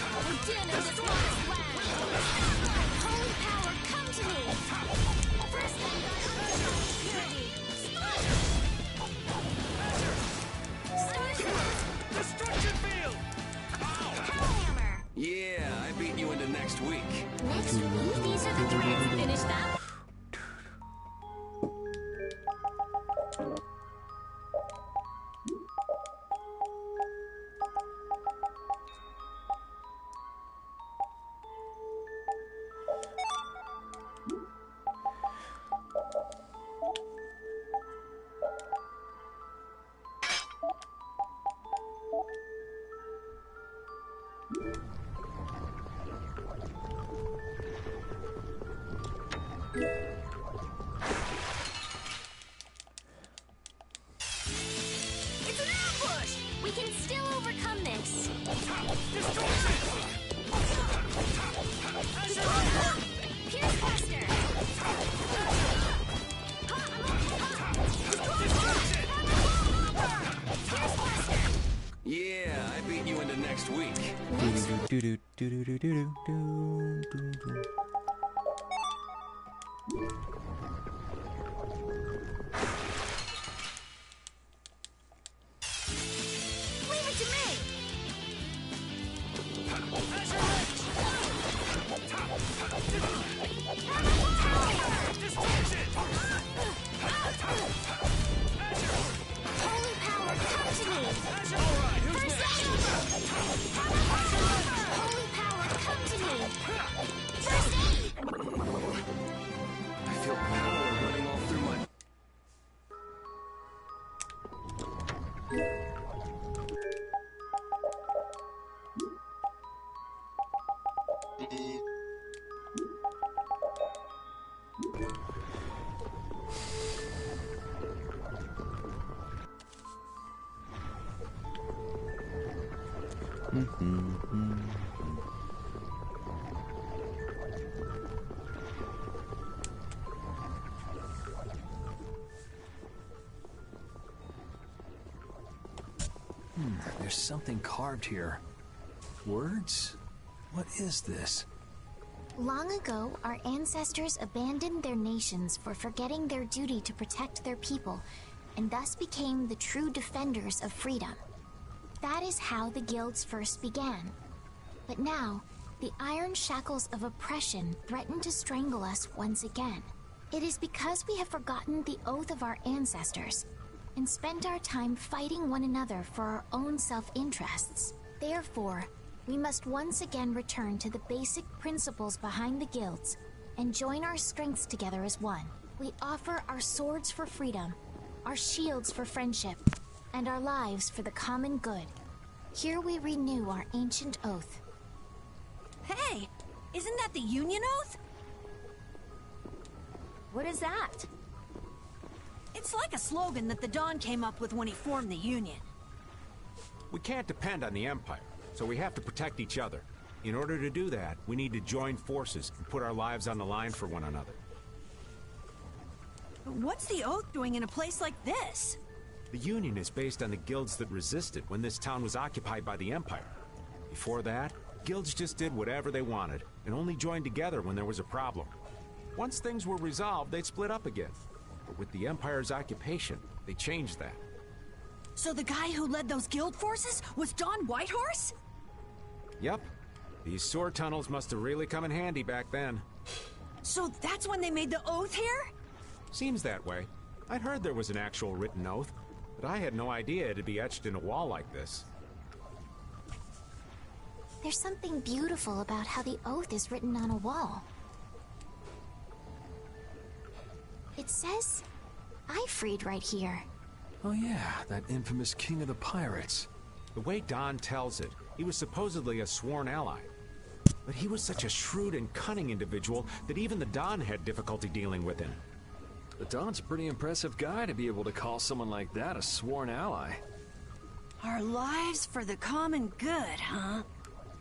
S4: Oh, den of this lost land! Holy power, come to me! First them thy undefiled purity! Splash! Startro!
S13: Destruction field.
S4: Hellhammer!
S11: Yeah, I beat you into next week.
S4: Next week, these are the dreams. Finish that.
S5: It's an ambush!
S4: We can still overcome this. Pierce Buster! Pierce Buster!
S11: Yeah, I beat you into next week.
S5: Leave it to me!
S4: Holy power, come to me! First aid! Holy power, come to me! First aid!
S11: I feel power running all through my...
S14: There's something carved here. Words? What is this?
S15: Long ago, our ancestors abandoned their nations for forgetting their duty to protect their people, and thus became the true defenders of freedom. That is how the guilds first began. But now, the iron shackles of oppression threaten to strangle us once again. It is because we have forgotten the oath of our ancestors and spent our time fighting one another for our own self-interests. Therefore, we must once again return to the basic principles behind the guilds and join our strengths together as one. We offer our swords for freedom, our shields for friendship, and our lives for the common good. Here we renew our ancient oath.
S5: Hey! Isn't that the Union Oath?
S2: What is that?
S5: It's like a slogan that the Don came up with when he formed the Union.
S13: We can't depend on the Empire, so we have to protect each other. In order to do that, we need to join forces and put our lives on the line for one another.
S5: What's the Oath doing in a place like this?
S13: The Union is based on the guilds that resisted when this town was occupied by the Empire. Before that, guilds just did whatever they wanted and only joined together when there was a problem. Once things were resolved, they'd split up again. But with the Empire's occupation, they changed that.
S5: So the guy who led those guild forces was Don Whitehorse?
S13: Yep. These sewer tunnels must have really come in handy back then.
S5: So that's when they made the Oath here?
S13: Seems that way. I'd heard there was an actual written oath, but I had no idea it'd be etched in a wall like this.
S15: There's something beautiful about how the Oath is written on a wall. It says, "I freed" right here.
S14: Oh yeah, that infamous king of the pirates.
S13: The way Don tells it, he was supposedly a sworn ally. But he was such a shrewd and cunning individual that even the Don had difficulty dealing with him.
S14: The Don's a pretty impressive guy to be able to call someone like that a sworn ally.
S5: Our lives for the common good, huh?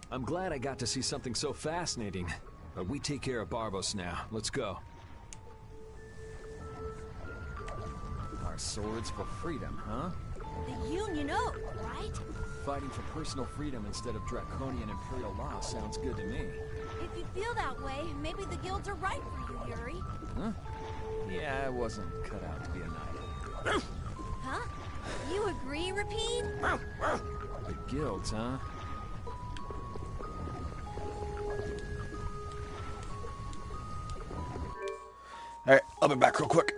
S14: I'm glad I got to see something so fascinating. But we take care of Barbos now. Let's go. Our swords for freedom, huh?
S5: The Union Oath, right?
S14: Fighting for personal freedom instead of draconian imperial law sounds good to me.
S4: If you feel that way, maybe the guilds are right for you, Yuri.
S14: Huh? Yeah, I wasn't cut out to be a knight.
S4: Huh? You agree, Repeat?
S14: The guilds, huh?
S1: Alright, I'll be back real quick.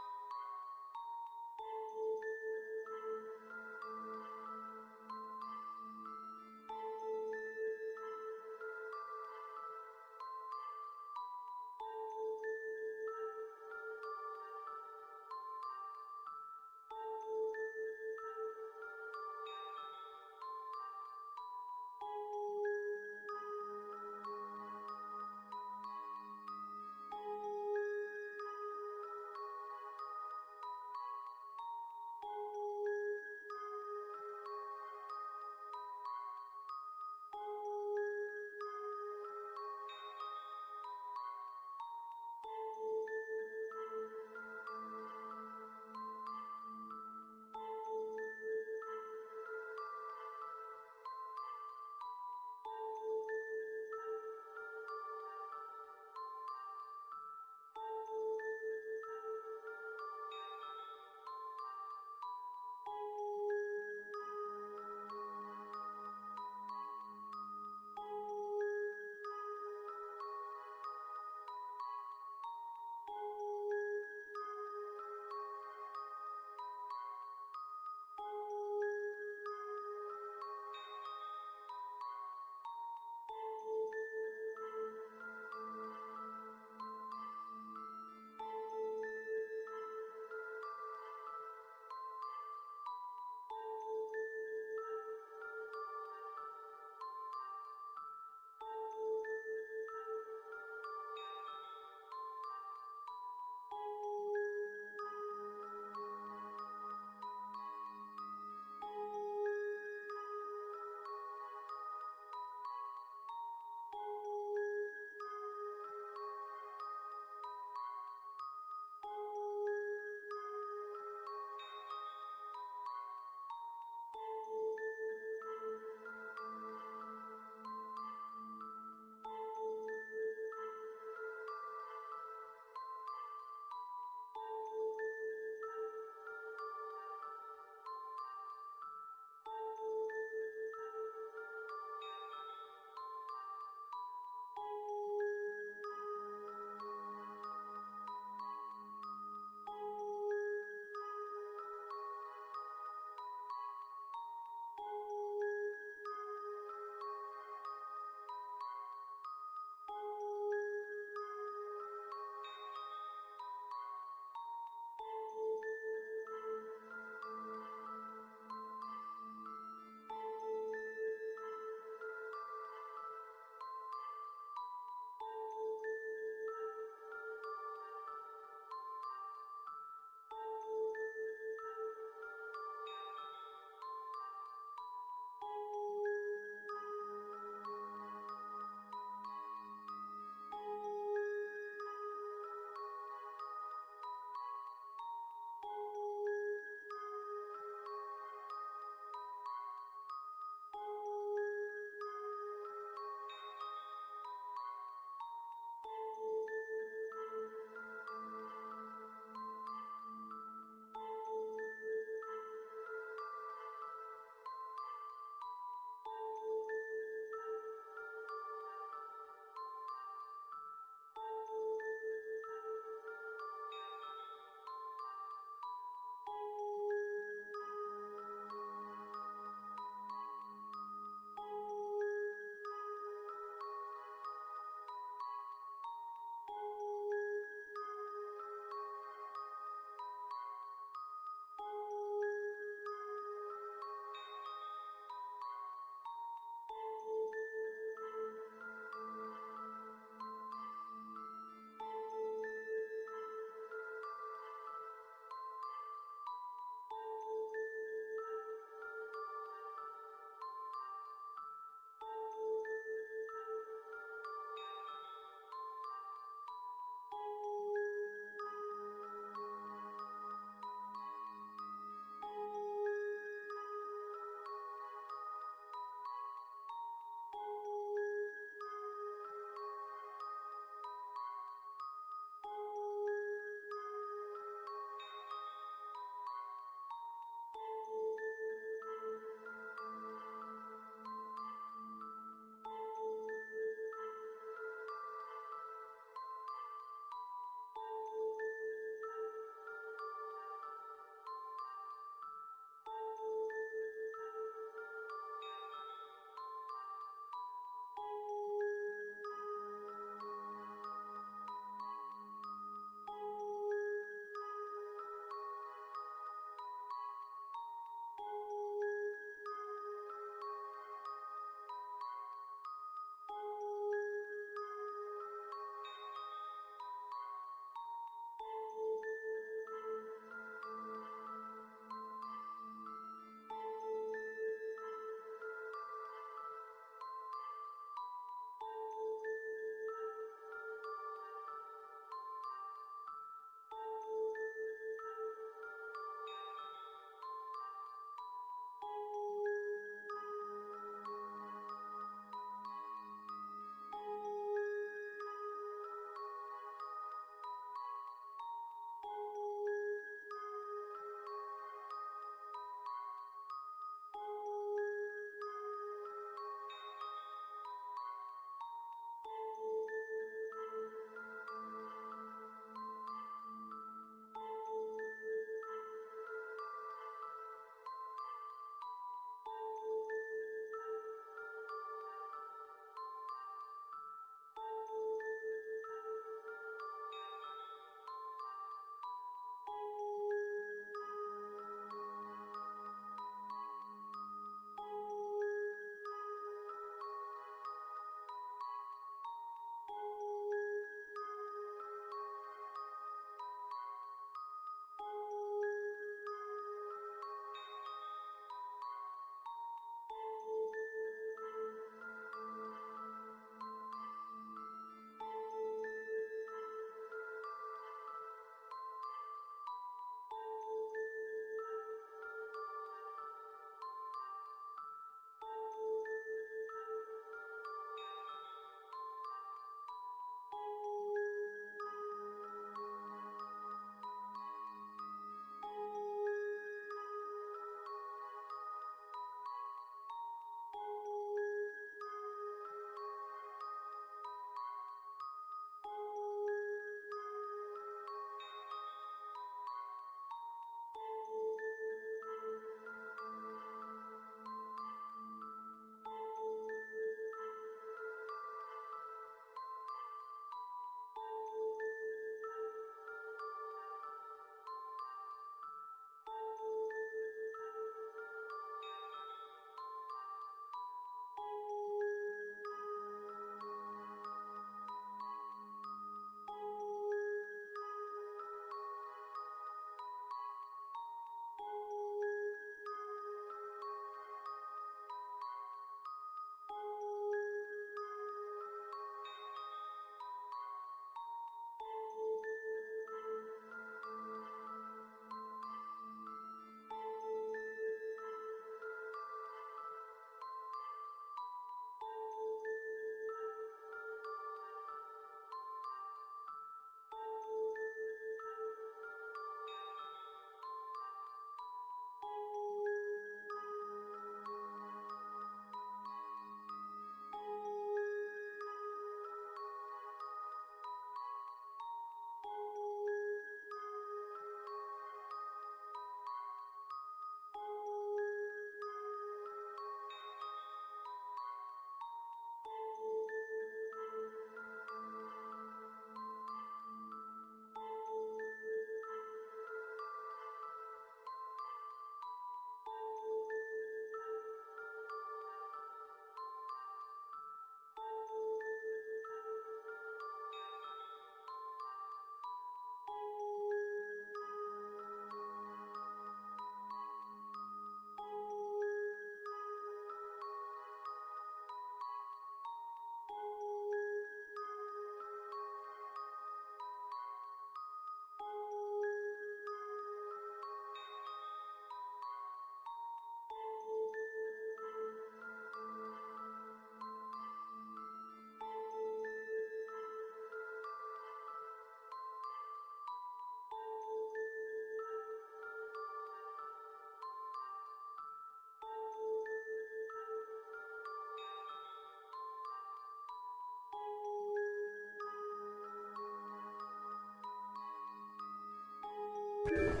S1: You